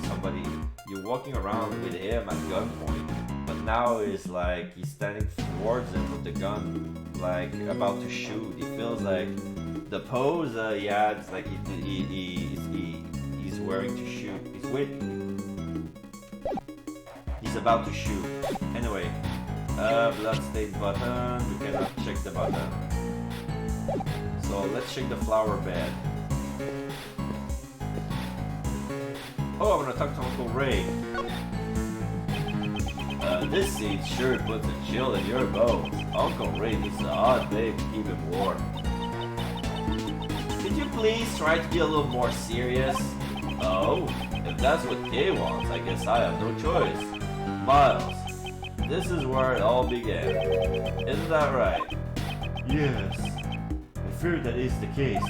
around with him at gunpoint. But now it's like he's standing towards him with the gun, like about to shoot. It feels like the pose he had, it's like he's wearing to shoot. He's waiting. He's about to shoot. Anyway, blood-stained button. We cannot check the button. So let's check the flower bed. Oh, I'm gonna talk to Uncle Ray. This seed sure puts a chill in your bones. Uncle Ray needs a hot babe to keep him warm. Could you please try to be a little more serious? Oh, if that's what Kay wants, I guess I have no choice. Miles, this is where it all began. Isn't that right? Yes. I fear that is the case.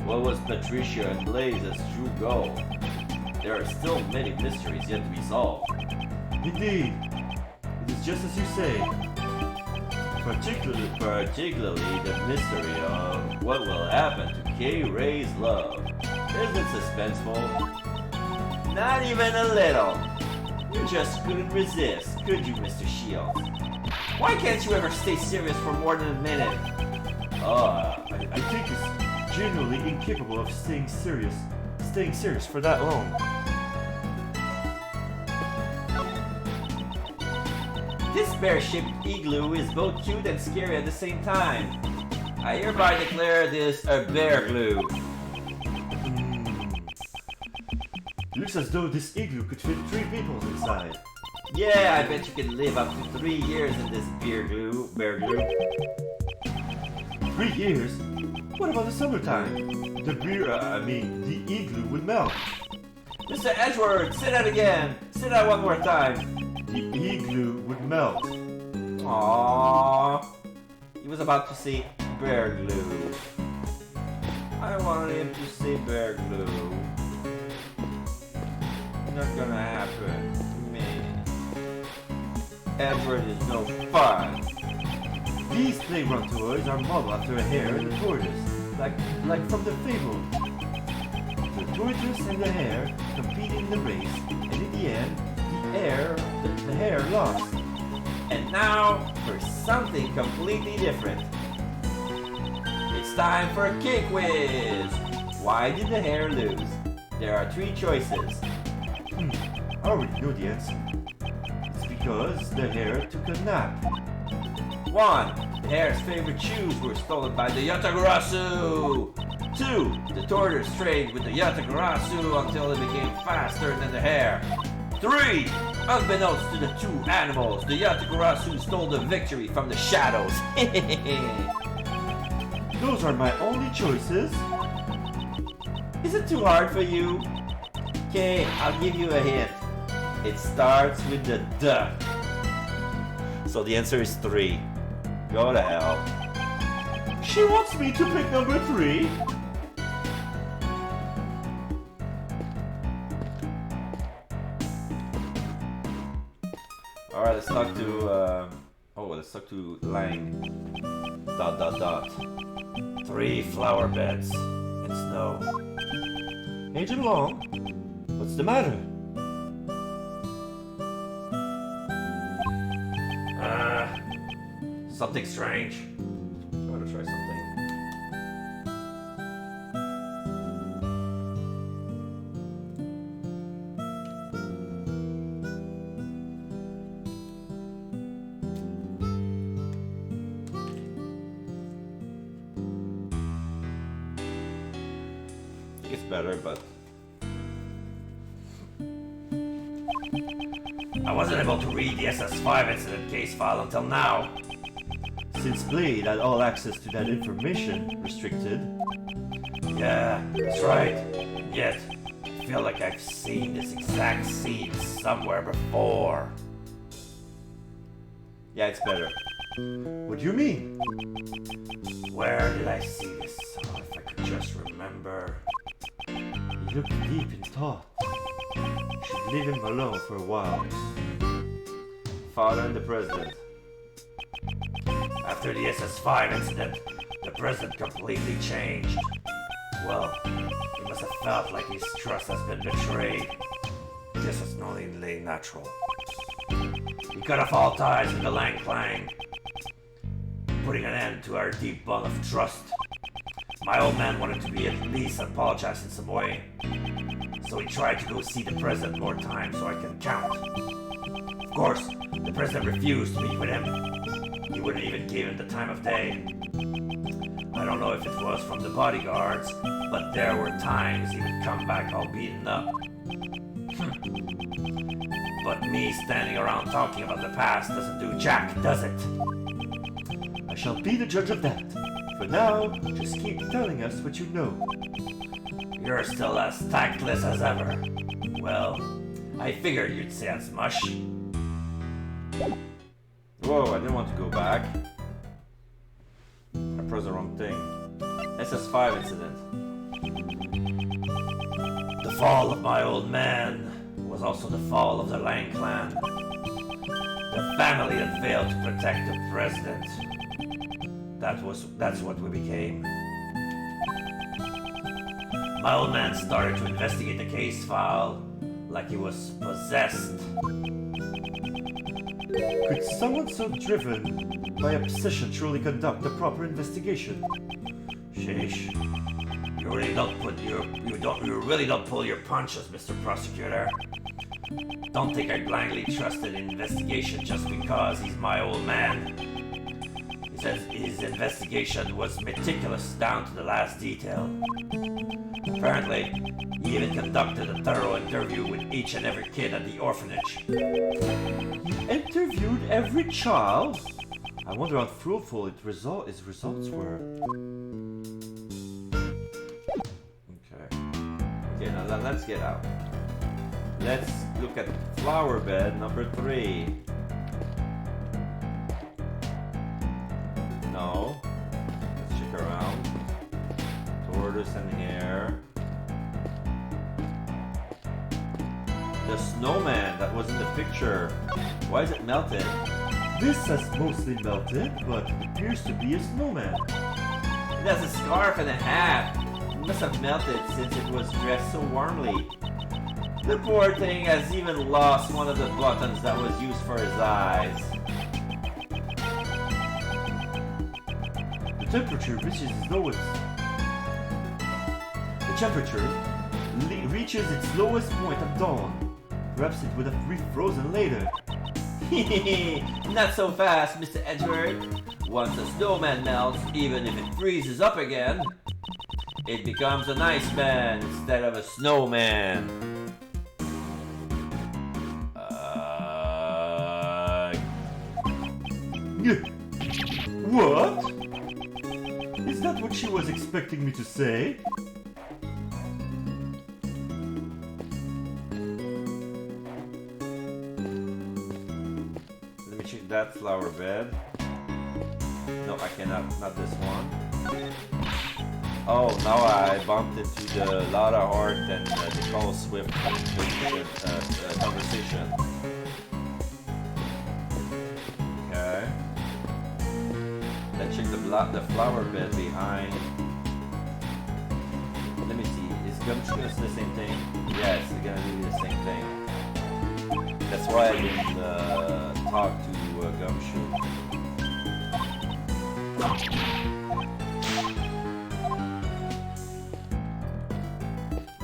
What was Patricia and Blaze's true goal? There are still many mysteries yet to be solved. Indeed. It is just as you say. Particularly the mystery of what will happen to Kay Ray's love. Isn't it suspenseful? Not even a little. You just couldn't resist, could you, Mr. Shield? Why can't you ever stay serious for more than a minute? I think he's genuinely incapable of staying serious for that long. This bear-shaped igloo is both cute and scary at the same time. I hereby declare this a bear glue. Looks as though this igloo could fit 3 people inside. Yeah, I bet you can live up to 3 years in this bear glue. 3 years? What about the summertime? The igloo would melt. Mr. Edgeworth, say that again. Say that one more time. The igloo would melt. Aww. He was about to say bear glue. I wanted him to say bear glue. Not gonna happen to me. Edward is no fun. These playground toys are modeled after a hare and a tortoise, like from the fable. The tortoise and the hare compete in the race, and in the end, the hair lost. And now for something completely different. It's time for a cake quiz! Why did the hair lose? There are 3 choices. I already know the answer. It's because the hair took a nap. 1. The hare's favorite shoes were stolen by the Yatagarasu. 2. The tortoise trained with the Yatagarasu until it became faster than the hare. 3. Unbeknownst to the 2 animals, the Yatagarasu stole the victory from the shadows. Those are my only choices. Is it too hard for you? Okay, I'll give you a hint. It starts with the duh. So the answer is 3. Go to hell. She wants me to pick number 3. Alright, let's talk to Lang. ... 3 flower beds in snow. Agent Long, what's the matter? Something strange. I'm gonna try something. It's better, but I wasn't able to read the SS5 incident case file until now. Since Blade had all access to that information, restricted. Yeah, that's right. Yet, I feel like I've seen this exact scene somewhere before. Yeah, it's better. What do you mean? Where did I see this? Oh, if I could just remember. You look deep in thought. You should leave him alone for a while. Father and the President. After the SS5 incident, the President completely changed. Well, he must have felt like his trust has been betrayed. This is only natural. He cut off all ties with the Lang Clang, putting an end to our deep bond of trust. My old man wanted to be at least apologize in some way, so he tried to go see the President more times so I can count. Of course, the President refused to meet with him. He wouldn't even give him the time of day. I don't know if it was from the bodyguards, but there were times he would come back all beaten up. But me standing around talking about the past doesn't do jack, does it? I shall be the judge of that. For now, just keep telling us what you know. You're still as tactless as ever. Well, I figured you'd say as much. Whoa, I didn't want to go back. I pressed the wrong thing. SS5 incident. The fall of my old man was also the fall of the Lang clan. The family that failed to protect the President. That's what we became. My old man started to investigate the case file like he was possessed. Could someone so driven by obsession truly conduct a proper investigation? Sheesh. You really don't pull your punches, Mr. Prosecutor. Don't think I blindly trusted an investigation just because he's my old man. He says his investigation was meticulous down to the last detail. Apparently, he even conducted a thorough interview with each and every kid at the orphanage. He interviewed every child? I wonder how fruitful his results were. Okay, now let's get out. Let's look at flower bed number 3. No. Let's check around. Tortoise and hare. The snowman that was in the picture. Why is it melted? This has mostly melted, but appears to be a snowman. It has a scarf and a hat. It must have melted since it was dressed so warmly. The poor thing has even lost one of the buttons that was used for his eyes. The temperature reaches its lowest. The temperature reaches its lowest point at dawn. Perhaps it would have refrozen later. Not so fast, Mr. Edward. Once a snowman melts, even if it freezes up again, it becomes an iceman instead of a snowman. What? Is that what she was expecting me to say? Let me check that flower bed. No, I cannot. Not this one. Oh, now I bumped into the Lara Hart and Nicole Swift conversation. Okay. Let's check the flower bed behind. Let me see. Is Gumshoe gonna say the same thing? Yes, it's gonna do the same thing. That's why I didn't talk to Gumshoe.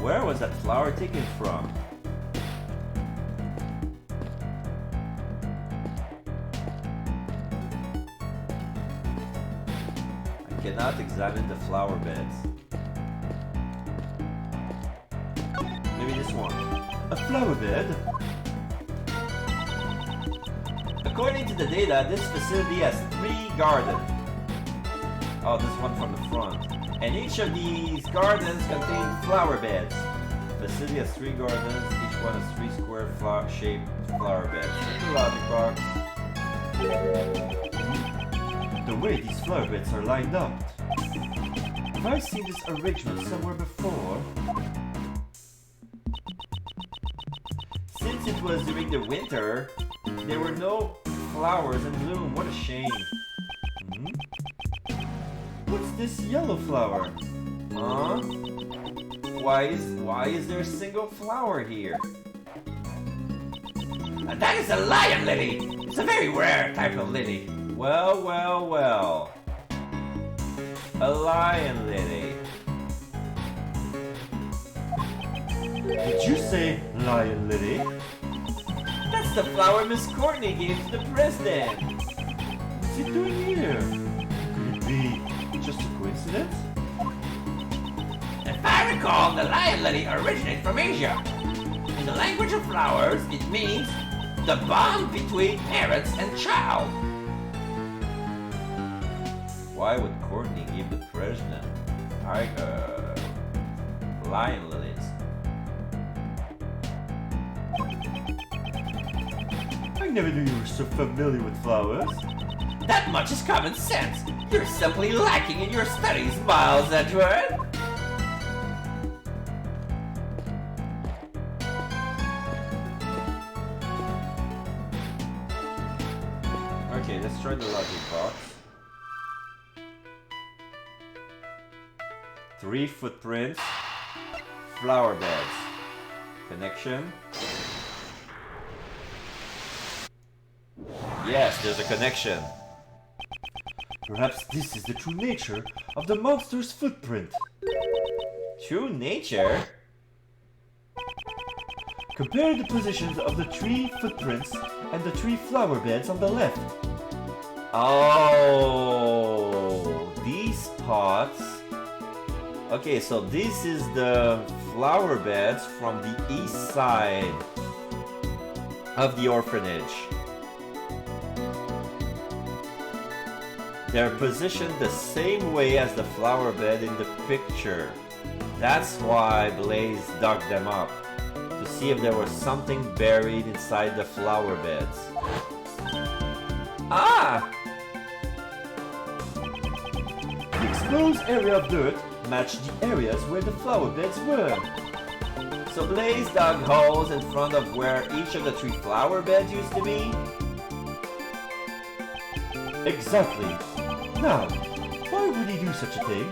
Where was that flower taken from? I cannot examine the flower beds. Maybe this one. A flower bed? According to the data, this facility has 3 gardens. Oh, this one from the front. And each of these gardens contain flower beds. The facility has 3 gardens, each one has 3 square shaped flower beds. In the logic box. The way these flower beds are lined up. Have I seen this arrangement somewhere before? Since it was during the winter, there were no flowers in bloom. What a shame. What's this yellow flower? Huh? Why is there a single flower here? That is a lion lily. It's a very rare type of lily. Well, well, well. A lion lily. Did you say lion lily? That's the flower Miss Courtney gave to the president. What's it doing here? Could it be just a coincidence? If I recall, the lion lily originated from Asia. In the language of flowers, it means the bond between parents and child. Why would Courtney give the president lion lilies? I never knew you were so familiar with flowers. That much is common sense. You're simply lacking in your studies, Miles Edward. Okay, let's try the logic box. 3 footprints, flower beds, connection. Yes, there's a connection. Perhaps this is the true nature of the monster's footprint. True nature? Compare the positions of the 3 footprints and the 3 flower beds on the left. Oh, these pots. Okay, so this is the flower beds from the east side of the orphanage. They're positioned the same way as the flower bed in the picture. That's why Blaze dug them up, to see if there was something buried inside the flower beds. Ah! The exposed area of dirt matched the areas where the flower beds were. So Blaze dug holes in front of where each of the 3 flower beds used to be? Exactly. Now, why would he do such a thing?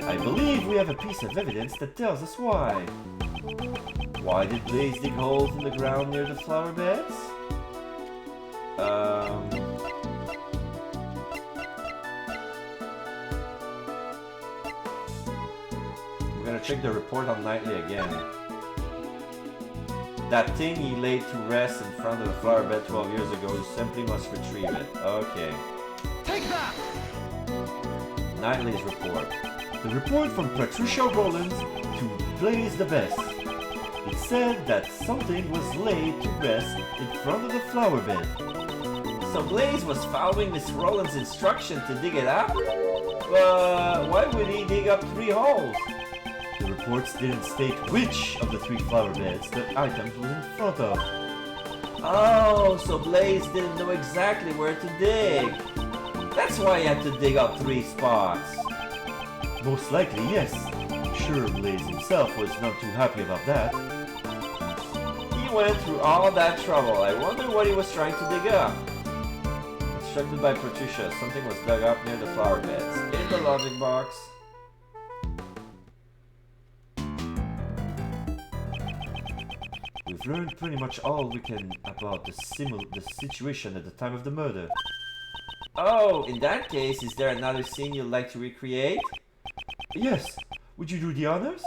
I I believe we have a piece of evidence that tells us why. Why did Blaze dig holes in the ground near the flower beds? We're gonna check the report on Knightley again. That thing he laid to rest in front of the flower bed 12 years ago, you simply must retrieve it. Okay. Take that! Knightley's report. The report from Patricia Rollins to Blaze the Best. It said that something was laid to rest in front of the flower bed. So Blaze was following Miss Rowland's instruction to dig it up? Why would he dig up 3 holes? The reports didn't state which of the 3 flower beds the items was in front of. Oh, so Blaze didn't know exactly where to dig. That's why he had to dig up 3 spots. Most likely, yes. Sure, Blaze himself was not too happy about that. He went through all that trouble. I wonder what he was trying to dig up. Instructed by Patricia, something was dug up near the flower beds. In the logic box. We've learned pretty much all we can about the situation at the time of the murder. Oh, in that case, is there another scene you'd like to recreate? Yes, would you do the honors?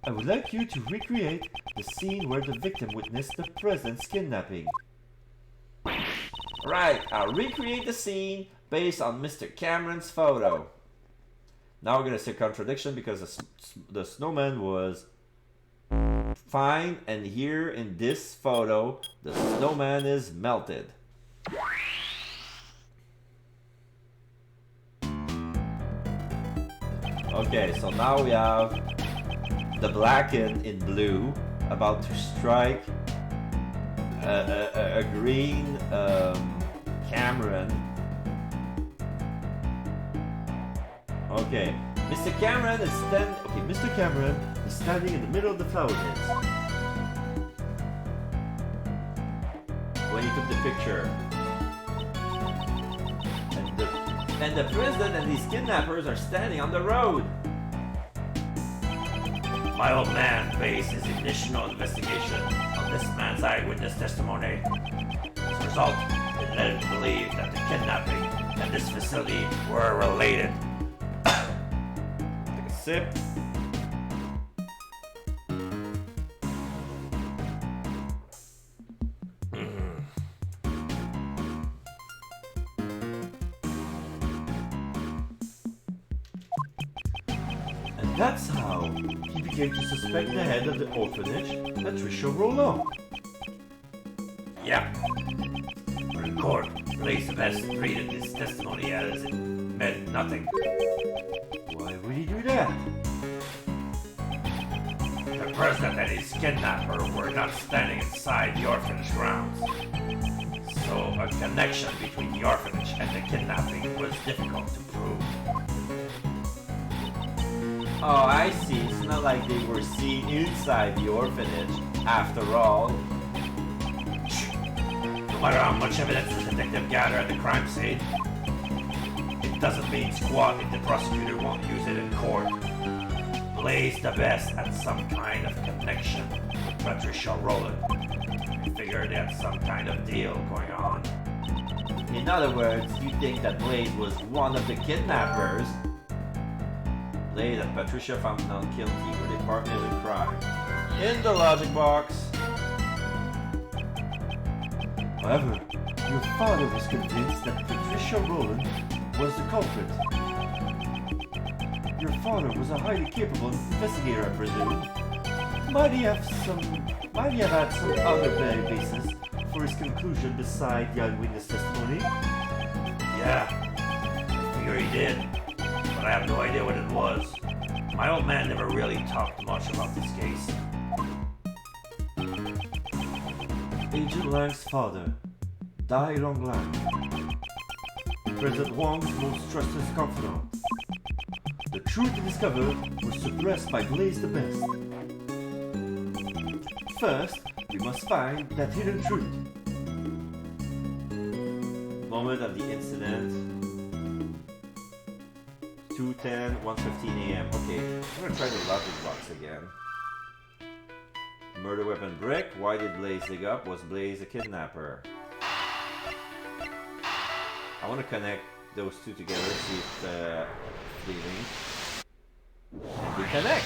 I would like you to recreate the scene where the victim witnessed the president's kidnapping. Right, I'll recreate the scene based on Mr. Cameron's photo. Now we're gonna see a contradiction because the snowman was fine, and here in this photo, the snowman is melted. Okay, so now we have the blackened in blue about to strike a green Cameron. Okay, Mr. Cameron is Mr. Cameron is standing in the middle of the flower beds. when he took the picture. And the president and these kidnappers are standing on the road. My old man based his initial investigation on this man's eyewitness testimony. As a result, it led him to believe that the kidnapping and this facility were related. Take a sip. That's how he began to suspect the head of the orphanage, Patricia Roland. Yeah. But in court, Blaze the Best treated his testimony as it meant nothing. Why would he do that? The president and his kidnapper were not standing inside the orphanage grounds. So a connection between the orphanage and the kidnapping was difficult to prove. Oh, I see. It's not like they were seen inside the orphanage, after all. No matter how much evidence the detective gathered at the crime scene, it doesn't mean squat if the prosecutor won't use it in court. Blaze the Best had some kind of connection with Patricia Roland. We figured they had some kind of deal going on. In other words, you think that Blaze was one of the kidnappers? Blaze and Patricia found not guilty were they partners in crime. In the logic box. However, your father was convinced that Patricia Roland was the culprit. Your father was a highly capable investigator, I presume. Might he have had some other basis for his conclusion beside the eyewitness testimony? Yeah, I figure he did, but I have no idea what it was. My old man never really talked much about this case. Agent Lang's father, Dai Long Lang, President Wang's most trusted confidant. The truth he discovered was suppressed by Blaze the Best. First, we must find that hidden truth. Moment of the incident. 2:10, 1:15 a.m. Okay, I'm gonna try the logic box again. Murder weapon brick. Why did Blaze dig up? Was Blaze a kidnapper? I want to connect those two together, see if they link. And they connect!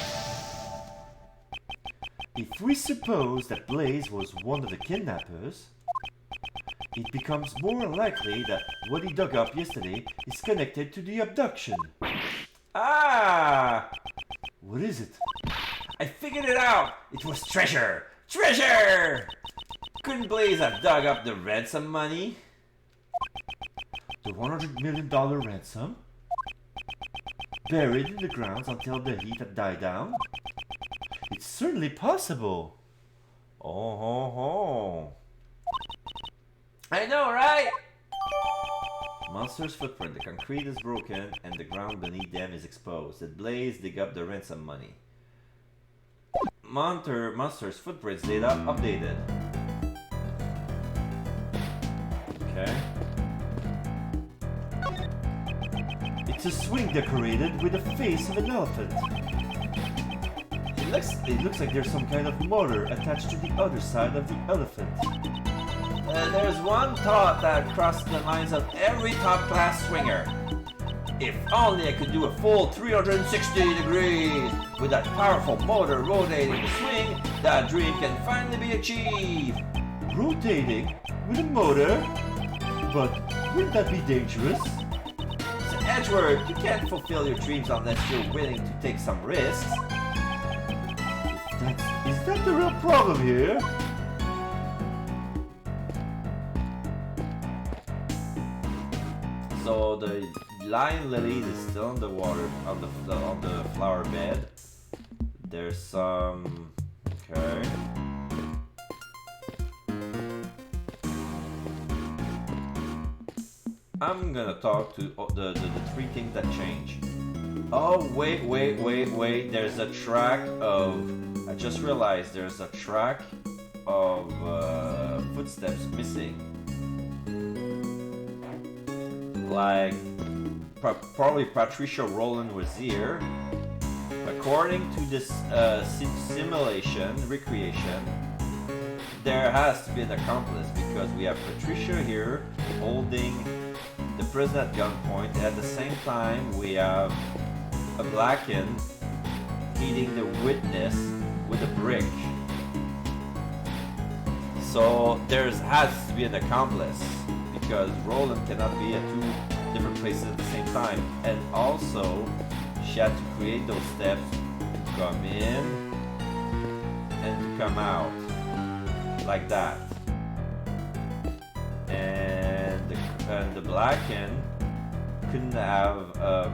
If we suppose that Blaze was one of the kidnappers, it becomes more likely that what he dug up yesterday is connected to the abduction. Ah! What is it? I figured it out! It was treasure! Treasure! Couldn't Blaze have dug up the ransom money? The $100 million ransom? Buried in the grounds until the heat had died down? It's certainly possible. Oh ho ho! I know, right? Monster's footprint. The concrete is broken and the ground beneath them is exposed. Did Blaze dig up the ransom money? Monster's footprints data updated. Okay. It's a swing decorated with the face of an elephant. It looks like there's some kind of motor attached to the other side of the elephant. There's one thought that crossed the minds of every top-class swinger. If only I could do a full 360 degrees with that powerful motor rotating the swing, that dream can finally be achieved. Rotating with a motor? But wouldn't that be dangerous? So Edgeworth, you can't fulfill your dreams unless you're willing to take some risks. Is that the real problem here? So the lion lily is still on the water, on the flower bed. There's some. Okay. I'm gonna talk to the three things that change. Oh wait! There's a track of. I just realized there's a track of footsteps missing. Like, probably Patricia Rowland was here. According to this recreation, there has to be an accomplice because we have Patricia here holding the prisoner at gunpoint. At the same time, we have a Blacken hitting the witness with a brick. So there has to be an accomplice because Roland cannot be at two different places at the same time. And also, she had to create those steps to come in and to come out like that. And the Blacken couldn't have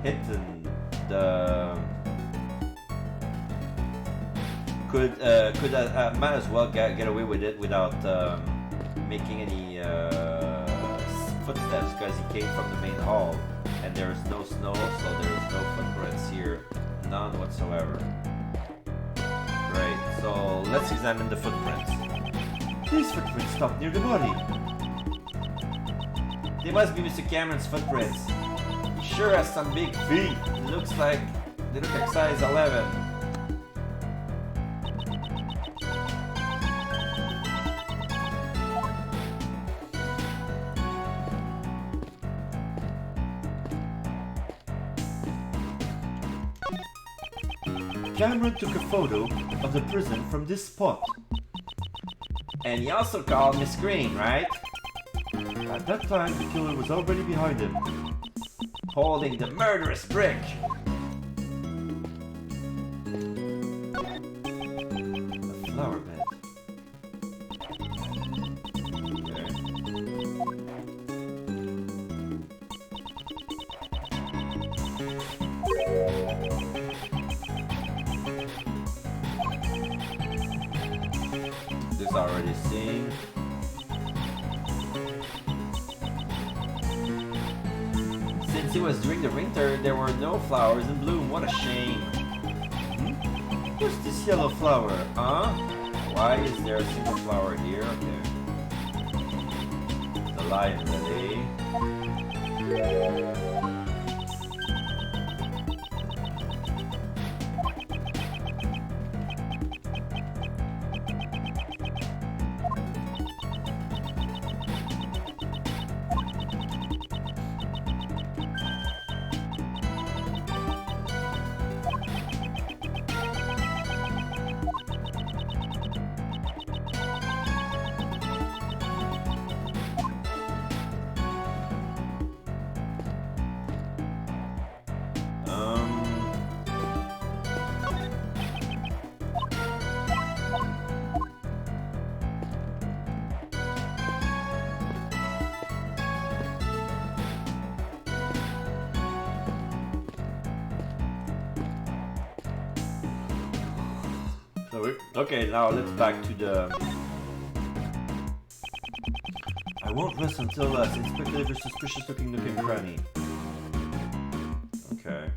hidden the might as well get away with it without making any footsteps because he came from the main hall and there is no snow, so there is no footprints here, none whatsoever. Great, so let's examine the footprints. These footprints stop near the body. They must be Mr. Cameron's footprints. He sure has some big feet. They look like size 11. Cameron took a photo of the prison from this spot. And he also called Miss Green, right? At that time, the killer was already behind him. Holding the murderous brick. A flower bed. This already seen. Since it was during the winter, there were no flowers in bloom. What a shame. What's this yellow flower? Huh? Why is there a single flower here? Okay. The lion lily. Okay, now let's back to the. I won't rest until inspect every suspicious looking nook and cranny. Okay.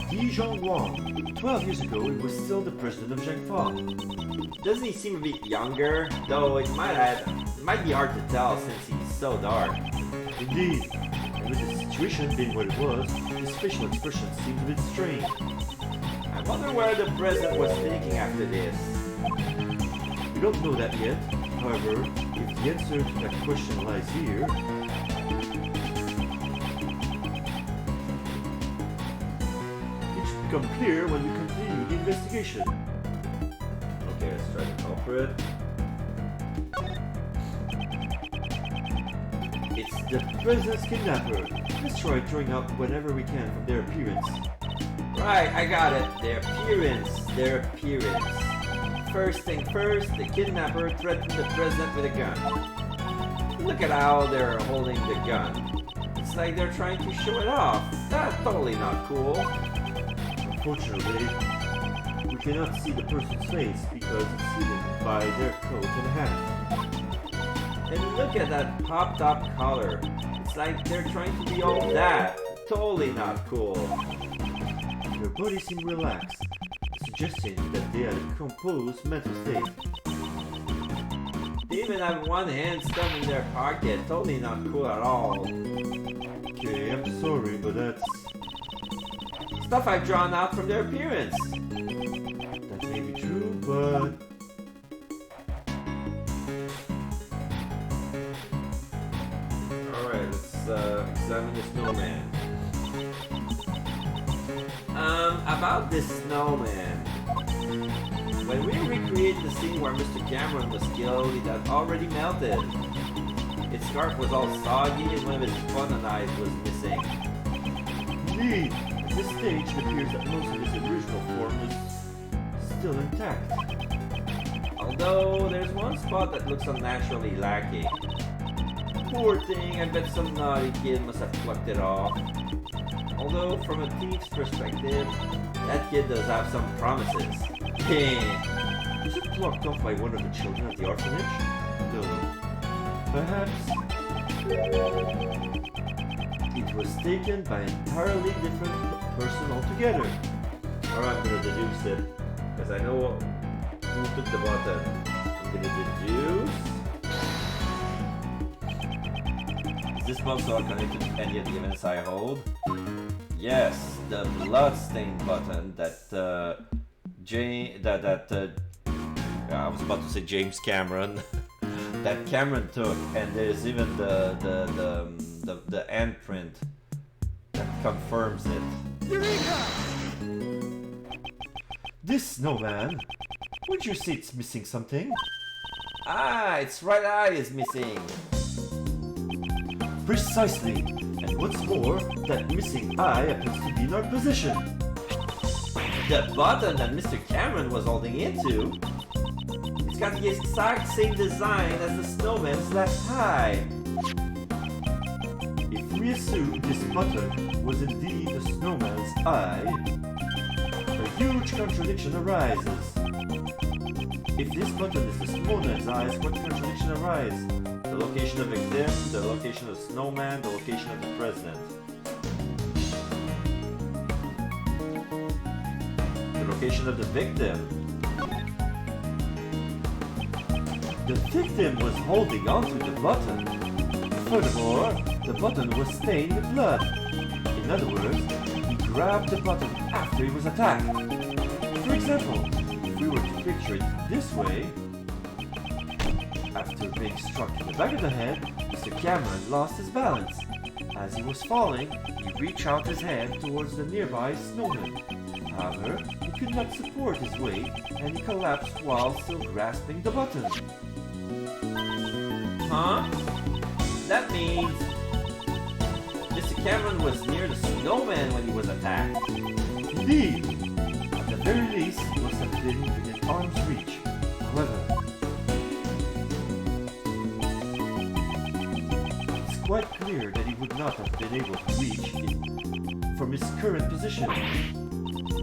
Di Zhongguang. 12 years ago, he was still the president of Zhengfa. Doesn't he seem a bit younger? Though it might be hard to tell since he's so dark. Indeed. And with the situation being what it was, his facial expression seemed a bit strange. I wonder where the president was thinking after this. We don't know that yet. However, if the answer to that question lies here, it should become clear when we continue the investigation. Okay, let's try the culprit. It's the president's kidnapper. Let's try drawing out whatever we can from their appearance. Right, I got it. Their appearance. First thing first, the kidnapper threatened the president with a gun. Look at how they're holding the gun. It's like they're trying to show it off. That's totally not cool. Unfortunately, we cannot see the person's face because it's hidden by their coat and hat. And look at that popped up collar. It's like they're trying to be all that. Totally not cool. Their bodies seem relaxed, suggesting that they had a composed mental state. They even have one hand stuffed in their pocket. Totally not cool at all. Okay, I'm sorry, but that's... Stuff I've drawn out from their appearance. that may be true, but... Alright, let's examine the snowman. About this snowman. When we recreated the scene where Mr. Cameron was killed, it had already melted. Its scarf was all soggy and one of its button eyes was missing. Indeed, at this stage it appears that most of its original form was still intact. Although there's one spot that looks unnaturally lacking. Poor thing, I bet some naughty kid must have plucked it off. Although from a thief's perspective, that kid does have some promises. Was it plucked off by one of the children at the orphanage? No. Perhaps it was taken by an entirely different person altogether. Or I'm gonna deduce it, because I know who took the button. I'm gonna deduce. Is this box all connected to any of the events I hold? Yes, the bloodstained button that I was about to say James Cameron. That Cameron took, and there's even the handprint that confirms it. This snowman, would you say it's missing something? Ah, its right eye is missing. Precisely. And what's more, that missing eye happens to be in our possession. The button that Mr. Cameron was holding into, it's got the exact same design as the snowman's left eye. If we assume this button was indeed the snowman's eye, a huge contradiction arises. If this button is the snowman's eyes, what contradiction arises? The location of the victim, the location of the snowman, the location of the president. The location of the victim. The victim was holding onto the button. Furthermore, the button was stained with blood. In other words, he grabbed the button after he was attacked. For example, if we were to picture it this way, after being struck in the back of the head, Mr. Cameron lost his balance. As he was falling, he reached out his hand towards the nearby snowman. However, he could not support his weight and he collapsed while still grasping the button. Huh? That means Mr. Cameron was near the snowman when he was attacked. Indeed! At the very least, he must have been within arm's reach. However, it's quite clear that he would not have been able to reach it from his current position.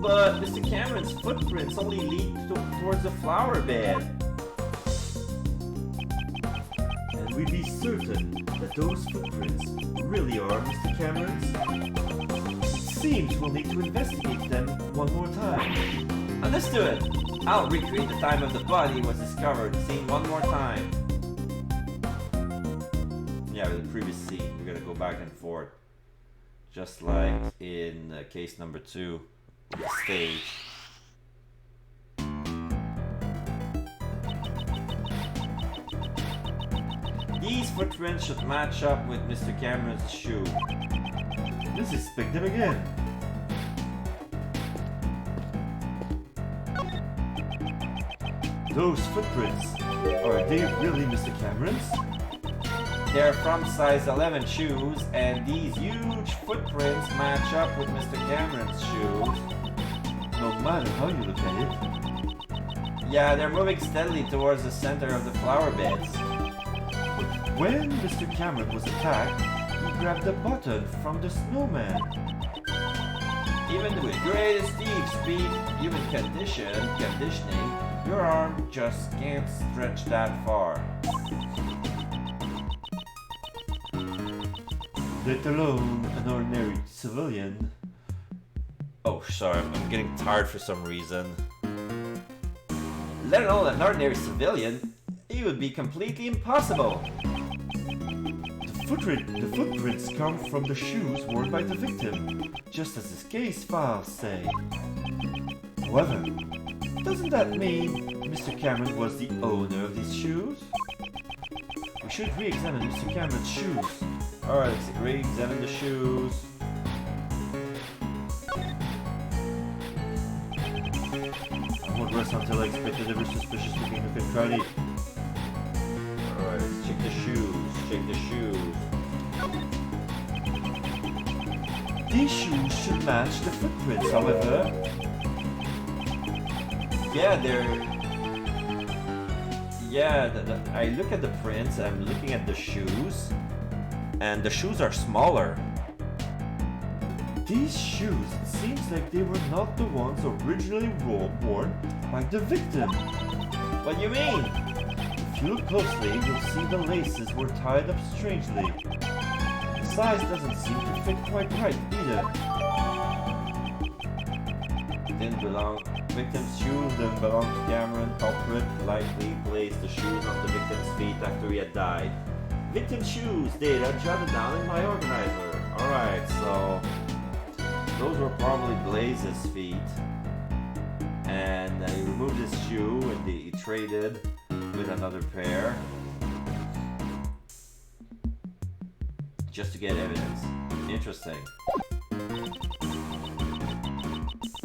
But Mr. Cameron's footprints only lead towards the flower bed. And we'd be certain that those footprints really are Mr. Cameron's? It seems we'll need to investigate them one more time. Understood. I'll recreate the time of the body was discovered scene one more time. Yeah, with the previous scene, we're gonna go back and forth. Just like in case number 2, the stage. These footprints should match up with Mr. Cameron's shoe. Let's inspect them again. Those footprints, are they really Mr. Cameron's? They're from size 11 shoes, and these huge footprints match up with Mr. Cameron's shoes. No matter how you look at it. Yeah, they're moving steadily towards the center of the flower beds. But when Mr. Cameron was attacked, he grabbed the button from the snowman. Even with greatest deep speed human conditioning, your arm just can't stretch that far. Let alone an ordinary civilian. Oh, sorry, I'm getting tired for some reason. Let alone an ordinary civilian, it would be completely impossible. The footprints come from the shoes worn by the victim, just as his case files say. However, doesn't that mean Mr. Cameron was the owner of these shoes? We should re-examine Mr. Cameron's shoes. Alright, let's re-examine the shoes. I won't rest until I inspected every suspicious looking nook and cranny. Alright, let's check the shoes. Check the shoes. These shoes should match the footprints, however. Yeah, I look at the prints, I'm looking at the shoes, and the shoes are smaller. These shoes, it seems like they were not the ones originally worn by the victim. What do you mean? If you look closely, you'll see the laces were tied up strangely. The size doesn't seem to fit quite right either. Didn't belong. Victim's shoes didn't belong to Cameron. Culprit likely placed the shoes on the victim's feet after he had died. Victim's shoes, data jotted down in my organizer. Alright, so those were probably Blaze's feet. And he removed his shoe and he traded with another pair. Just to get evidence. Interesting.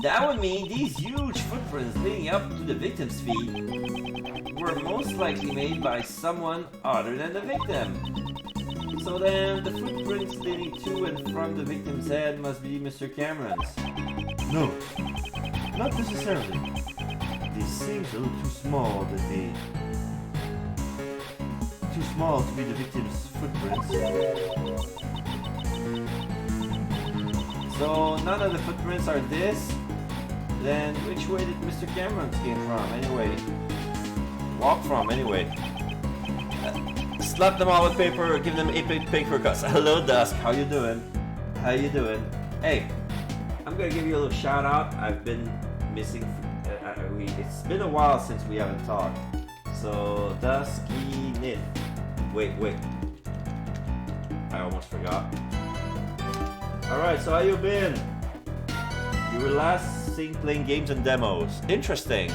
That would mean these huge footprints leading up to the victim's feet were most likely made by someone other than the victim. So then, the footprints leading to and from the victim's head must be Mr. Cameron's. No, not necessarily. They seem a little too small too small to be the victim's footprints. So none of the footprints are this? Then which way did Mr. Cameron's came from anyway? Walk from anyway? Slap them all with paper, give them 8 paper cuts. Hello Dusk, how you doing? How you doing? Hey, I'm gonna give you a little shout out. I've been missing, it's been a while since we haven't talked. So Dusky Nith. Wait. I almost forgot. Alright, so how you been? You were last seen playing games and demos. Interesting.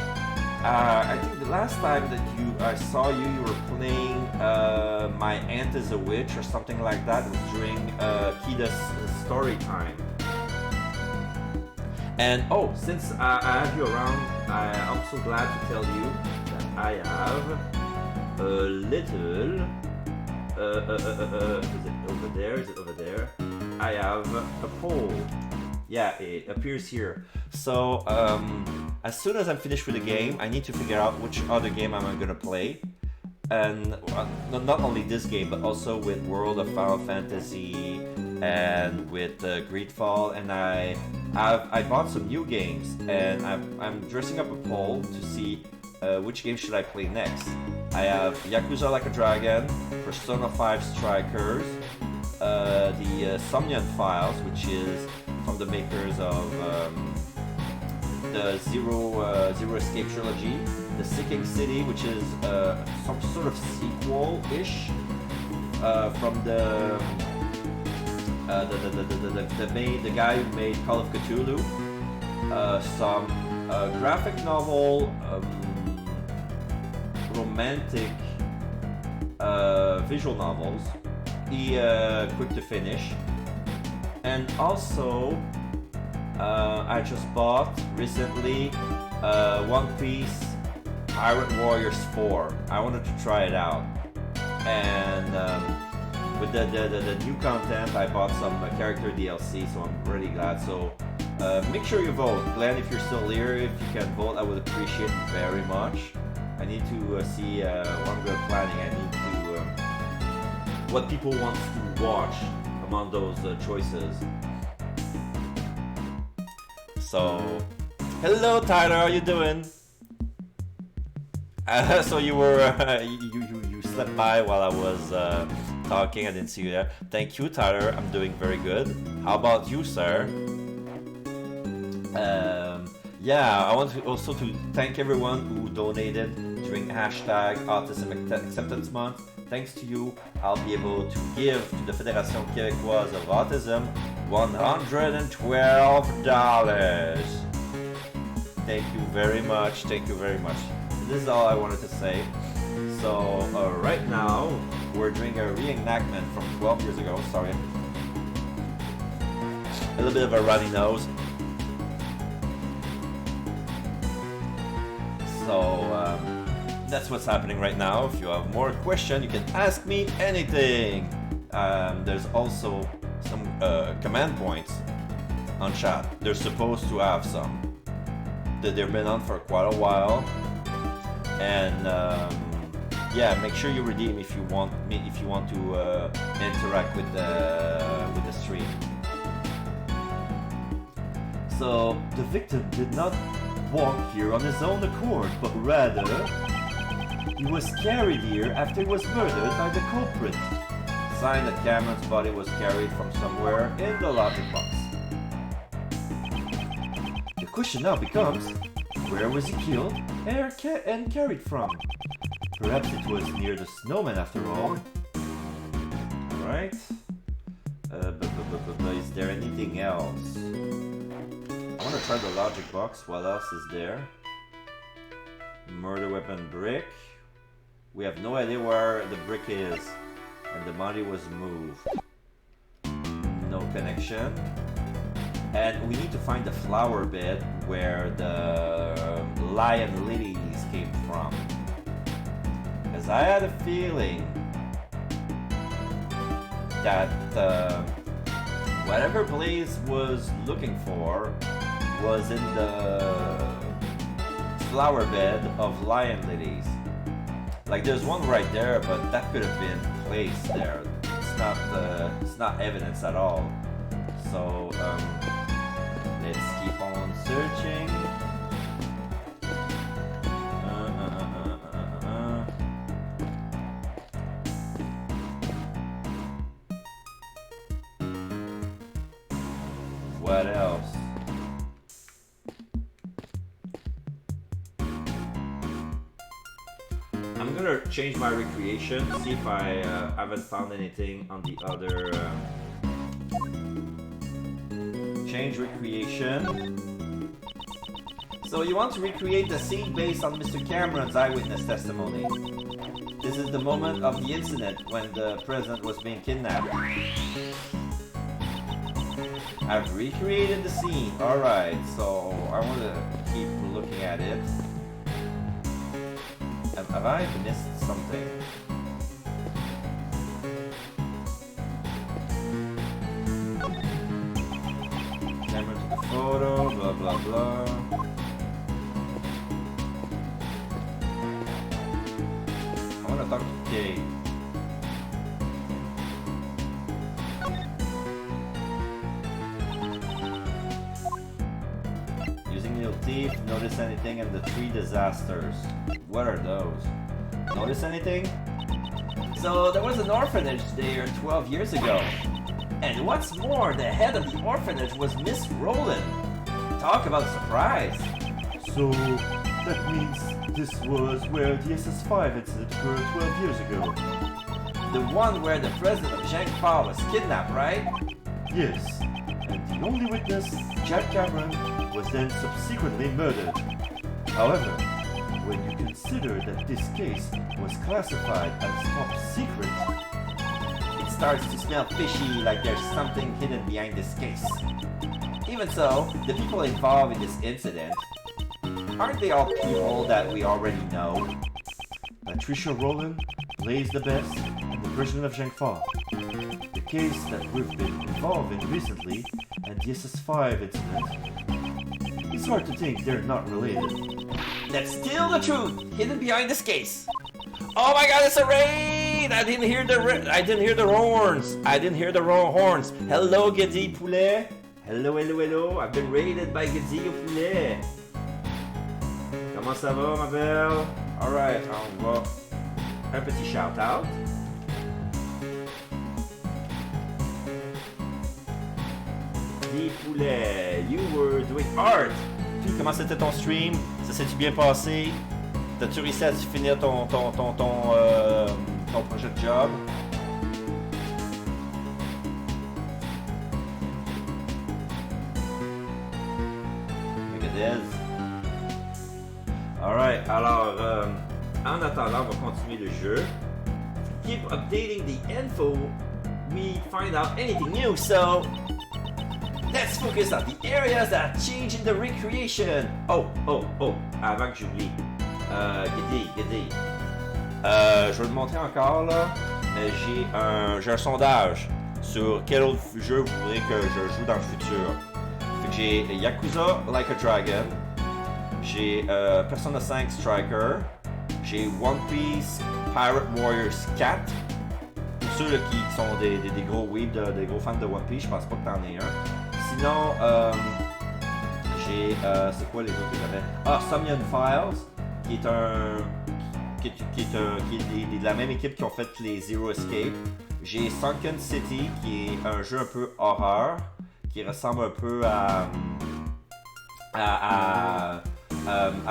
I think the last time that I saw you were playing My Aunt is a Witch or something like that. It was during Kida's story time. And oh, since I have you around, I'm so glad to tell you that I have a little... is it over there? Is it over there? I have a poll. Yeah, it appears here. So, as soon as I'm finished with the game, I need to figure out which other game I'm gonna play. and not only this game, but also with World of Final Fantasy and with Greedfall, and I bought some new games, and I'm dressing up a poll to see which game should I play next. I have Yakuza Like a Dragon, Persona 5 Strikers, the Somnian Files, which is from the makers of the Zero Escape trilogy, the Seeking City, which is some sort of sequel-ish from the guy who made Call of Cthulhu, some graphic novel, romantic visual novels, quick to finish, and also I just bought recently One Piece Pirate Warriors 4. I wanted to try it out, and with the new content, I bought some character DLC, so I'm really glad. So make sure you vote. Glenn, if you're still here, if you can vote, I would appreciate it very much. I need to see what I'm good planning. I need to what people want to watch among those choices. So, hello Tyler, how you doing? So you were you slept by while I was talking. I didn't see you there. Thank you, Tyler. I'm doing very good. How about you, sir? Yeah, I want to also to thank everyone who donated during hashtag Autism Acceptance Month. Thanks to you, I'll be able to give to the Fédération Québécoise of Autism $112. Thank you very much. Thank you very much. This is all I wanted to say. So right now, we're doing a reenactment from 12 years ago. Sorry. A little bit of a runny nose. So that's what's happening right now. If you have more questions, you can ask me anything. There's also some command points on chat. They're supposed to have some. They've been on for quite a while, and yeah, make sure you redeem if you want to interact with the stream. So the victim did not walk here on his own accord, but rather he was carried here after he was murdered by the culprit. Sign that Cameron's body was carried from somewhere in the logic box. The question now becomes, where was he killed and carried from? Perhaps it was near the snowman after all. Alright. Is there anything else? I want to try the logic box. What else is there? Murder weapon brick. We have no idea where the brick is, and the body was moved. No connection. And we need to find the flower bed where the lion lilies came from. Because I had a feeling that whatever Blaze was looking for was in the flower bed of lion lilies. Like there's one right there, but that could have been placed there. It's not evidence at all. So let's keep on searching. What else? I'm gonna change my recreation, see if I haven't found anything on the other. Change recreation. So you want to recreate the scene based on Mr. Cameron's eyewitness testimony. This is the moment of the incident when the president was being kidnapped. I've recreated the scene. Alright, so I want to keep looking at it. Have I missed something? Camera took a photo, blah blah blah. I want to talk Okay. Using your teeth, notice anything in the 3 disasters. What are those? Notice anything? So there was an orphanage there 12 years ago. And what's more, the head of the orphanage was Miss Rowland. Talk about a surprise. So that means this was where the SS5 incident occurred 12 years ago. The one where the president of Zhengfa was kidnapped, right? Yes, and the only witness, Jack Cameron, was then subsequently murdered. However, when you consider that this case was classified as top secret, It starts to smell fishy, like there's something hidden behind this case. Even so, the people involved in this incident, aren't they all people that we already know? Patricia Rowland, Blaze the Best, and the president of Zhengfa. The case that we've been involved in recently, and the SS5 incident. It's hard to think they're not related. That's still the truth, hidden behind this case. Oh my god, it's a raid! I didn't hear the horns. I didn't hear the horns. Hello, Gedi Poulet. Hello, hello, hello. I've been raided by Gedi Poulet. Comment ça va, ma belle? Alright, on va un petit shout out. Gedi Poulet, you were doing art. Puis, comment c'était ton stream? Ça s'est-tu bien passé? T'as-tu réussi à finir ton projet de job? Megadez. Alright, alors, en attendant, on va continuer le jeu. Keep updating the info. We find out anything new, so let's focus on the areas that change in the recreation. Oh, avant que j'oublie. Gedi. Je vais le montrer encore là. J'ai un sondage sur quel autre jeu vous voudrez que je joue dans le futur. Fait que j'ai Yakuza Like a Dragon, j'ai Persona 5 Striker, j'ai One Piece Pirate Warriors 4. Pour ceux là, qui sont des gros weebs, des gros fans de One Piece, je pense pas que t'en aies un. Sinon, j'ai c'est quoi les autres que j'avais? Ah, Somnium Files, qui est de la même équipe qui ont fait les Zero Escape. J'ai Sunken City, qui est un jeu un peu horreur, qui ressemble un peu à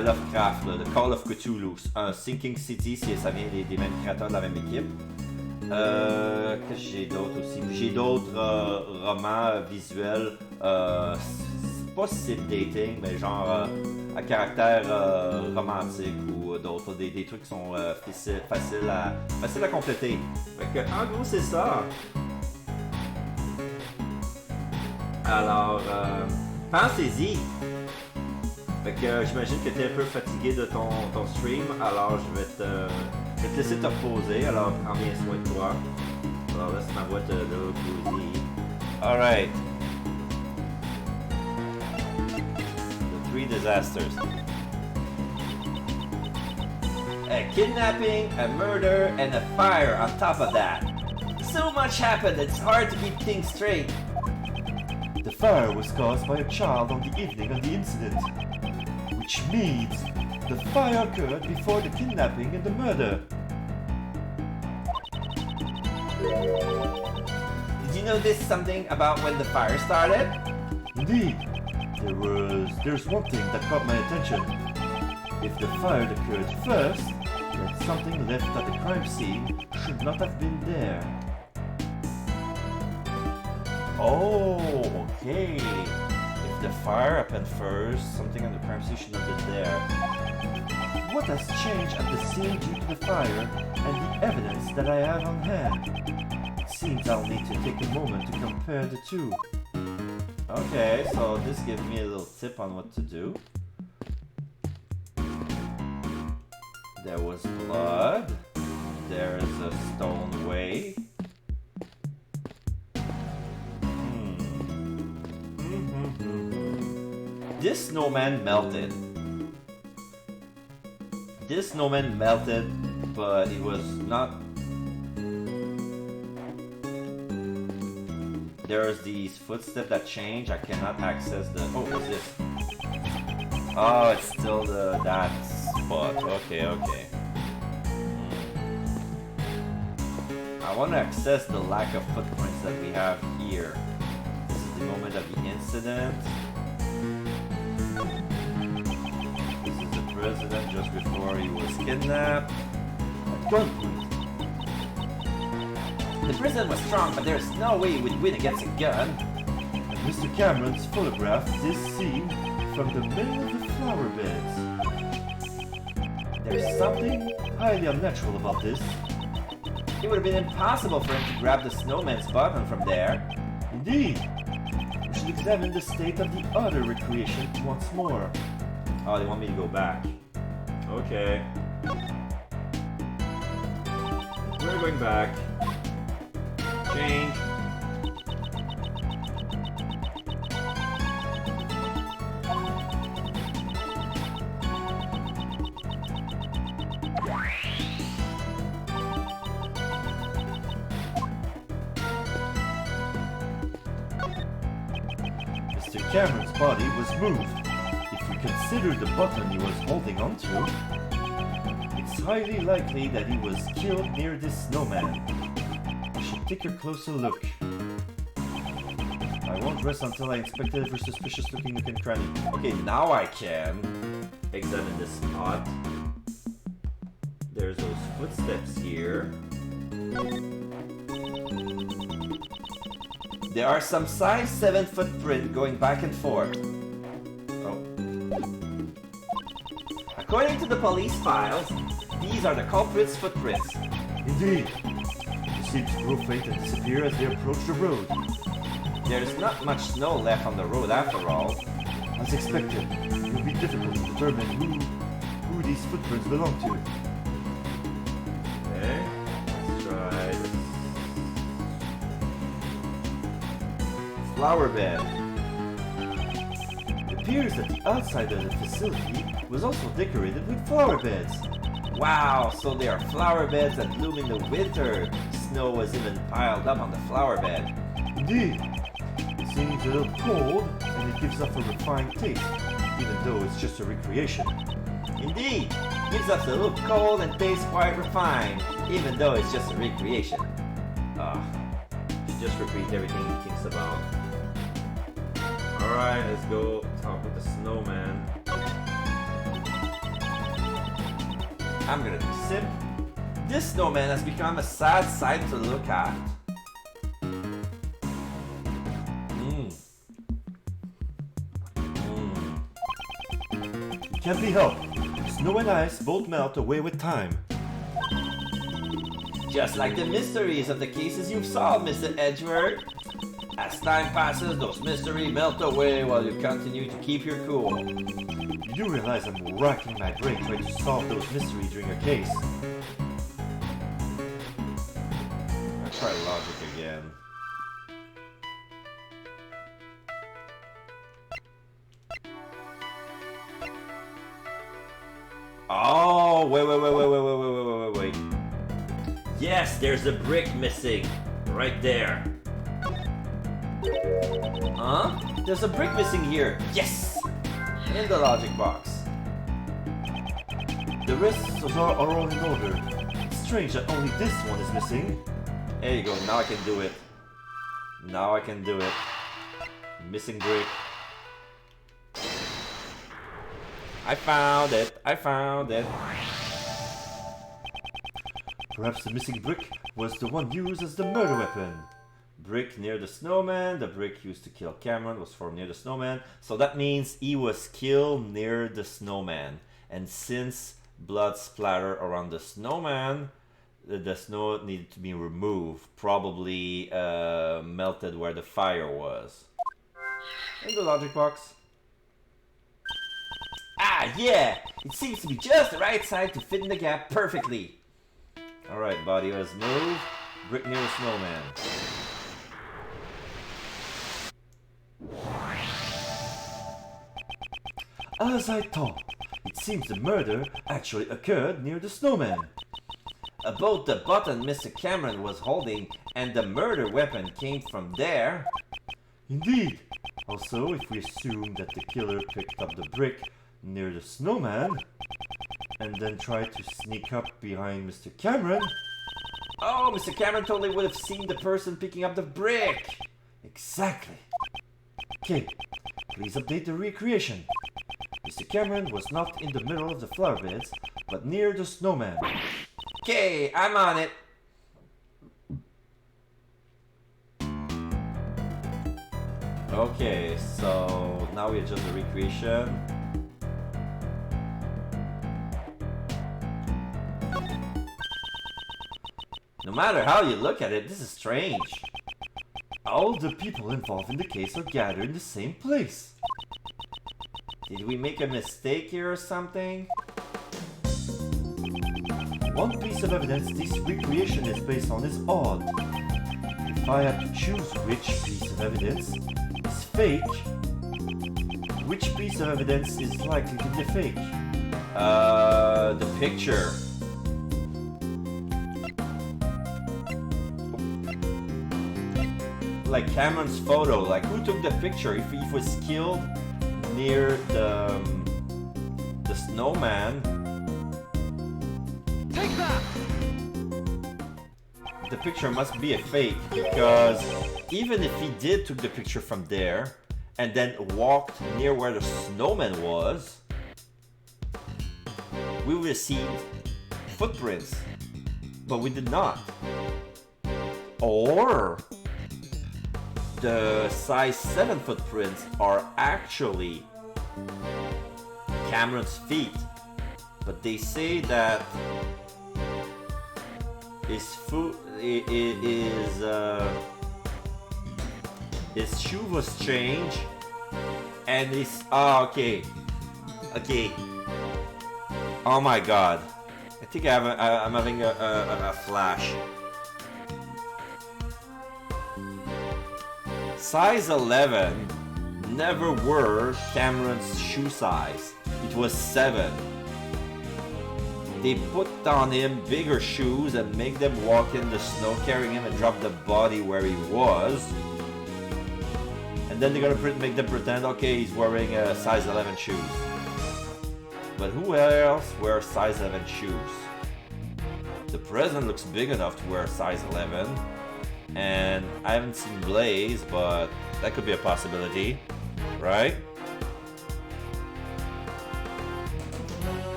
Lovecraft, là, The Call of Cthulhu. Un Sinking City, ça vient des mêmes créateurs de la même équipe. Qu'est-ce que j'ai d'autres aussi? J'ai d'autres romans visuels, pas style dating, mais genre à caractère romantique ou d'autres, des trucs qui sont faciles à compléter. Fait que, en gros, c'est ça. Alors, pensez-y. Fait que j'imagine que tu es un peu fatigué de ton stream, alors je vais te laisser te reposer, alors prends bien soin de toi. Alors laisse ma voix te reposer. Alright. The 3 disasters. A kidnapping, a murder, and a fire on top of that. So much happened, it's hard to keep things straight. The fire was caused by a child on the evening of the incident, which means the fire occurred before the kidnapping and the murder. Did you notice something about when the fire started? Indeed, there's one thing that caught my attention. If the fire occurred first, then something left at the crime scene should not have been there. Oh, okay. If the fire happened first, something on the crime scene should not have been there. What has changed at the scene due to the fire and the evidence that I have on hand? It seems I'll need to take a moment to compare the two. Okay, so this gives me a little tip on what to do. There was blood. There is a stone way. This snowman melted. This snowman melted but it was not. There's these footsteps that change. I cannot access the. Oh, what's this? Oh, it's still that spot. Okay, okay. I want to access the lack of footprints that we have here. This is the moment of the incident. This is the president just before he was kidnapped. At gunpoint. The president was strong, but there's no way he would win against a gun. And Mr. Cameron's photographed this scene from the middle of the flower beds. There's something highly unnatural about this. It would have been impossible for him to grab the snowman's button from there. Indeed. We should examine the state of the other recreation once more. Oh, they want me to go back. Okay. We're going back. Change. Mr. Cameron's body was moved. If we consider the button he was holding onto, it's highly likely that he was killed near this snowman. We should take a closer look. I won't rest until I inspect every suspicious looking nook and cranny. Okay, now I can examine this spot. There's those footsteps here. There are some size 7 footprint going back and forth. Oh. According to the police files, these are the culprit's footprints. Indeed. They seem to grow faint and disappear as they approach the road. There's not much snow left on the road after all. As expected, it will be difficult to determine who these footprints belong to. Okay, let's try this. Flower bed. It appears that the outside of the facility was also decorated with flower beds. Wow, so there are flower beds that bloom in the winter. Snow was even piled up on the flower bed. Indeed. It seems a little cold, and it gives off a refined taste, even though it's just a recreation. Indeed, gives us a little cold and tastes quite refined, even though it's just a recreation. He just repeats everything he thinks about. Alright, let's go talk with the snowman. I'm gonna do sip. This snowman has become a sad sight to look at. It can't be helped. Snow and ice both melt away with time. Just like the mysteries of the cases you've solved, Mr. Edgeworth. As time passes, those mysteries melt away while you continue to keep your cool. You do realize I'm racking my brain trying to solve those mysteries during a case. I'll try logic again. Oh, wait. Yes, there's a brick missing. Right there. Huh? There's a brick missing here. Yes! In the logic box. The rest are all in order. It's strange that only this one is missing. There you go, now I can do it. Now I can do it. Missing brick. I found it. I found it. Perhaps the missing brick was the one used as the murder weapon. Brick near the snowman. The brick used to kill Cameron was formed near the snowman. So that means he was killed near the snowman. And since blood splattered around the snowman, the snow needed to be removed. Probably melted where the fire was. In the logic box. Ah, yeah! It seems to be just the right side to fit in the gap perfectly. Alright, body was moved. Brick near the snowman. As I thought, it seems the murder actually occurred near the snowman. both the button Mr. Cameron was holding and the murder weapon came from there. Indeed. Also, if we assume that the killer picked up the brick near the snowman and then tried to sneak up behind Mr. Cameron. Oh, Mr. Cameron totally would have seen the person picking up the brick. Exactly. Okay, please update the recreation. Mr. Cameron was not in the middle of the flower beds, but near the snowman. Okay, I'm on it. Okay, so now we adjust the recreation. No matter how you look at it, this is strange. All the people involved in the case are gathered in the same place. Did we make a mistake here or something? One piece of evidence this recreation is based on is odd. If I had to choose which piece of evidence is fake, which piece of evidence is likely to be fake? The picture. Like Cameron's photo, like who took the picture? If he was killed near the snowman, Take that! the picture must be a fake, because even if he did took the picture from there and then walked near where the snowman was, we would have seen footprints, but we did not. Or the size 7 footprints are actually Cameron's feet, but they say that his shoe was changed and his okay. Oh my god, I think I'm having a flash. Size 11 never were Cameron's shoe size. It was 7. They put on him bigger shoes and make them walk in the snow carrying him and drop the body where he was. And then they're gonna make them pretend, okay, he's wearing a size 11 shoes. But who else wears size 11 shoes? The president looks big enough to wear size 11. And I haven't seen Blaze, but that could be a possibility, right?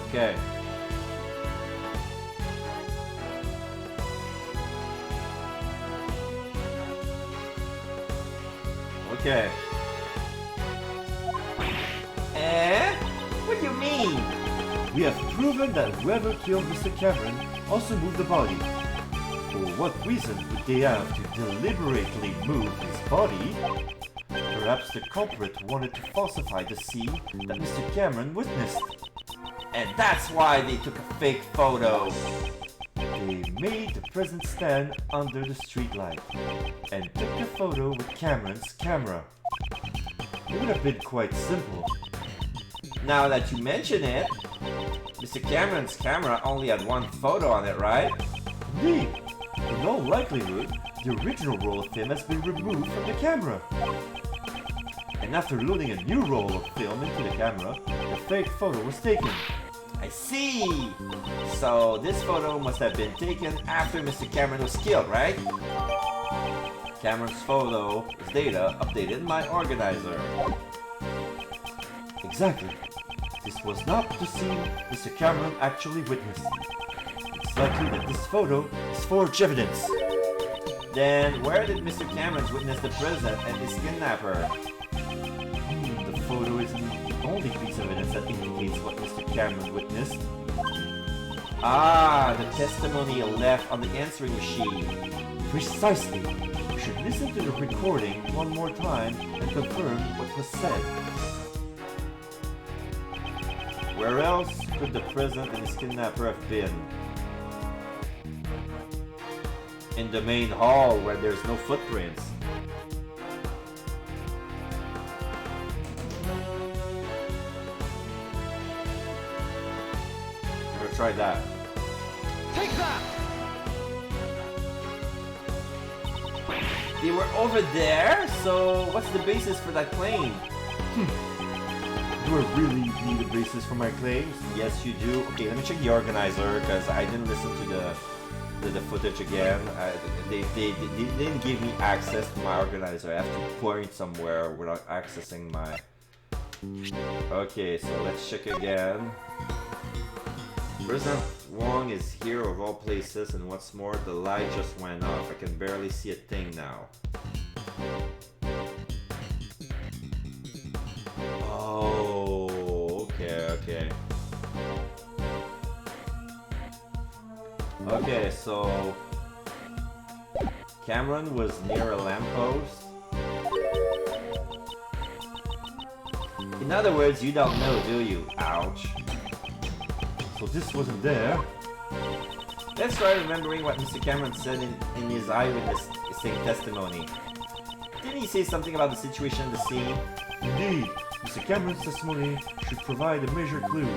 Okay. Okay. What do you mean? We have proven that whoever killed Mr. Cameron also moved the body. For what reason would they have to deliberately move his body? Perhaps the culprit wanted to falsify the scene that Mr. Cameron witnessed. And that's why they took a fake photo. They made the president stand under the streetlight and took the photo with Cameron's camera. It would have been quite simple. Now that you mention it, Mr. Cameron's camera only had one photo on it, right? Indeed, in all likelihood, the original roll of film has been removed from the camera. And after loading a new roll of film into the camera, the fake photo was taken. I see. So this photo must have been taken after Mr. Cameron was killed, right? Cameron's photo is data updated in my organizer. Exactly. This was not the scene Mr. Cameron actually witnessed. It's likely that this photo is forged evidence. Then where did Mr. Cameron witness the president and his kidnapper? The photo isn't the only piece of evidence that indicates what Mr. Cameron witnessed. Ah, the testimony left on the answering machine. Precisely. You should listen to the recording one more time and confirm what was said. Where else could the president and his kidnapper have been? In the main hall where there's no footprints. I'm gonna try that. They were over there? So what's the basis for that claim? Do I really need a basis for my claims? Yes, you do. Okay, let me check the organizer because I didn't listen to the footage again. They didn't give me access to my organizer. I have to point somewhere without accessing my... Okay, so let's check again. President Wong is here of all places, and what's more, the light just went off. I can barely see a thing now. Oh, okay. Okay, so Cameron was near a lamppost. In other words, you don't know, do you? Ouch. So this wasn't there. Let's try remembering what Mr. Cameron said in his eyewitness testimony. Didn't he say something about the situation in the scene? Indeed, Mr. Cameron's testimony should provide a major clue.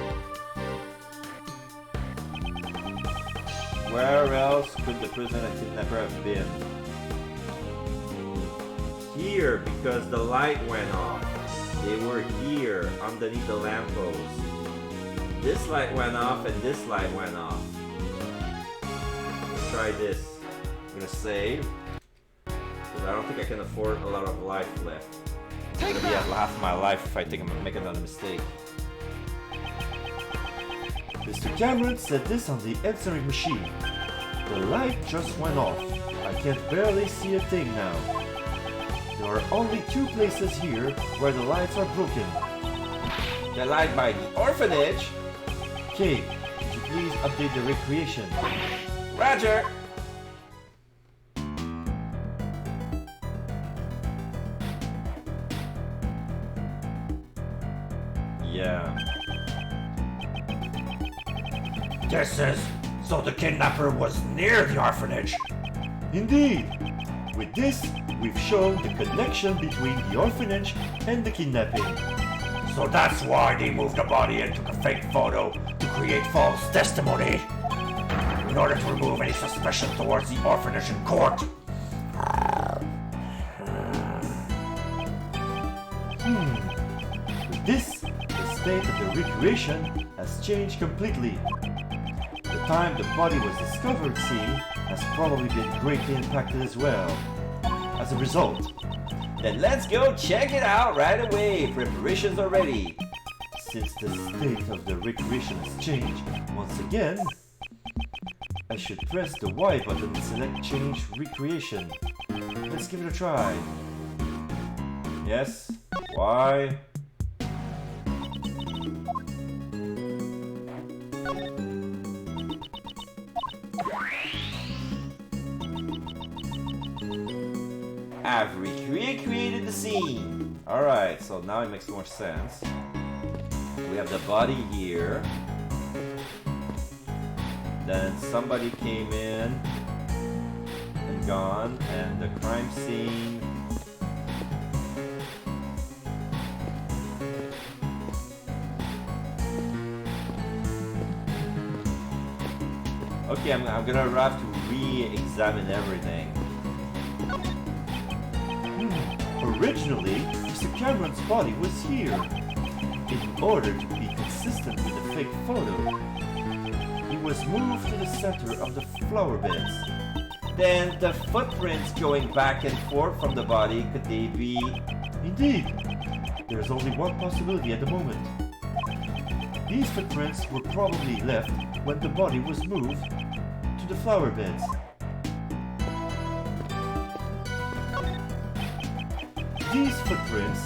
Where else could the prisoner and kidnapper have been? Here, because the light went off. They were here, underneath the lamppost. This light went off and this light went off. Let's try this. I'm gonna save. Because I don't think I can afford a lot of life left. It's gonna be at half my life if I make another mistake. Mr. Cameron said this on the answering machine. The light just went off. I can barely see a thing now. There are only two places here where the lights are broken. The light by the orphanage? Kay, could you please update the recreation? Roger! Yeah. This is so the kidnapper was near the orphanage. Indeed! With this, we've shown the connection between the orphanage and the kidnapping. So that's why they moved the body and took a fake photo to create false testimony. In order to remove any suspicion towards the orphanage in court. With this, the state of the recreation has changed completely. The time the body was discovered, see, has probably been greatly impacted as well. As a result, Then let's go check it out right away. Preparations are ready. since the state of the recreation has changed once again, I should press the Y button and select Change Recreation. Let's give it a try. Yes. Why? I've recreated the scene. Alright, so now it makes more sense. We have the body here. Then somebody came in and gone, and the crime scene. Okay, I'm gonna have to re-examine everything. Originally, Mr. Cameron's body was here. In order to be consistent with the fake photo, he was moved to the center of the flower beds. Then the footprints going back and forth from the body, could they be... Indeed, there's only one possibility at the moment. These footprints were probably left when the body was moved to the flower beds. These footprints,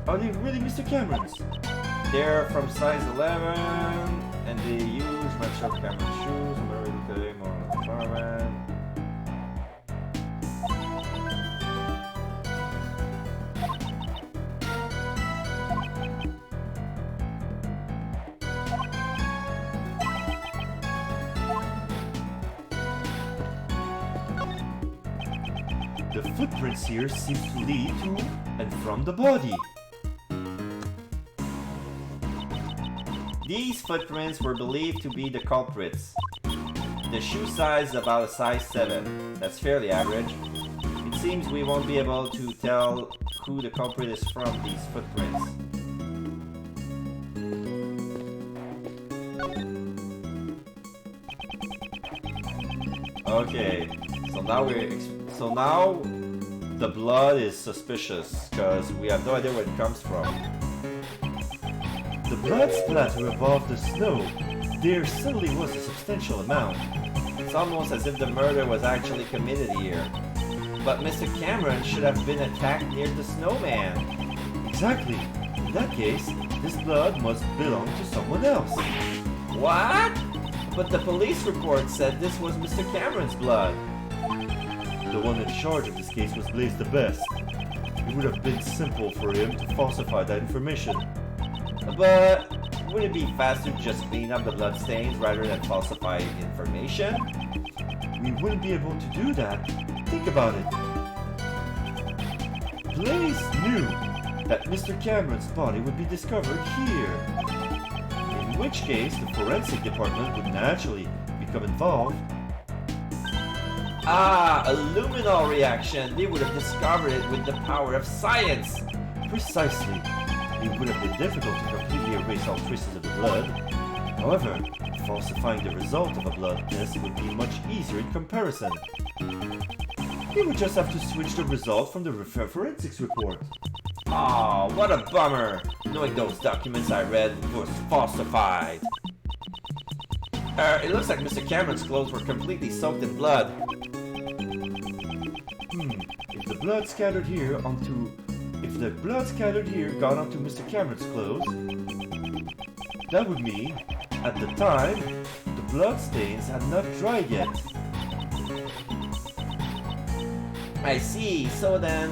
are they really Mr. Cameron's? They're from size 11, and they use match up Cameron shoes, and very good more on the fireman. The footprints here seem to lead to and from the body. These footprints were believed to be the culprits. The shoe size is about a size 7. That's fairly average. It seems we won't be able to tell who the culprit is from these footprints. Okay, so now the blood is suspicious because we have no idea where it comes from. The blood splatter above the snow. There certainly was a substantial amount. It's almost as if the murder was actually committed here. But Mr. Cameron should have been attacked near the snowman. Exactly. In that case, this blood must belong to someone else. What? But the police report said this was Mr. Cameron's blood. The one in charge of this case was Blaze the Best. It would have been simple for him to falsify that information. But would it be faster to just clean up the bloodstains rather than falsify the information? We wouldn't be able to do that. Think about it. Blaze knew that Mr. Cameron's body would be discovered here. In which case, the forensic department would naturally become involved. Ah, a luminol reaction! They would have discovered it with the power of science! Precisely. It would have been difficult to completely erase all traces of the blood. However, falsifying the result of a blood test would be much easier in comparison. He would just have to switch the result from the forensics report. Aw, what a bummer! Knowing those documents I read was falsified. It looks like Mr. Cameron's clothes were completely soaked in blood. If the blood scattered here got onto Mr. Cameron's clothes, that would mean, at the time, the blood stains had not dried yet. I see, so then,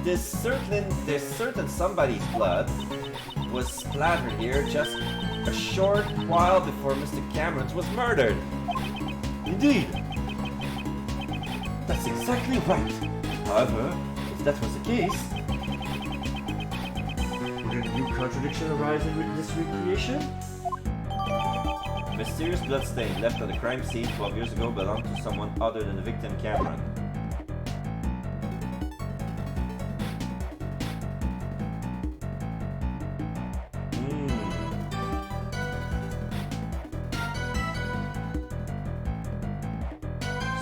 this certain somebody's blood was splattered here just a short while before Mr. Cameron's was murdered. Indeed. That's exactly right. However, if that was the case, would a new contradiction arise in this recreation? Mysterious bloodstain left on the crime scene 12 years ago belonged to someone other than the victim Cameron.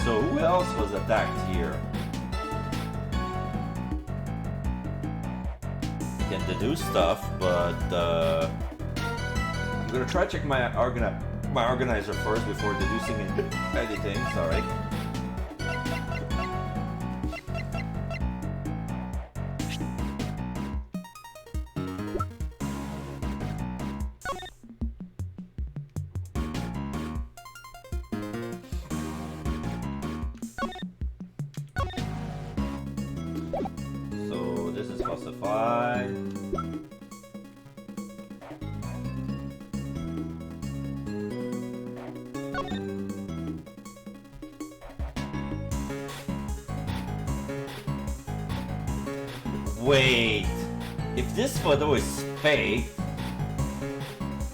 So who else was attacked here? I can deduce stuff, but I'm gonna try to check my organizer first before deducing anything. Sorry. So this is falsified. Wait, if this photo is fake,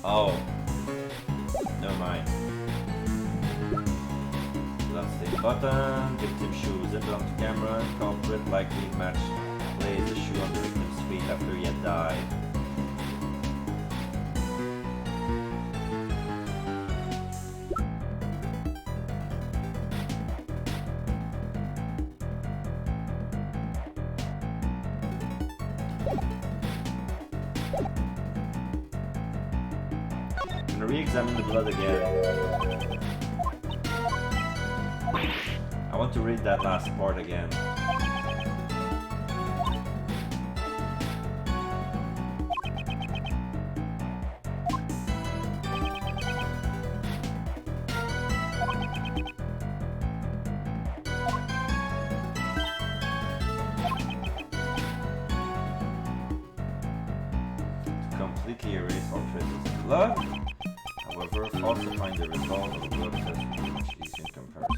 oh, never mind. Bloodstained button, victim shoes, it belonged to Cameron, culprit likely matched Blaze the shoe on the victim's feet after he had died. I'm gonna re-examine the blood again. I want to read that last part again. To completely erase all traces of blood. However, falsifying the result of the blood test would be much easier in comparison.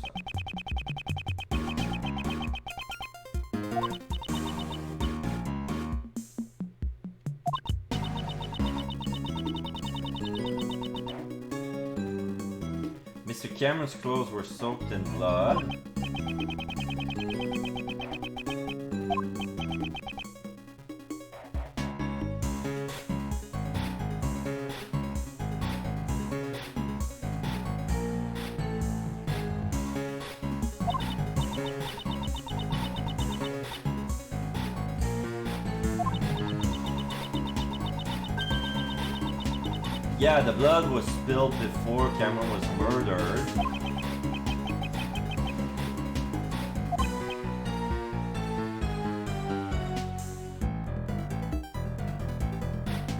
Mr. Cameron's clothes were soaked in blood. Yeah, the blood was spilled before Cameron was murdered.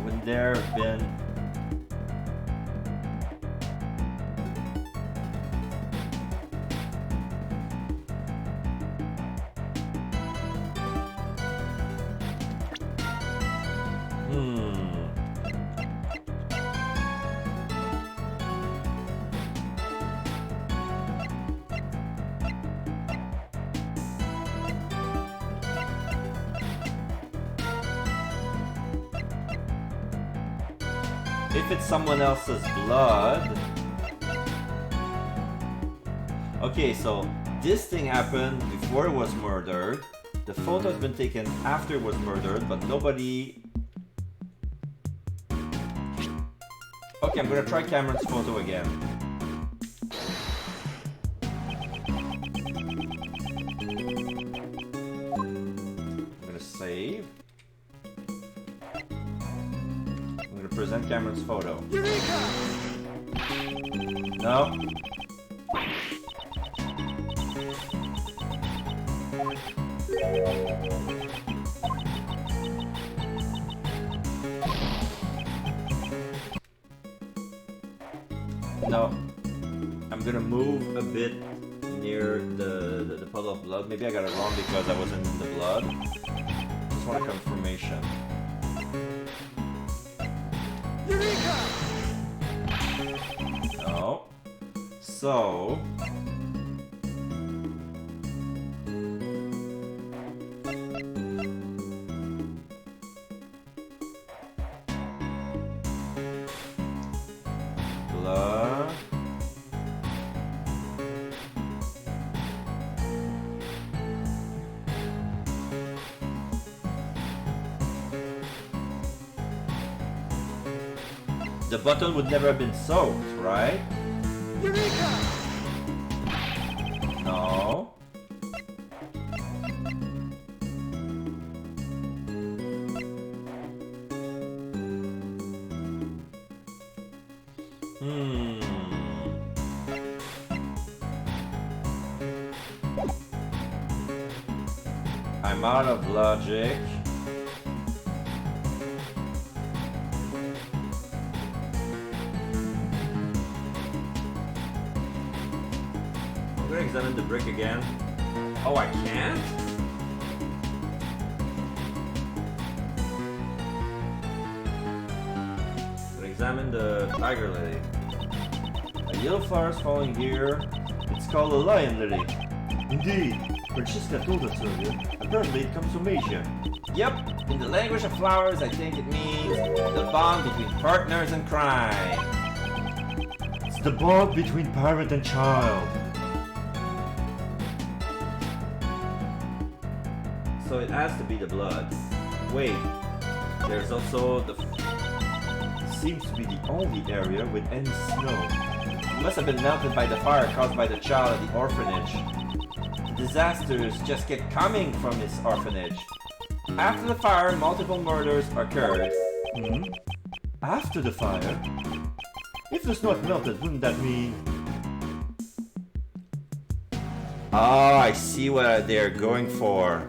Would there have been... If it's someone else's blood... Okay, so this thing happened before it was murdered. The photo has been taken after it was murdered, but nobody... Okay, I'm gonna try Cameron's photo again. I'm gonna save. Present Cameron's photo. Eureka! No. No. I'm gonna move a bit near the puddle of blood. Maybe I got it wrong because I wasn't in the blood. Just want a confirmation. Eureka! No. So... blood... The button would never have been soaked, right? Eureka! No. I'm out of logic. I'm gonna examine the brick again. Oh, I can't? I'm gonna examine the tiger lily. A yellow flower is falling here. It's called a lion lily. Indeed. Francesca told us earlier. Apparently it comes from Asia. Yep, in the language of flowers, I think it means the bond between partners in crime. It's the bond between parent and child. So it has to be the blood. Wait, there's also the... Seems to be the only area with any snow. It must have been melted by the fire caused by the child at the orphanage. The disasters just kept coming from this orphanage. After the fire, multiple murders occurred. After the fire? If the snow had melted, wouldn't that mean... Oh, I see what they're going for.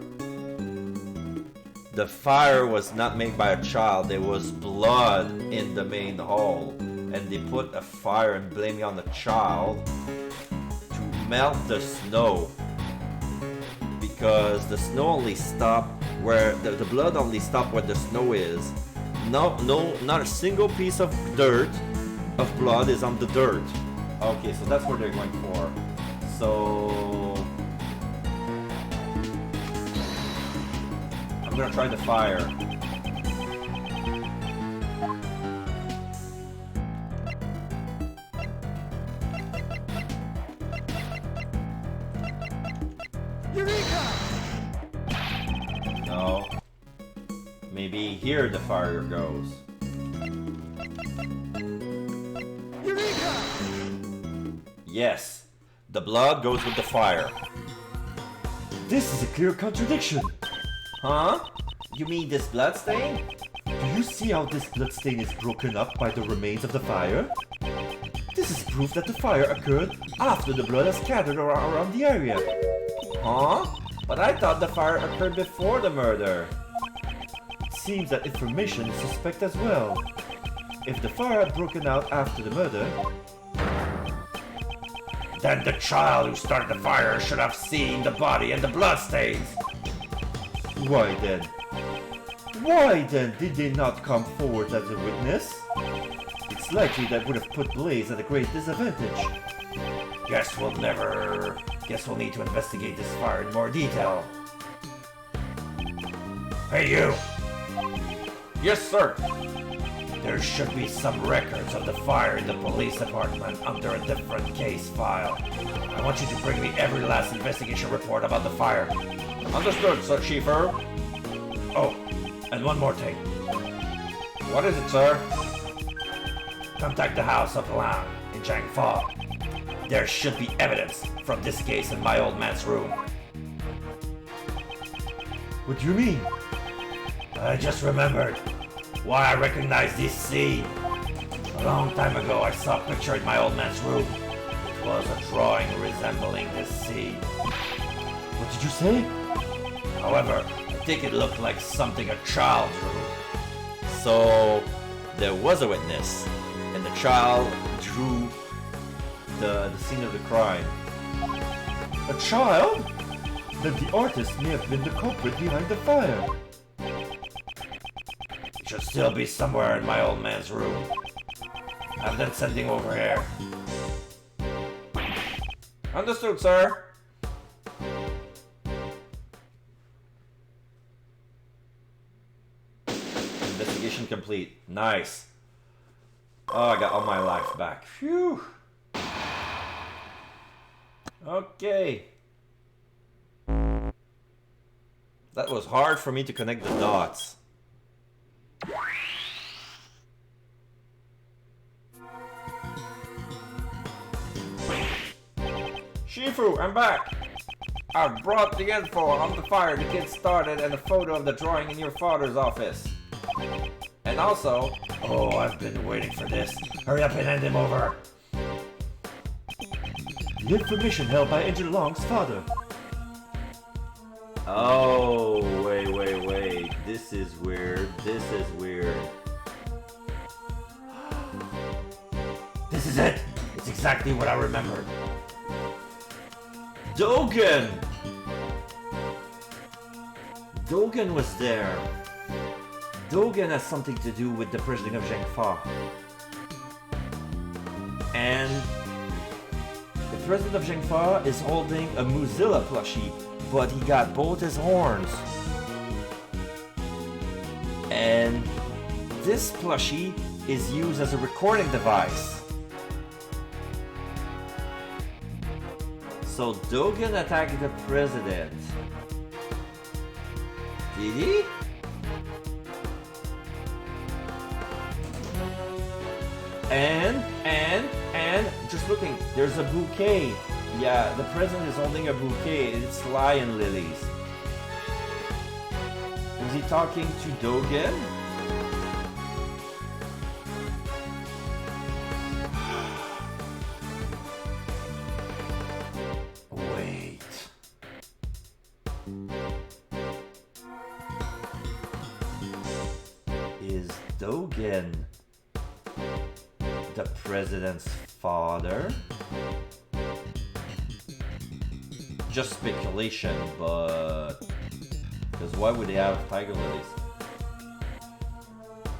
The fire was not made by a child, there was blood in the main hall. And they put a fire and blame it on the child to melt the snow. Because the snow only stopped where the blood only stopped where the snow is. No, not a single piece of dirt, of blood is on the dirt. Okay, so that's what they're going for. So I'm gonna try the fire. No. Maybe here the fire goes. Eureka! Yes. The blood goes with the fire. This is a clear contradiction. Huh? You mean this blood stain? Do you see how this bloodstain is broken up by the remains of the fire? This is proof that the fire occurred after the blood has scattered around the area. Huh? But I thought the fire occurred before the murder. It seems that information is suspect as well. If the fire had broken out after the murder, Then the child who started the fire should have seen the body and the bloodstains. why then? Why then did they not come forward as a witness? It's likely that would have put Blaze at a great disadvantage. Guess we'll need to investigate this fire in more detail. Hey you! Yes, sir. There should be some records of the fire in the police department under a different case file. I want you to bring me every last investigation report about the fire. Understood, Sir Schiefer. Oh, and one more thing. What is it, sir? Contact the House of Lang in Jiangfa. There should be evidence from this case in my old man's room. What do you mean? I just remembered why I recognize this scene. A long time ago, I saw a picture in my old man's room. It was a drawing resembling this scene. What did you say? However, I think it looked like something a child drew. So, there was a witness, and the child drew the scene of the crime. A child? Then the artist may have been the culprit behind the fire. It should still be somewhere in my old man's room. Have them sending over here. Understood, sir. Investigation complete. Nice. Oh, I got all my life back. Phew. Okay. That was hard for me to connect the dots. Shifu, I'm back! I've brought the info on the fire the kid started and a photo of the drawing in your father's office. And also... Oh, I've been waiting for this. Hurry up and hand him over. The information held by Angel Long's father. Oh, wait. This is weird. This is weird. This is it. It's exactly what I remembered. Dogen! Dogen was there. Dogen has something to do with the prisoning of Jiangfa. And the president of Jiangfa is holding a Mozilla plushie, but he got both his horns. And this plushie is used as a recording device. So Dogen attacked the president. Did he? And just looking, there's a bouquet. Yeah, the president is holding a bouquet. It's lion lilies. Was he talking to Dogen? Wait. Is Dogen the president's father? Just speculation, but... because why would they have tiger lilies?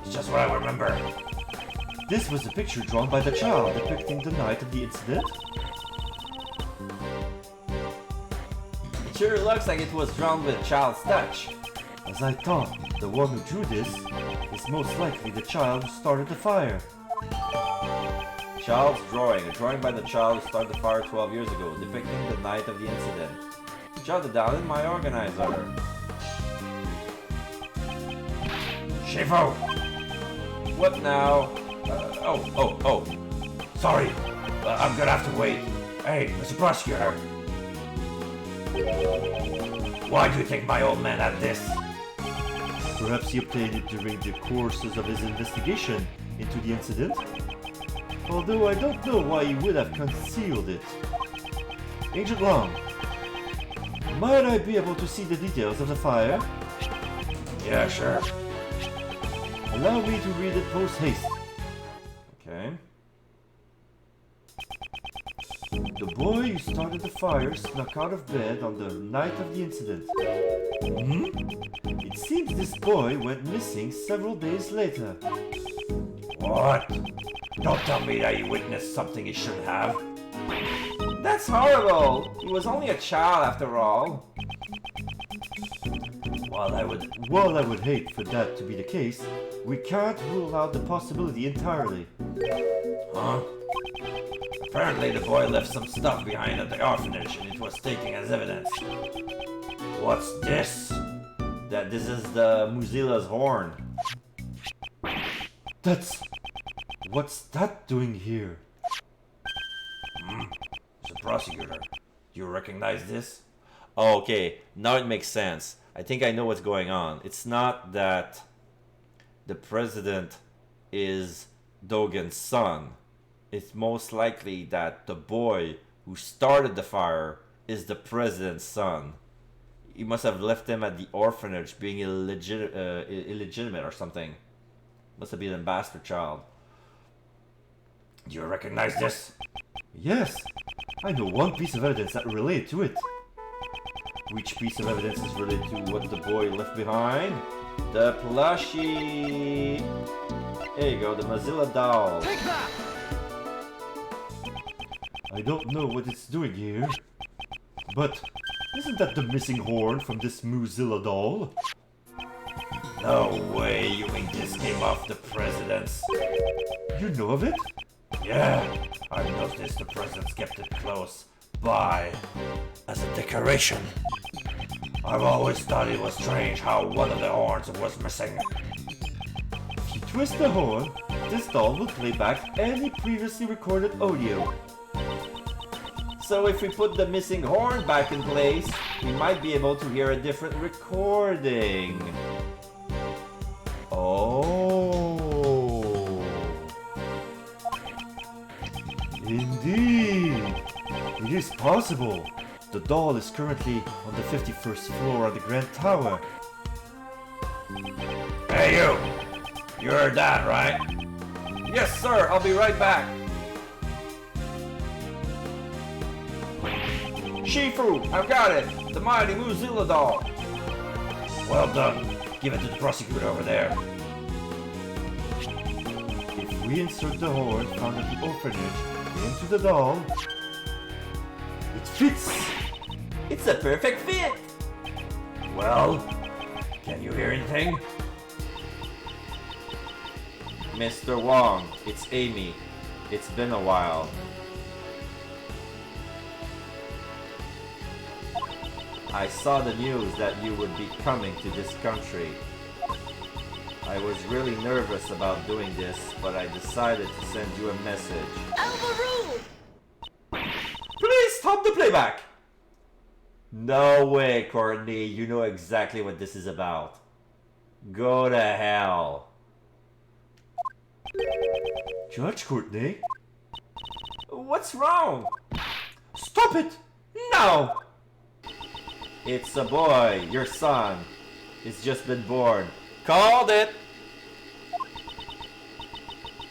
It's just what I remember. This was a picture drawn by the child depicting the night of the incident. It sure looks like it was drawn with a child's touch. As I thought, the one who drew this is most likely the child who started the fire. Child's drawing. A drawing by the child who started the fire 12 years ago, depicting the night of the incident. Jot it down in my organizer. Shifu! What now? Oh. Sorry, I'm gonna have to wait. Hey, Mr. Prosecutor. Why do you think my old man had this? Perhaps he obtained it during the courses of his investigation into the incident? Although I don't know why he would have concealed it. Agent Long, might I be able to see the details of the fire? Yeah, sure. Allow me to read it post-haste. Okay. The boy who started the fire snuck out of bed on the night of the incident. It seems this boy went missing several days later. What? Don't tell me that you witnessed something you shouldn't have. That's horrible! He was only a child after all. While I would hate for that to be the case, we can't rule out the possibility entirely. Huh? Apparently the boy left some stuff behind at the orphanage and it was taken as evidence. What's this? This is the Mozilla's horn. What's that doing here? Mr. Prosecutor, do you recognize this? Oh, okay, now it makes sense. I think I know what's going on. It's not that the president is Dogen's son. It's most likely that the boy who started the fire is the president's son. He must have left him at the orphanage being illegitimate or something. Must have been a bastard child. Do you recognize this? Yes, I know one piece of evidence that relates to it. Which piece of evidence is related to what the boy left behind? The plushie. There you go, the Mozilla doll. Take that! I don't know what it's doing here, but isn't that the missing horn from this Mozilla doll? No way, you mean this came off the president's? You know of it? Yeah, I noticed the president's kept it close by as a decoration. I've always thought it was strange how one of the horns was missing. If you twist the horn, this doll will play back any previously recorded audio. So if we put the missing horn back in place, we might be able to hear a different recording. Oh. Indeed! It is possible. The doll is currently on the 51st floor of the Grand Tower. Hey you! You heard that, right? Yes, sir, I'll be right back. Shifu, I've got it! The mighty Mozilla doll! Well done. Give it to the prosecutor over there. If we insert the horn found at the orphanage into the doll, it fits! It's a perfect fit! Well, can you hear anything? Mr. Wong, it's Amy. It's been a while. I saw the news that you would be coming to this country. I was really nervous about doing this, but I decided to send you a message. Overruled! Please stop the playback! No way, Courtney. You know exactly what this is about. Go to hell. Judge Courtney? What's wrong? Stop it! No! It's a boy, your son. He's just been born. Called it!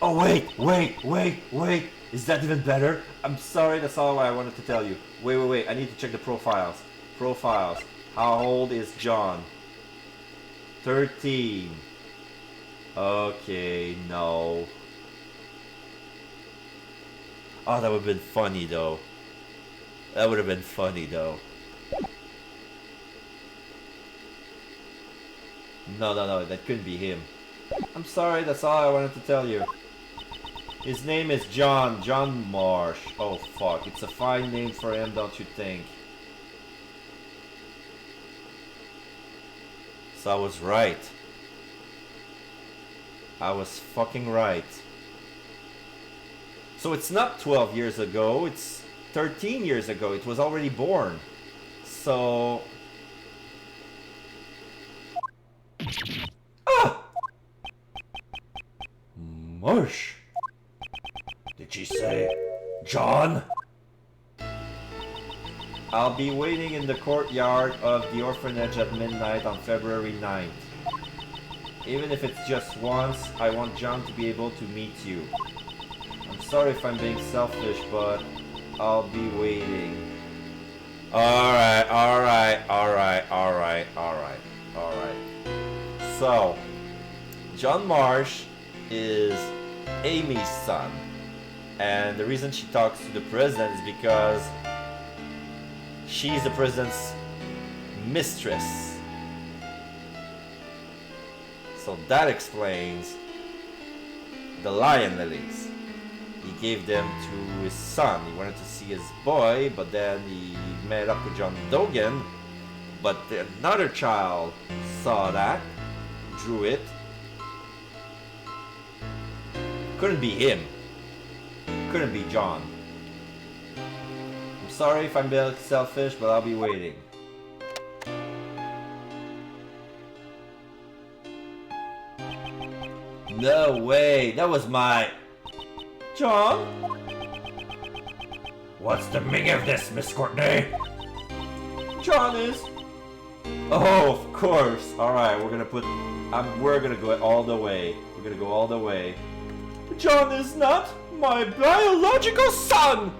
Oh wait! Is that even better? I'm sorry, that's all I wanted to tell you. Wait. I need to check the profiles. Profiles. How old is John? 13. Okay, no. Oh, that would have been funny though. No, that couldn't be him. I'm sorry, that's all I wanted to tell you. His name is John Marsh. Oh fuck, it's a fine name for him, don't you think? So I was right. I was fucking right. So it's not 12 years ago, it's 13 years ago. It was already born. So... Ah! Marsh! Did she say John? I'll be waiting in the courtyard of the orphanage at midnight on February 9th. Even if it's just once, I want John to be able to meet you. I'm sorry if I'm being selfish, but I'll be waiting. Alright. So, John Marsh is Amy's son. And the reason she talks to the president is because she's the president's mistress. So that explains the lion lilies. He gave them to his son. He wanted to see his boy, but then he met up with John Dogan. But another child saw that, drew it. Couldn't be him. Couldn't be John. I'm sorry if I'm being selfish, but I'll be waiting. No way, that was my... John? What's the meaning of this, Miss Courtney? John is... Oh, of course. Alright, we're gonna put... we're gonna go all the way. We're gonna go all the way. John is not my biological son!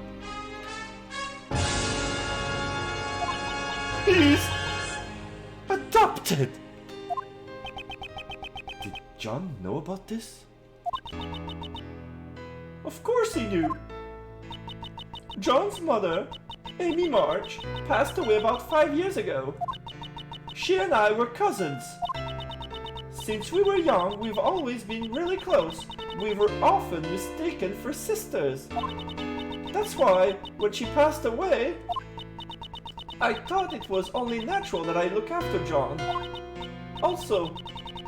He's... adopted! Did John know about this? Of course he knew. John's mother, Amy March, passed away about 5 years ago. She and I were cousins. Since we were young, we've always been really close. We were often mistaken for sisters. That's why, when she passed away, I thought it was only natural that I look after John. Also,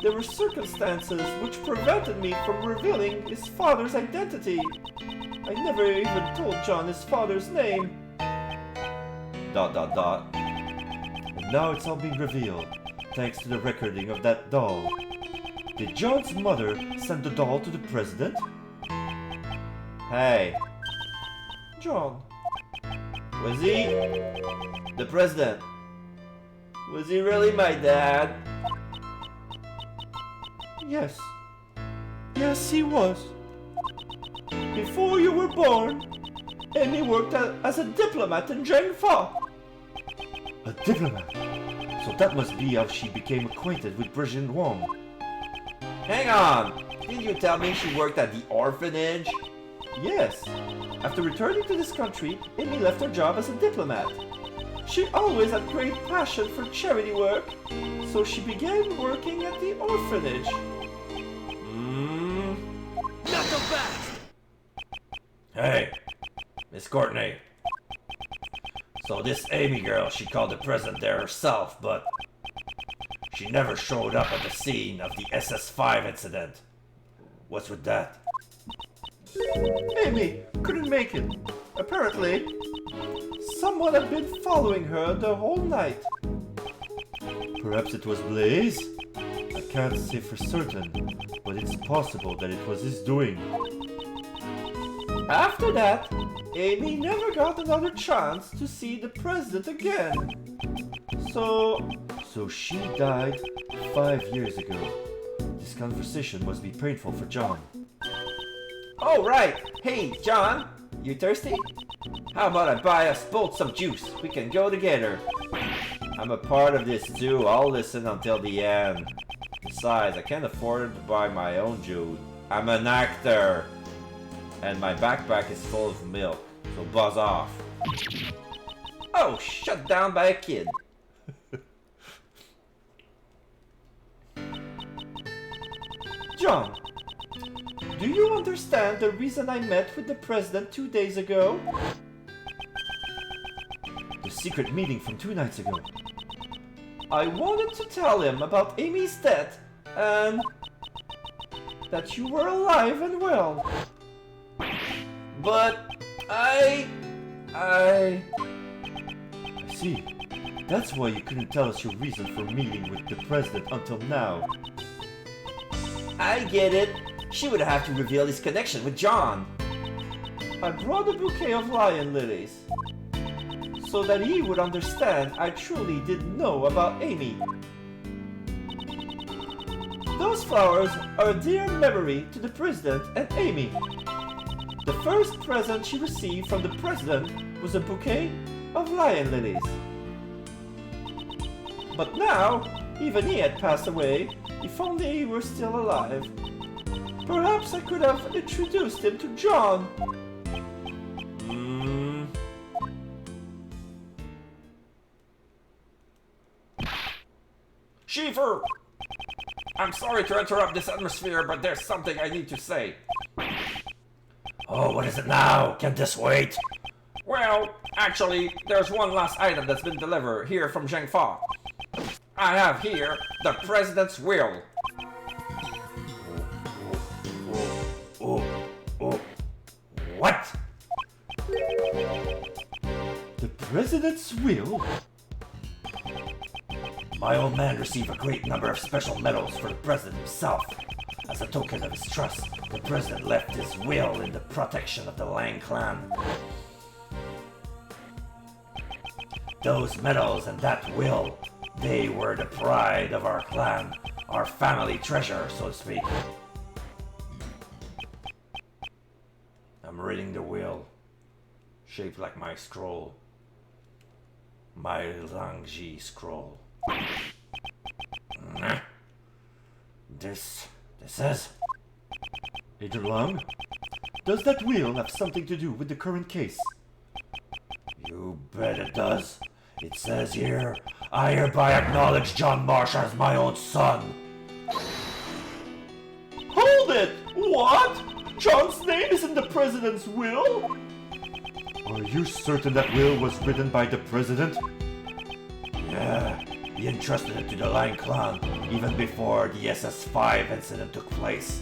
there were circumstances which prevented me from revealing his father's identity. I never even told John his father's name. ... And now it's all been revealed, thanks to the recording of that doll. Did John's mother send the doll to the president? Hey. John. Was he... the president? Was he really my dad? Yes. Yes, he was. Before you were born, Amy worked as a diplomat in Jangfa. a diplomat. So that must be how she became acquainted with President Wong. Hang on! Didn't you tell me she worked at the orphanage? Yes. After returning to this country, Amy left her job as a diplomat. She always had great passion for charity work, so she began working at the orphanage. Not so fast! Hey, Miss Courtney. So this Amy girl, she called the president there herself, but she never showed up at the scene of the SS5 incident. What's with that? Amy couldn't make it. Apparently, someone had been following her the whole night. Perhaps it was Blaze? I can't say for certain, but it's possible that it was his doing. After that, Amy never got another chance to see the president again. So she died 5 years ago. This conversation must be painful for John. Oh, right. Hey, John, you thirsty? How about I buy us both some juice? We can go together. I'm a part of this too. I'll listen until the end. Besides, I can't afford to buy my own juice. I'm an actor. And my backpack is full of milk. So buzz off. Oh, shut down by a kid. John, do you understand the reason I met with the president 2 days ago? The secret meeting from 2 nights ago. I wanted to tell him about Amy's death, and that you were alive and well. But I See, that's why you couldn't tell us your reason for meeting with the president until now. get it. She would have to reveal his connection with John. I brought a bouquet of lion lilies, so that he would understand I truly did know about Amy. Those flowers are a dear memory to the president and Amy. The first present she received from the president was a bouquet of lion lilies. But now, even he had passed away, if only he were still alive. Perhaps I could have introduced him to John. Schiefer! I'm sorry to interrupt this atmosphere, but there's something I need to say. Oh, what is it now? Can this wait? Well, actually, there's one last item that's been delivered here from Zheng Fa. I have here the president's will. What? The president's will? My old man received a great number of special medals for the president himself. As a token of his trust, the president left his will in the protection of the Lang clan. Those medals and that will, they were the pride of our clan, our family treasure, so to speak. I'm reading the will, shaped like my scroll. My Langji scroll. This is... Agent Lang, does that will have something to do with the current case? You bet it does. It says here, I hereby acknowledge John Marsh as my own son. Hold it! What? John's name is in the president's will? Are you certain that will was written by the president? Yeah, he entrusted it to the Lang clan even before the SS5 incident took place.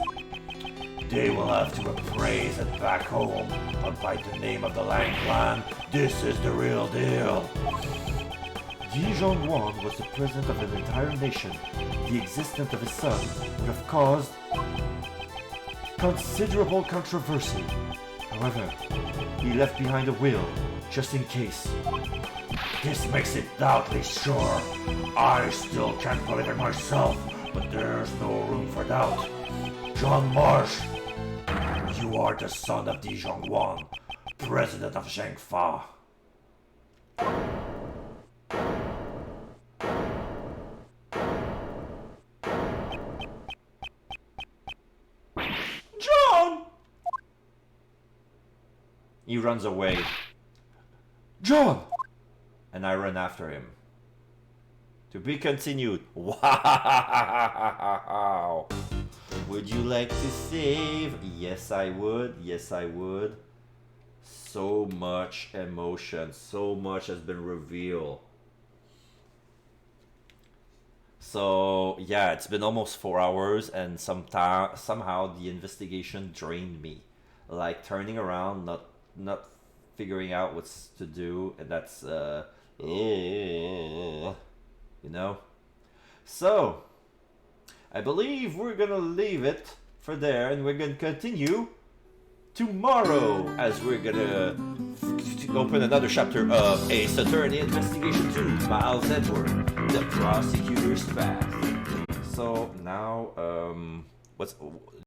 They will have to appraise it back home, but by the name of the Lang clan, this is the real deal. Yi Zhongwan was the president of an entire nation. The existence of his son would have caused considerable controversy. However, he left behind a will, just in case. This makes it doubly sure. I still can't believe it myself, but there's no room for doubt. John Marsh, you are the son of Di Zhongwan, president of Zheng Fa. John! He runs away, John! and I run after him. To be continued. Wow! Would you like to save? Yes, I would. Yes, I would. So much emotion. So much has been revealed. So, yeah, it's been almost 4 hours, and somehow the investigation drained me. Like, turning around, not figuring out what's to do, and that's, you know? So, I believe we're gonna leave it for there, and we're gonna continue tomorrow as we're gonna open another chapter of Ace Attorney Investigation 2, Miles Edward, the prosecutor's path. So now, what's